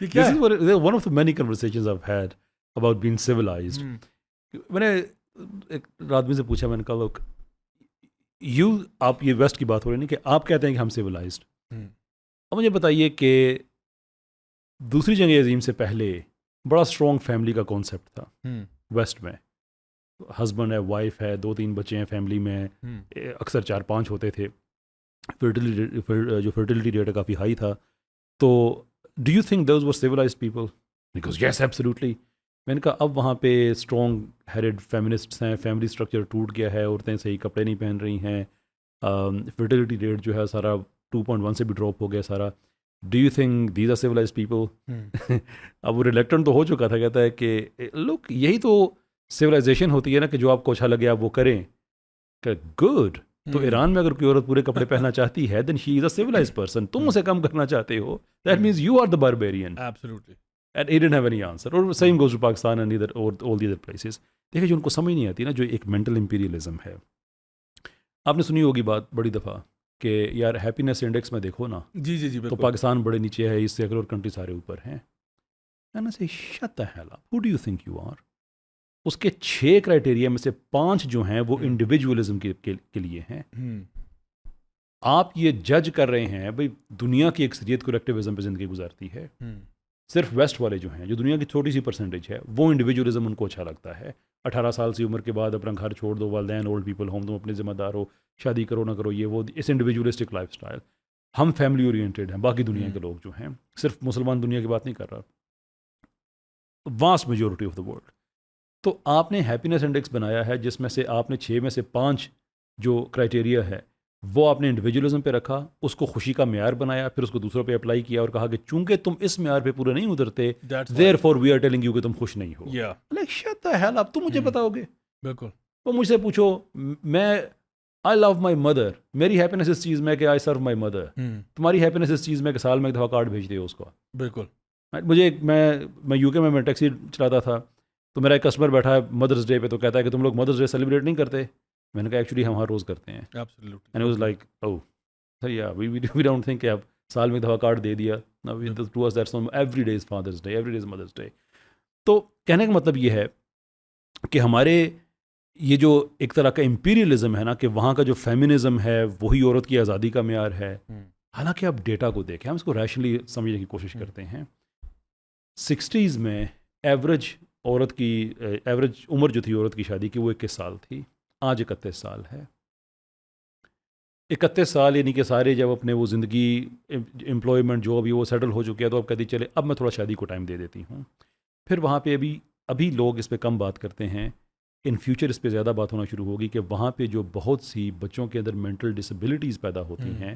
Speaker 1: یہ کیا ہے?
Speaker 2: This is one of the many conversations I've had about being civilized. میں نے ایک آدمی سے پوچھا, میں نے کہا look, آپ یہ ویسٹ کی بات ہو رہی ہے کہ آپ کہتے ہیں کہ ہم civilized. اب مجھے بتائیے کہ دوسری جنگ عظیم سے پہلے بڑا اسٹرانگ فیملی کا کانسیپٹ تھا ویسٹ میں. ہسبینڈ ہے, وائف ہے, 2-3 بچے ہیں فیملی میں, اکثر 4-5 ہوتے تھے, جو فرٹیلیٹی ریٹ ہے کافی ہائی تھا. تو do you think those were civilised people? Because yes absolutely. میں نے کہا اب وہاں پہ اسٹرانگ ہیڈڈ فیمنسٹس ہیں, فیملی اسٹرکچر ٹوٹ گیا ہے, عورتیں صحیح کپڑے نہیں پہن رہی ہیں, فرٹیلیٹی ریٹ جو ہے سارا 2.1 سے بھی ڈراپ ہو گیا سارا. Do you think these are civilized people? اب وہ ریلیکٹنٹ تو ہو چکا تھا, کہتا ہے کہ لک یہی تو سیولائزیشن ہوتی ہے نا, کہ جو آپ کو اچھا لگے آپ وہ کریں. کہ گڈ. تو ایران میں اگر کوئی عورت پورے کپڑے پہننا چاہتی ہے دین شی از اے سیولائزڈ پرسن. تم اسے کم کرنا چاہتے ہو, that means you are the barbarian.
Speaker 1: Absolutely.
Speaker 2: And he didn't have any answer. اور same goes to Pakistan and all the other places. دیکھیں جو ان کو سمجھ نہیں آتی نا, جو ایک مینٹل امپیریلزم ہے. آپ نے سنی ہوگی بات بڑی دفعہ کہ یار ہیپینس انڈیکس میں دیکھو نا,
Speaker 1: جی
Speaker 2: تو پاکستان بڑے نیچے ہے, اس سے اگر کنٹری سارے اوپر ہیں. And I say shut the hell up. Who do you think you are? اس کے 6 کرائٹیریا میں سے 5 جو ہیں وہ انڈیویجولزم کے لیے ہیں. آپ یہ جج کر رہے ہیں بھائی دنیا کی اکثریت کولیکٹیوزم پہ زندگی گزارتی ہے, صرف ویسٹ والے جو ہیں, جو دنیا کی چھوٹی سی پرسنٹیج ہے, وہ انڈیویجولزم ان کو اچھا لگتا ہے. 18 سال کی عمر کے بعد اپنا گھر چھوڑ دو, والدین اولڈ پیپل ہوم, تم اپنے ذمہ دار ہو, شادی کرو نہ کرو, یہ وہ اس انڈیویجولسٹک لائف اسٹائل. ہم فیملی اورینٹیڈ ہیں. باقی دنیا کے لوگ جو ہیں, صرف مسلمان دنیا کی بات نہیں کر رہا, vast majority of the world. تو آپ نے ہیپینس انڈیکس بنایا ہے جس میں سے آپ نے 6 میں سے 5 جو کرائٹیریا ہے وہ آپ نے انڈیویجولزم پہ رکھا, اس کو خوشی کا معیار بنایا, پھر اس کو دوسروں پہ اپلائی کیا اور کہا کہ چونکہ تم اس معیار پہ پورے نہیں اترتے, there for we are telling you کہ تم خوش نہیں ہو. لائک شٹ دی ہیل, اب تم مجھے بتاؤ گے.
Speaker 1: بالکل.
Speaker 2: تو مجھ سے پوچھو, میں آئی لو مائی مدر, میری ہیپینس اس چیز میں کہ آئی سرو مائی مدر. تمہاری ہیپینس اس چیز میں کہ سال میں ایک دفعہ کارڈ بھیج دے اس کو.
Speaker 1: بالکل.
Speaker 2: مجھے میں یو کے میں ٹیکسی چلاتا تھا, تو میرا ایک کسٹمر بیٹھا ہے مدرس ڈے پہ, تو کہتا ہے کہ تم لوگ مدرس ڈے سیلیبریٹ نہیں کرتے. میں نے کہا ایکچولی ہم ہر روز کرتے ہیں. اینڈ واز لائک او سر یا وی ڈونٹ تھنک کہ آپ سال میں ایک دفعہ کارڈ دے دیا. To us that's every day is father's day, every day is mother's day. تو کہنے کا مطلب یہ ہے کہ ہمارے یہ جو ایک طرح کا امپیریلزم ہے نا, کہ وہاں کا جو فیمنزم ہے وہی عورت کی آزادی کا معیار ہے. حالانکہ آپ ڈیٹا کو دیکھیں, ہم اس کو ریشنلی سمجھنے کی کوشش کرتے ہیں. 60s میں ایوریج عورت کی ایوریج عمر جو تھی عورت کی شادی کی وہ 21 سال تھی, آج 31 سال ہے. 31 سال یعنی کہ سارے جب اپنے وہ زندگی امپلائمنٹ جو ابھی وہ سیٹل ہو چکے ہیں, تو اب کہتی چلے اب میں تھوڑا شادی کو ٹائم دے دیتی ہوں. پھر وہاں پہ ابھی لوگ اس پہ کم بات کرتے ہیں, ان فیوچر اس پہ زیادہ بات ہونا شروع ہوگی کہ وہاں پہ جو بہت سی بچوں کے اندر مینٹل ڈسیبلٹیز پیدا ہوتی ہیں,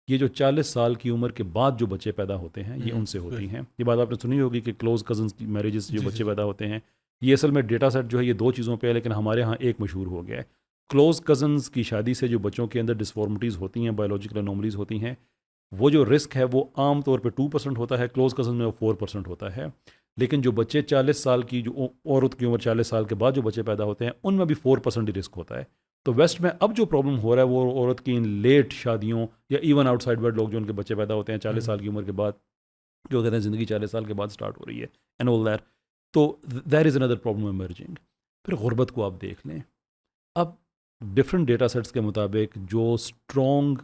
Speaker 2: یہ جو 40 سال کی عمر کے بعد جو بچے پیدا ہوتے ہیں یہ ان سے ہوتی ہیں. یہ بات آپ نے سنی ہوگی کہ کلوز کزنس کی میرجز جو بچے پیدا ہوتے ہیں, یہ اصل میں ڈیٹا سیٹ جو ہے یہ 2 چیزوں پہ ہے, لیکن ہمارے ہاں ایک مشہور ہو گیا ہے. کلوز کزنس کی شادی سے جو بچوں کے اندر ڈسفارمٹیز ہوتی ہیں, بایولوجیکل انوملیز ہوتی ہیں, وہ جو رسک ہے وہ عام طور پہ 2% ہوتا ہے, کلوز کزن میں وہ 4% ہوتا ہے. لیکن جو بچے 40 سال کی جو عورت کی عمر 40 سال کے بعد جو بچے پیدا ہوتے ہیں ان میں بھی 4% ہی رسک ہوتا ہے. تو ویسٹ میں اب جو پرابلم ہو رہا ہے وہ عورت کی ان لیٹ شادیوں یا ایون آؤٹ سائڈ ورلڈ لوگ جو ان کے بچے پیدا ہوتے ہیں 40 سال کی عمر کے بعد, جو کہتے ہیں زندگی 40 سال کے بعد سٹارٹ ہو رہی ہے اینڈ آل دیٹ. تو دیر از اندر پرابلم ایمرجنگ. پھر غربت کو آپ دیکھ لیں. اب ڈفرینٹ ڈیٹا سیٹس کے مطابق جو اسٹرانگ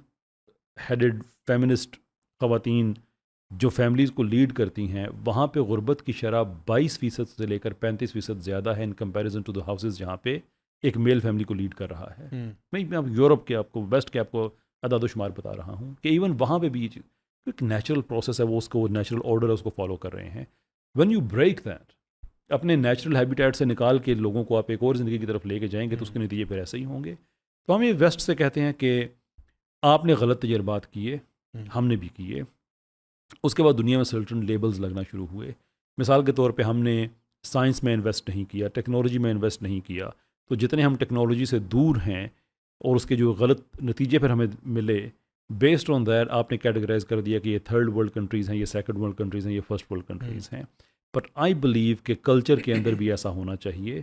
Speaker 2: ہیڈڈ فیمنسٹ خواتین جو فیملیز کو لیڈ کرتی ہیں, وہاں پہ غربت کی شرح 22% سے لے کر 35% زیادہ ہے in comparison to the houses جہاں پہ ایک میل فیملی کو لیڈ کر رہا ہے. میں آپ یورپ کے آپ کو ویسٹ کے آپ کو اعداد و شمار بتا رہا ہوں کہ ایون وہاں پہ بھی یہ چیز ایک نیچرل پروسیس ہے, وہ اس کو نیچرل آرڈر ہے اس کو فالو کر رہے ہیں. وین یو بریک دیٹ, اپنے نیچرل ہیبیٹیٹ سے نکال کے لوگوں کو آپ ایک اور زندگی کی طرف لے کے جائیں گے تو اس کے نتیجے پھر ایسے ہی ہوں گے. تو ہم یہ ویسٹ سے کہتے ہیں کہ آپ نے غلط تجربات کیے, ہم نے بھی کیے. اس کے بعد دنیا میں سرٹن لیبلز لگنا شروع ہوئے. مثال کے طور پہ ہم نے سائنس میں انویسٹ نہیں کیا, ٹیکنالوجی میں انویسٹ نہیں کیا, تو جتنے ہم ٹیکنالوجی سے دور ہیں اور اس کے جو غلط نتیجے پھر ہمیں ملے, بیسڈ آن دیٹ آپ نے کیٹیگرائز کر دیا کہ یہ 3rd ورلڈ کنٹریز ہیں, یہ 2nd ورلڈ کنٹریز ہیں, یہ 1st ورلڈ کنٹریز ہیں. بٹ آئی بلیو کہ کلچر کے اندر بھی ایسا ہونا چاہیے.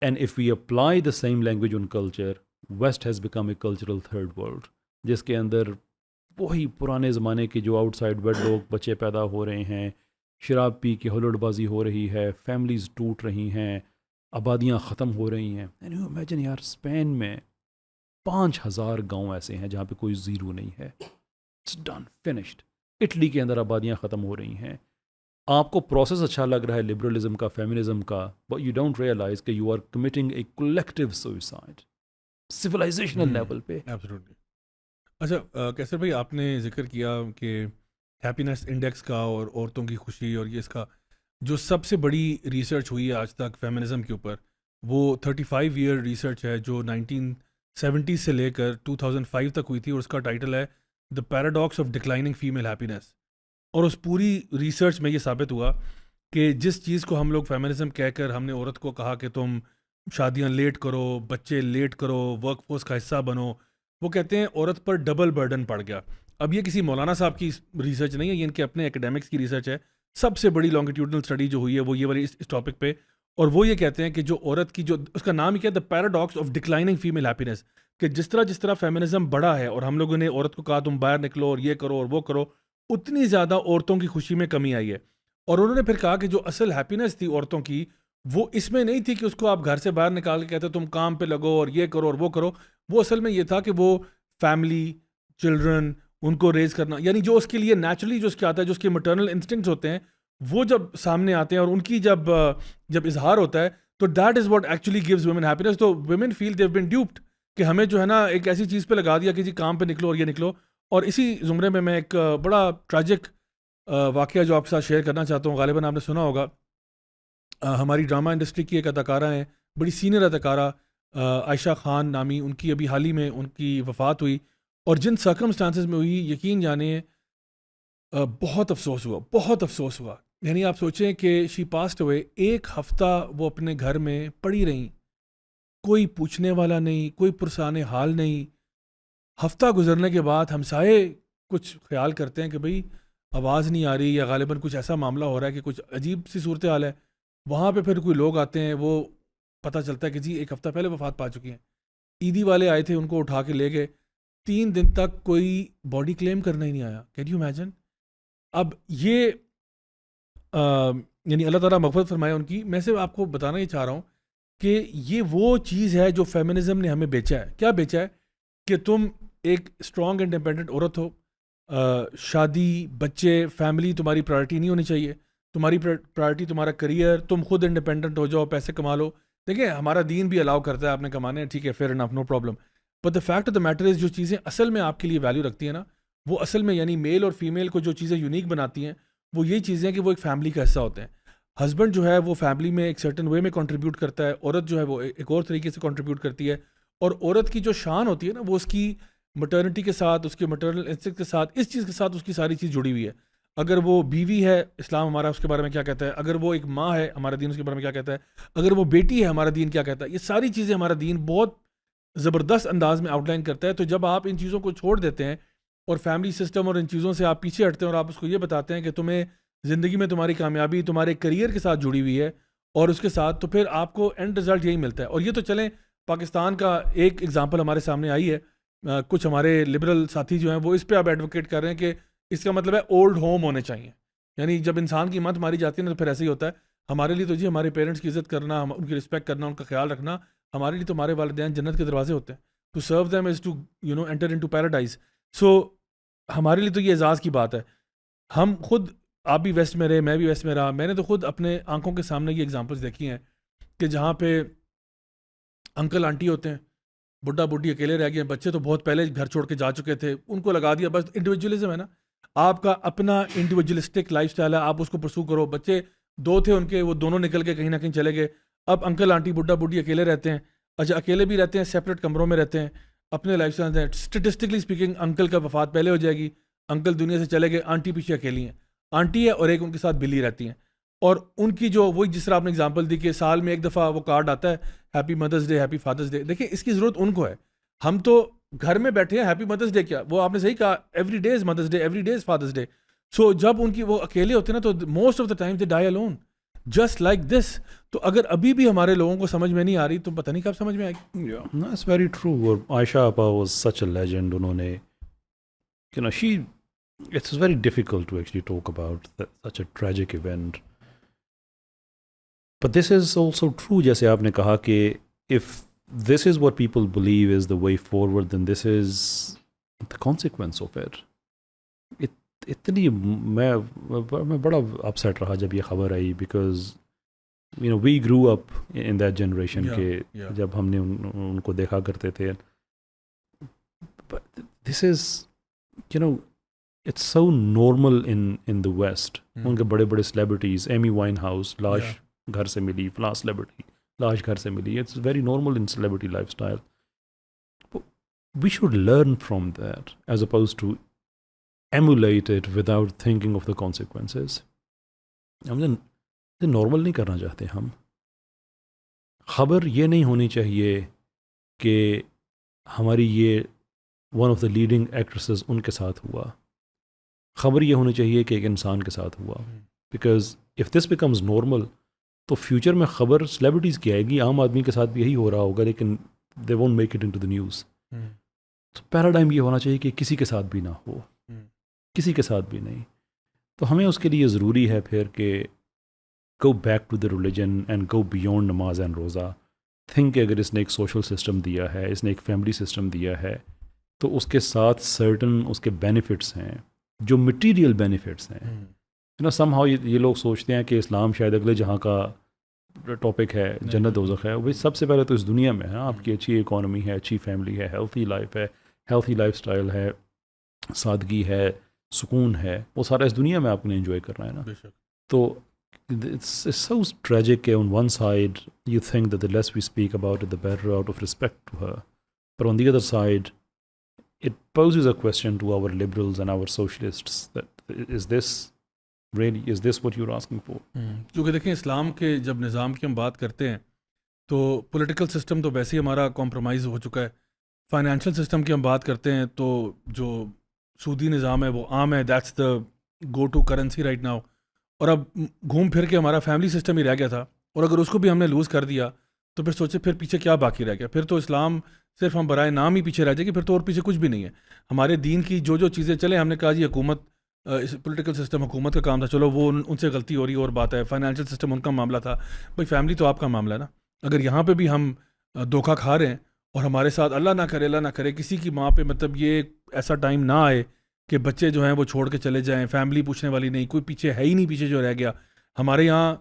Speaker 2: And if we apply the same language on culture, west has become a cultural 3rd world, جس کے اندر وہی پرانے زمانے کے جو آؤٹ سائڈ بیڈ لوگ بچے پیدا ہو رہے ہیں, شراب پی کے ہلڑ بازی ہو رہی ہے, فیملیز ٹوٹ رہی ہیں, آبادیاں ختم ہو رہی ہیں. اینڈ یو امیجن یار, اسپین میں 5000 گاؤں ایسے ہیں جہاں پہ کوئی زیرو نہیں ہے. It's done, finished. اٹلی کے اندر آبادیاں ختم ہو رہی ہیں. آپ کو پروسیس اچھا لگ رہا ہے لبرلزم کا, فیمنزم کا, بٹ یو ڈونٹ ریئلائز کہ you are committing a collective suicide civilizational level پہ.
Speaker 1: ایبسلیٹلی. اچھا کیسر بھائی, آپ نے ذکر کیا کہ ہیپینس انڈیکس کا اور عورتوں کی خوشی اور یہ اس کا جو سب سے بڑی ریسرچ ہوئی ہے آج تک فیمنزم کے اوپر, وہ 35 ایئر ریسرچ ہے جو 1970 سے لے کر 2005 تک ہوئی تھی, اور اس کا ٹائٹل ہے the paradox of declining female happiness. اور اس پوری ریسرچ میں یہ ثابت ہوا کہ جس چیز کو ہم لوگ فیمنزم کہہ کر ہم نے عورت کو کہا کہ تم شادیاں لیٹ کرو, بچے لیٹ کرو, ورک فورس کا حصہ بنو, وہ کہتے ہیں عورت پر ڈبل برڈن پڑ گیا. اب یہ کسی مولانا صاحب کی ریسرچ نہیں ہے, یہ ان کے اپنے ایکیڈیمکس کی ریسرچ ہے. سب سے بڑی لانگیٹیوڈنل اسٹڈی جو ہوئی ہے وہ یہ والی اس ٹاپک پہ, اور وہ یہ کہتے ہیں کہ جو عورت کی جو اس کا نام ہی کیا ہے, the paradox of declining female happiness, کہ جس طرح فیمنزم بڑا ہے اور ہم لوگوں نے عورت کو کہا تم باہر نکلو اور یہ کرو اور وہ کرو, اتنی زیادہ عورتوں کی خوشی میں کمی آئی ہے. اور انہوں نے پھر کہا کہ جو اصل ہیپینس تھی عورتوں کی وہ اس میں نہیں تھی کہ اس کو آپ گھر سے باہر نکال کے کہتے تم کام پہ لگو اور یہ کرو اور وہ کرو. وہ اصل میں یہ تھا کہ وہ فیملی, چلڈرن, ان کو ریز کرنا, یعنی جو اس کے لیے نیچرلی جو اس کے آتا ہے, جو اس کے مٹرنل انسٹنکٹس ہوتے ہیں وہ جب سامنے آتے ہیں اور ان کی جب اظہار ہوتا ہے, تو that is what actually gives women happiness. تو women feel they have been duped کہ ہمیں جو ہے نا ایک ایسی چیز پہ لگا دیا کہ جی کام پہ نکلو اور یہ نکلو, اور اسی زمرے میں ایک بڑا ٹریجک واقعہ جو آپ کے ساتھ شیئر کرنا چاہتا ہوں. غالباً آپ نے سنا ہوگا, ہماری ڈرامہ انڈسٹری کی ایک اداکارہ ہیں, بڑی سینئر اداکارہ عائشہ خان نامی, ان کی ابھی حال ہی میں ان کی وفات ہوئی, اور جن سرکمسٹانسز میں ہوئی یقین جانیں بہت افسوس ہوا, بہت افسوس ہوا. یعنی آپ سوچیں کہ شی پاسڈ ہوئے, 1 ہفتہ وہ اپنے گھر میں پڑی رہیں, کوئی پوچھنے والا نہیں, کوئی پرسان حال نہیں. ہفتہ گزرنے کے بعد ہمسائے کچھ خیال کرتے ہیں کہ بھئی آواز نہیں آ رہی, یا غالباً کچھ ایسا معاملہ ہو رہا ہے کہ کچھ عجیب سی صورتحال ہے. وہاں پہ پھر کوئی لوگ آتے ہیں, وہ پتہ چلتا ہے کہ جی 1 ہفتہ پہلے وفات پا چکی ہیں. عیدی والے آئے تھے, ان کو اٹھا کے لے گئے, 3 دن تک کوئی باڈی کلیم کرنا ہی نہیں آیا. Can you imagine? اب یہ یعنی اللہ تعالیٰ مغفرت فرمائے ان کی. میں سے آپ کو بتانا یہ چاہ رہا ہوں کہ یہ وہ چیز ہے جو فیمنزم نے ہمیں بیچا ہے. کیا بیچا ہے؟ کہ تم ایک اسٹرانگ انڈیپینڈنٹ عورت ہو, شادی, بچے, فیملی تمہاری پرائرٹی نہیں ہونی چاہیے. تمہاری پرائرٹی تمہارا کریئر, تم خود انڈیپینڈنٹ ہو جاؤ, پیسے کما لو. دیکھیں ہمارا دین بھی الاؤ کرتا ہے آپ نے کمانے ہیں, ٹھیک ہے, fair enough, no problem. But the fact of the matter is جو چیزیں اصل میں آپ کے لیے ویلیو رکھتی ہیں نا, وہ اصل میں یعنی میل اور فیمیل کو جو چیزیں یونیک بناتی ہیں وہ یہ چیزیں کہ وہ ایک فیملی کا حصہ ہوتے ہیں. ہسبینڈ جو ہے وہ فیملی میں ایک سرٹن وے میں کنٹریبیوٹ کرتا ہے, عورت جو ہے وہ ایک اور طریقے سے کنٹریبیوٹ کرتی ہے. اور عورت کی جو شان ہوتی ہے نا, وہ اس کی مٹرنٹی کے ساتھ, اس کے مٹرنل انسٹنکٹ کے ساتھ, اس چیز کے ساتھ اس کی ساری چیز جڑی ہوئی ہے. اگر وہ بیوی ہے, اسلام ہمارا اس کے بارے میں کیا کہتا ہے. اگر وہ ایک ماں ہے, ہمارا دین اس کے بارے میں کیا کہتا ہے. اگر وہ بیٹی ہے, ہمارا دین کیا کہتا ہے. یہ ساری چیزیں ہمارا دین بہت زبردست انداز میں آؤٹ لائن کرتا ہے. تو جب آپ ان چیزوں کو چھوڑ دیتے ہیں اور فیملی سسٹم اور ان چیزوں سے آپ پیچھے ہٹتے ہیں, اور آپ اس کو یہ بتاتے ہیں کہ تمہیں زندگی میں تمہاری کامیابی تمہارے کریئر کے ساتھ جڑی ہوئی ہے اور اس کے ساتھ, تو پھر آپ کو اینڈ رزلٹ یہی ملتا ہے. اور یہ تو چلیں پاکستان کا ایک ایگزامپل ہمارے سامنے آئی ہے. کچھ ہمارے لبرل ساتھی جو ہیں وہ اس پہ اب ایڈوکیٹ کر رہے ہیں کہ اس کا مطلب ہے اولڈ ہوم ہونے چاہیے. یعنی جب انسان کی مت ماری جاتی ہے نا تو پھر ایسے ہی ہوتا ہے. ہمارے لیے تو جی ہمارے پیرنٹس کی عزت کرنا, ان کی رسپیکٹ کرنا, ان کا خیال رکھنا, ہمارے لیے تو ہمارے والدین جنت کے دروازے ہوتے ہیں. To serve them is to enter into paradise. So ہمارے لیے تو یہ اعزاز کی بات ہے. ہم خود, آپ بھی ویسٹ میں رہے, میں بھی ویسٹ میں رہا, میں نے تو خود اپنے آنکھوں کے سامنے یہ ایگزامپلس دیکھی ہیں کہ جہاں پہ انکل آنٹی ہوتے ہیں, بڈھا بڈھی اکیلے رہ گئے, بچے تو بہت پہلے گھر چھوڑ کے جا چکے تھے, ان کو لگا دیا بس انڈیویجولزم ہے نا, آپ کا اپنا انڈیویجولسٹک لائف سٹائل ہے, آپ اس کو پرسو کرو. بچے 2 تھے ان کے, وہ دونوں نکل کے کہیں نہ کہیں چلے گئے. اب انکل آنٹی بڈھا بڈھی اکیلے رہتے ہیں. اچھا اکیلے بھی رہتے ہیں, سیپریٹ کمروں میں رہتے ہیں, اپنے لائف سٹائل ہیں. اسٹیٹسٹکلی اسپیکنگ انکل کا وفات پہلے ہو جائے گی, انکل دنیا سے چلے گئے, آنٹی پیچھے اکیلی ہیں. آنٹی ہے اور ایک ان کے ساتھ بلی رہتی ہیں. اور ان کی جو وہی جس طرح آپ نے اگزامپل دی کہ سال میں 1 دفعہ وہ کارڈ آتا ہے, ہیپی مدرس ڈے, ہیپی فادرس ڈے. دیکھیں اس کی ضرورت ان کو ہے, ہم تو گھر میں بیٹھے ہیں. ہیپی مدرس ڈے کیا, وہ آپ نے صحیح کہا, every day is mother's day, every day is father's day. So جب ان کی وہ اکیلے ہوتے ہیں نا تو most of the time they die alone just like this. تو اگر ابھی بھی ہمارے لوگوں کو سمجھ میں نہیں آ رہی تو پتہ نہیں کب سمجھ میں آئے گی.
Speaker 2: That's very true. اور عائشہ آپا was such a legend. انہوں نے it's very difficult to actually talk about such a tragic event. But this is also true, جیسے آپ نے کہا کہ if this is what people believe is the way forward, then this is the consequence of it. اتنی میں بڑا upset رہا جب یہ خبر آئی, because we grew up in that generation کہ جب ہم نے ان کو دیکھا کرتے تھے. But this is it's so normal in the West. ان کے بڑے بڑے celebrities, ایمی وائن ہاؤس, لاش گھر سے ملی, فلاں celebrity لاش گھر سے ملی. It's very normal in celebrity lifestyle. We should learn from that as opposed to emulate it without thinking of the consequences. ہم نے نارمل نہیں کرنا چاہتے. ہم خبر یہ نہیں ہونی چاہیے کہ ہماری یہ one of the leading actresses ان کے ساتھ ہوا. خبر یہ ہونی چاہیے کہ ایک انسان کے ساتھ ہوا. Because if this becomes normal تو فیوچر میں خبر سیلیبریٹیز کی آئے گی, عام آدمی کے ساتھ بھی یہی ہو رہا ہوگا, لیکن they won't make it into the news. تو پیراڈائم یہ ہونا چاہیے کہ کسی کے ساتھ بھی نہ ہو, کسی کے ساتھ بھی نہیں. تو ہمیں اس کے لیے ضروری ہے پھر کہ go back to the religion and go beyond نماز اینڈ روزہ. تھنک کہ اگر اس نے ایک سوشل سسٹم دیا ہے, اس نے ایک فیملی سسٹم دیا ہے, تو اس کے ساتھ سرٹن اس کے بینیفٹس ہیں جو مٹیریل بینیفٹس ہیں. سم ہاؤ یہ لوگ سوچتے ہیں کہ اسلام شاید اگلے جہاں کا ٹاپک ہے, جنت دوزخ ہے. وہ سب سے پہلے تو اس دنیا میں ہے, آپ کی اچھی اکانومی ہے, اچھی فیملی ہے, ہیلتھی لائف ہے, ہیلتھی لائف سٹائل ہے, سادگی ہے, سکون ہے, وہ سارا اس دنیا میں آپ نے انجوائے کرنا ہے نا. تو it's so tragic کہ on one side you think that the less we speak about it the better out of respect to her, but on the other side it poses a question to our liberals and our socialists that is this what you're asking for.
Speaker 1: کیونکہ دیکھیں اسلام کے جب نظام کی ہم بات کرتے ہیں تو پولیٹیکل سسٹم تو ویسے ہی ہمارا کمپرومائز ہو چکا ہے. فائنینشیل سسٹم کی ہم بات کرتے ہیں تو جو سودی نظام ہے وہ عام ہے, that's the go to currency right now. اور اب گھوم پھر کے ہمارا فیملی سسٹم ہی رہ گیا تھا, اور اگر اس کو بھی ہم نے لوز کر دیا تو پھر سوچے پھر پیچھے کیا باقی رہ گیا. پھر تو اسلام صرف ہم برائے نام ہی پیچھے رہ جائے گی, پھر تو اور پیچھے کچھ بھی نہیں ہے. ہمارے دین کی جو چیزیں چلیں, ہم نے کہا جی حکومت پولیٹیکل سسٹم حکومت کا کام تھا, چلو وہ ان سے غلطی ہو رہی ہے اور بات ہے. فائنینشیل سسٹم ان کا معاملہ تھا, بھائی فیملی تو آپ کا معاملہ ہے نا. اگر یہاں پہ بھی ہم دھوکہ کھا رہے ہیں اور ہمارے ساتھ اللہ نہ کرے کسی کی ماں پہ مطلب یہ ایسا ٹائم نہ آئے کہ بچے جو ہیں وہ چھوڑ کے چلے جائیں, فیملی پوچھنے والی نہیں, کوئی پیچھے ہے ہی نہیں پیچھے جو رہ گیا. ہمارے یہاں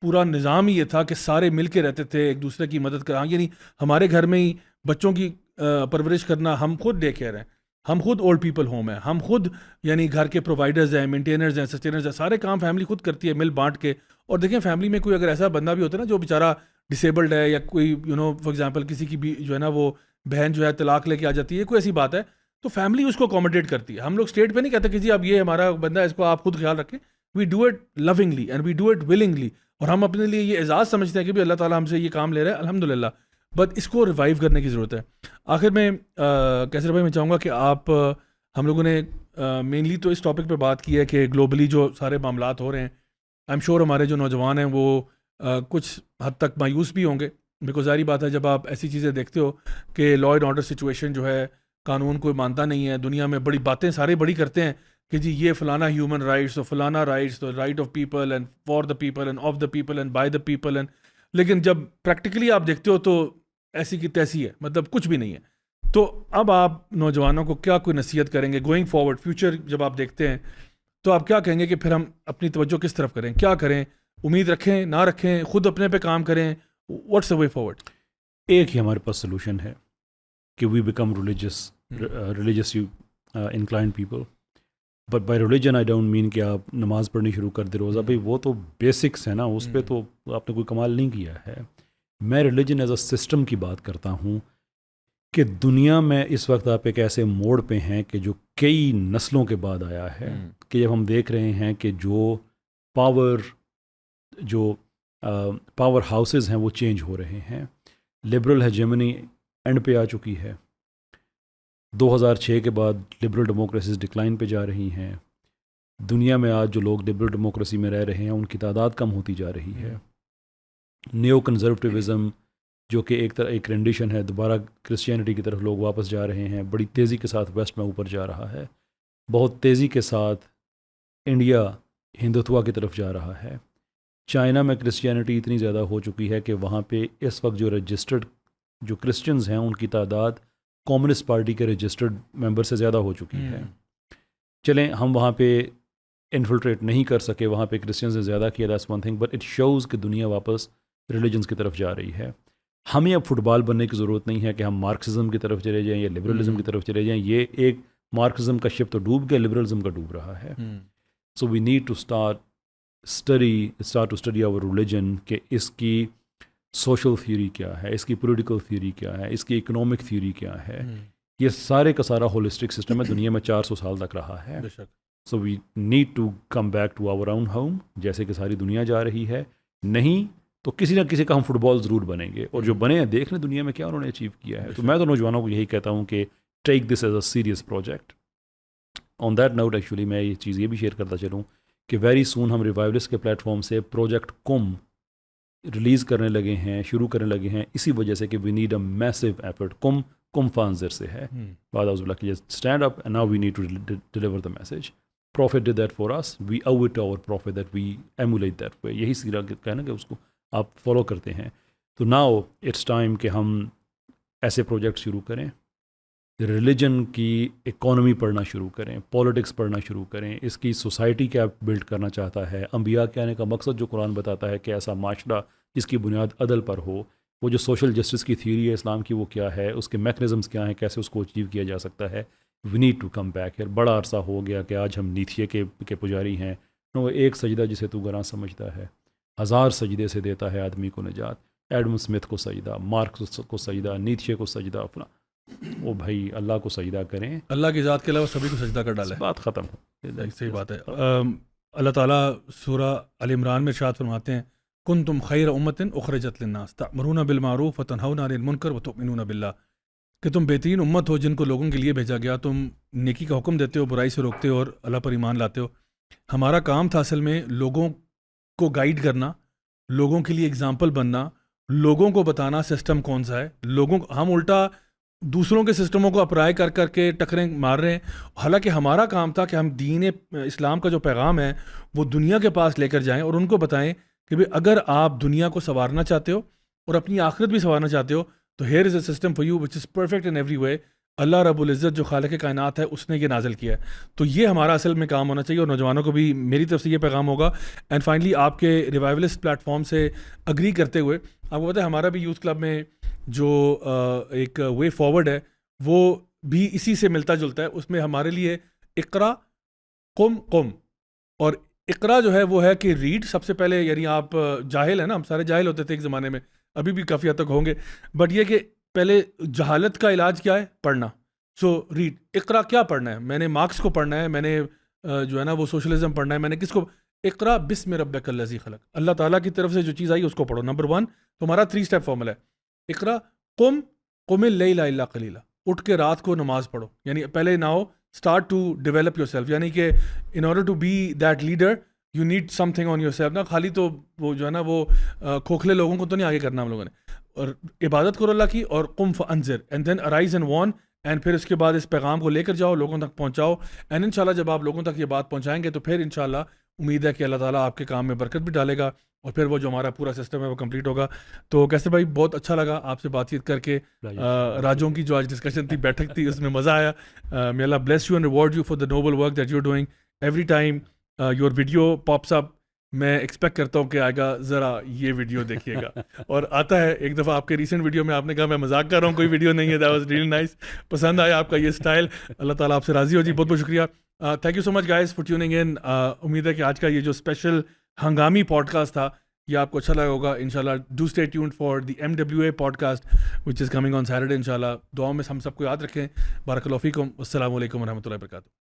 Speaker 1: پورا نظام ہی یہ تھا کہ سارے مل کے رہتے تھے, ایک دوسرے کی مدد کرا. یعنی ہمارے گھر میں ہی بچوں کی پرورش کرنا, ہم خود ڈے کیئر ہیں, ہم خود اولڈ پیپل ہوم ہیں, ہم خود یعنی گھر کے پرووائڈرز ہیں, مینٹینرز ہیں, سسٹینرز ہیں, سارے کام فیملی خود کرتی ہے مل بانٹ کے. اور دیکھیں فیملی میں کوئی اگر ایسا بندہ بھی ہوتا ہے نا جو بیچارہ ڈسیبلڈ ہے, یا کوئی فار ایگزامپل کسی کی بھی جو ہے نا وہ بہن جو ہے طلاق لے کے آ جاتی ہے, کوئی ایسی بات ہے, تو فیملی اس کو اکوموڈیٹ کرتی ہے. ہم لوگ اسٹیٹ پہ نہیں کہتے کہ جی اب یہ ہمارا بندہ ہے, اس کو آپ خود خیال رکھیں. We do it lovingly and we do it willingly, اور ہم اپنے لیے یہ اعزاز سمجھتے ہیں کہ بھی اللہ تعالیٰ ہم سے یہ کام لے رہا ہے, الحمد للہ. بٹ اس کو ریوائیو کرنے کی ضرورت ہے. آخر میں کیسر بھائی میں چاہوں گا کہ آپ, ہم لوگوں نے مینلی تو اس ٹاپک پہ بات کی ہے کہ گلوبلی جو سارے معاملات ہو رہے ہیں, آئی ایم شیور ہمارے جو نوجوان ہیں وہ کچھ حد تک مایوس بھی ہوں گے, بیکاز ظاہری بات ہے جب آپ ایسی چیزیں دیکھتے ہو کہ لا اینڈ آرڈر سچویشن جو ہے, قانون کوئی مانتا نہیں ہے, دنیا میں بڑی باتیں سارے بڑی کرتے ہیں کہ جی یہ فلانا ہیومن رائٹس اور فلانا رائٹس, تو right of people and for the people and of the people and by the people and, لیکن جب پریکٹیکلی آپ دیکھتے ہو تو ایسی کی تیسی ہے, مطلب کچھ بھی نہیں ہے. تو اب آپ نوجوانوں کو کیا کوئی نصیحت کریں گے گوئنگ فارورڈ, فیوچر جب آپ دیکھتے ہیں تو آپ کیا کہیں گے کہ پھر ہم اپنی توجہ کس طرف کریں, کیا کریں, امید رکھیں نہ رکھیں, خود اپنے پہ کام کریں, واٹس دا وے فارورڈ؟
Speaker 2: ایک ہی ہمارے پاس سلوشن ہے کہ we become religious inclined people. But by religion I don't mean کہ آپ نماز پڑھنی شروع کر دے روزہ, بھائی وہ تو بیسکس ہے نا, اس پہ تو آپ نے کوئی کمال نہیں کیا ہے. میں ریلیجن ایز اے سسٹم کی بات کرتا ہوں کہ دنیا میں اس وقت آپ ایک ایسے موڑ پہ ہیں کہ جو کئی نسلوں کے بعد آیا ہے, کہ جب ہم دیکھ رہے ہیں کہ جو پاور ہاؤسز ہیں وہ چینج ہو رہے ہیں. لبرل ہیجمنی اینڈ پہ آ چکی ہے. 2006 کے بعد لبرل ڈیموکریسیز ڈکلائن پہ جا رہی ہیں. دنیا میں آج جو لوگ لبرل ڈیموکریسی میں رہ رہے ہیں ان کی تعداد کم ہوتی جا رہی ہے. نیو کنزرویٹیوزم جو کہ ایک رینڈیشن ہے, دوبارہ کرسچینٹی کی طرف لوگ واپس جا رہے ہیں, بڑی تیزی کے ساتھ ویسٹ میں اوپر جا رہا ہے. بہت تیزی کے ساتھ انڈیا ہندوتوا کی طرف جا رہا ہے. چائنا میں کرسچینٹی اتنی زیادہ ہو چکی ہے کہ وہاں پہ اس وقت جو رجسٹرڈ جو کرسچنز ہیں ان کی تعداد کمیونسٹ پارٹی کے رجسٹرڈ ممبر سے زیادہ ہو چکی ہے. چلیں ہم وہاں پہ انفلٹریٹ نہیں کر سکے, وہاں پہ کرسچنز نے زیادہ کیا, that's one thing, but it shows کہ دنیا واپس ریلیجنس کی طرف جا رہی ہے. ہمیں اب فٹ بال بننے کی ضرورت نہیں ہے کہ ہم مارکسزم کی طرف چلے جائیں یا لبرلزم کی طرف چلے جائیں. یہ ایک مارکسزم کا شپ تو ڈوب گیا, لبرلزم کا ڈوب رہا ہے. So we need to start to study our religion کہ اس کی سوشل تھیوری کیا ہے, اس کی پولیٹیکل تھیوری کیا ہے, اس کی اکنامک تھیوری کیا ہے. یہ سارے کا سارا ہولسٹک سسٹم ہے, دنیا میں 400 سال تک رہا ہے. So we need to come back to our own home, جیسے کہ ساری دنیا جا رہی ہے. نہیں تو کسی نہ کسی کا ہم فٹ بال ضرور بنیں گے, اور جو بنے ہیں دیکھ لیں دنیا میں کیا انہوں نے اچیو کیا ہے. تو میں تو نوجوانوں کو یہی کہتا ہوں کہ take this as a serious project. On that note actually میں یہ چیز یہ بھی شیئر کرتا چلوں کہ ویری سون ہم ریوائولسٹ کے پلیٹ فارم سے پروجیکٹ کم ریلیز کرنے لگے ہیں, شروع کرنے لگے ہیں, اسی وجہ سے کہ we need a Meesho effort. کم فانزر سے ہے, بعد اعوذ باللہ کہ stand up and now we need to deliver the message. Prophet did that for us, we owe it to our prophet that we emulate that way. یہی سیرا کہنا کہ اس کو آپ فالو کرتے ہیں. تو ناؤ اٹس ٹائم کہ ہم ایسے پروجیکٹ شروع کریں, ریلیجن کی اکانومی پڑھنا شروع کریں, پالیٹکس پڑھنا شروع کریں, اس کی سوسائٹی کیا بلڈ کرنا چاہتا ہے. انبیاء کے آنے کا مقصد جو قرآن بتاتا ہے کہ ایسا معاشرہ جس کی بنیاد عدل پر ہو, وہ جو سوشل جسٹس کی تھیوری ہے اسلام کی وہ کیا ہے, اس کے میکنزمس کیا ہیں, کیسے اس کو اچیو کیا جا سکتا ہے. We need to come back here. بڑا عرصہ ہو گیا کہ آج ہم نیتھیے کے پجاری ہیں. وہ ایک سجدہ جسے تو گراں سمجھتا ہے 1000 سجدے سے دیتا ہے آدمی کو نجات. ایڈم اسمتھ کو سجدہ, مارکس کو سجدہ, نیتھیے کو سجدہ, اپنا وہ بھائی اللہ کو سجدہ کریں,
Speaker 1: اللہ کی ذات کے علاوہ سبھی کو سجدہ کر ڈالے.
Speaker 2: بات ختم ہو.
Speaker 1: صحیح بات ہے. اللہ تعالیٰ سورہ ال عمران میں ارشاد فرماتے ہیں کنتم خیر امۃ اخرجت للناس تأمرون بالمعروف وتنہون عن المنکر وتؤمنون باللہ, کہ تم بہترین امت ہو جن کو لوگوں کے لیے بھیجا گیا, تم نیکی کا حکم دیتے ہو, برائی سے روکتے ہو اور اللہ پر ایمان لاتے ہو. ہمارا کام تھا اصل میں لوگوں کو گائیڈ کرنا, لوگوں کے لیے اگزامپل بننا, لوگوں کو بتانا سسٹم کون سا ہے. ہم الٹا دوسروں کے سسٹموں کو اپرائی کر کر کے ٹکریں مار رہے ہیں, حالانکہ ہمارا کام تھا کہ ہم دین اسلام کا جو پیغام ہے وہ دنیا کے پاس لے کر جائیں اور ان کو بتائیں کہ بھئی اگر آپ دنیا کو سنوارنا چاہتے ہو اور اپنی آخرت بھی سنوارنا چاہتے ہو تو here is a system for you which is perfect in every way. اللہ رب العزت جو خالق کائنات ہے اس نے یہ نازل کیا ہے. تو یہ ہمارا اصل میں کام ہونا چاہیے, اور نوجوانوں کو بھی میری طرف سے یہ پیغام ہوگا. اینڈ فائنلی آپ کے ریوائولسٹ پلیٹ فارم سے اگری کرتے ہوئے آپ کو پتہ ہے ہمارا بھی یوتھ کلب میں جو ایک وے فارورڈ ہے وہ بھی اسی سے ملتا جلتا ہے. اس میں ہمارے لیے اقرا قم اور اقرا جو ہے وہ ہے کہ ریڈ سب سے پہلے, یعنی آپ جاہل ہیں نا, ہم سارے جاہل ہوتے تھے ایک زمانے میں, ابھی بھی کافی حد تک ہوں گے, بٹ یہ کہ پہلے جہالت کا علاج کیا ہے, پڑھنا. سو ریڈ, اقرا کیا پڑھنا ہے, میں نے مارکس کو پڑھنا ہے, میں نے جو ہے نا وہ سوشلزم پڑھنا ہے, میں نے کس کو, اقرا بسم ربک الذی خلق, اللہ تعالیٰ کی طرف سے جو چیز آئی اس کو پڑھو. نمبر 1 تمہارا 3 اسٹیپ فارمولا ہے, اقرا قم اللیل الا قلیلا, اٹھ کے رات کو نماز پڑھو. یعنی پہلے now start to develop yourself, یعنی کہ in order to be that leader you need something on yourself. نا خالی تو وہ جو ہے نا وہ کھوکھلے لوگوں کو تو نہیں آگے کرنا ہم لوگوں نے, اور عبادت کرو اللہ کی, اور قم فانذر and then arise and warn, and پھر اس کے بعد اس پیغام کو لے کر جاؤ, لوگوں تک پہنچاؤ. اینڈ انشاءاللہ جب آپ لوگوں تک یہ بات پہنچائیں گے تو پھر انشاءاللہ امید ہے کہ اللہ تعالیٰ آپ کے کام میں برکت بھی ڈالے گا, اور پھر وہ جو ہمارا پورا سسٹم ہے وہ کمپلیٹ ہوگا. تو کیسے بھائی بہت اچھا لگا آپ سے بات چیت کر کے. راجوں کی جو آج ڈسکشن تھی, بیٹھک تھی, اس میں مزہ آیا. may Allah bless you and reward you for the noble work that you're doing. every time your video pops up میں ایکسپیکٹ کرتا ہوں کہ آئے گا ذرا یہ ویڈیو دیکھیے گا, اور آتا ہے. ایک دفعہ آپ کے ریسنٹ ویڈیو میں آپ نے کہا میں مذاق کر رہا ہوں, کوئی ویڈیو نہیں ہے. دیٹ واز ریئلی نائس, پسند آیا آپ کا یہ اسٹائل. اللہ تعالیٰ آپ سے راضی ہو جی. بہت بہت شکریہ. Thank you so much guys for tuning in. امید ہے کہ آج کا یہ جو اسپیشل ہنگامی پوڈ کاسٹ تھا یہ آپ کو اچھا لگا ہوگا. انشاءاللہ do stay tuned for the MWA podcast which is coming on Saturday. انشاءاللہ دعاؤں میں ہم سب کو یاد رکھیں. بارک اللہ فیکم. السلام علیکم و رحمۃ اللہ وبرکاتہ.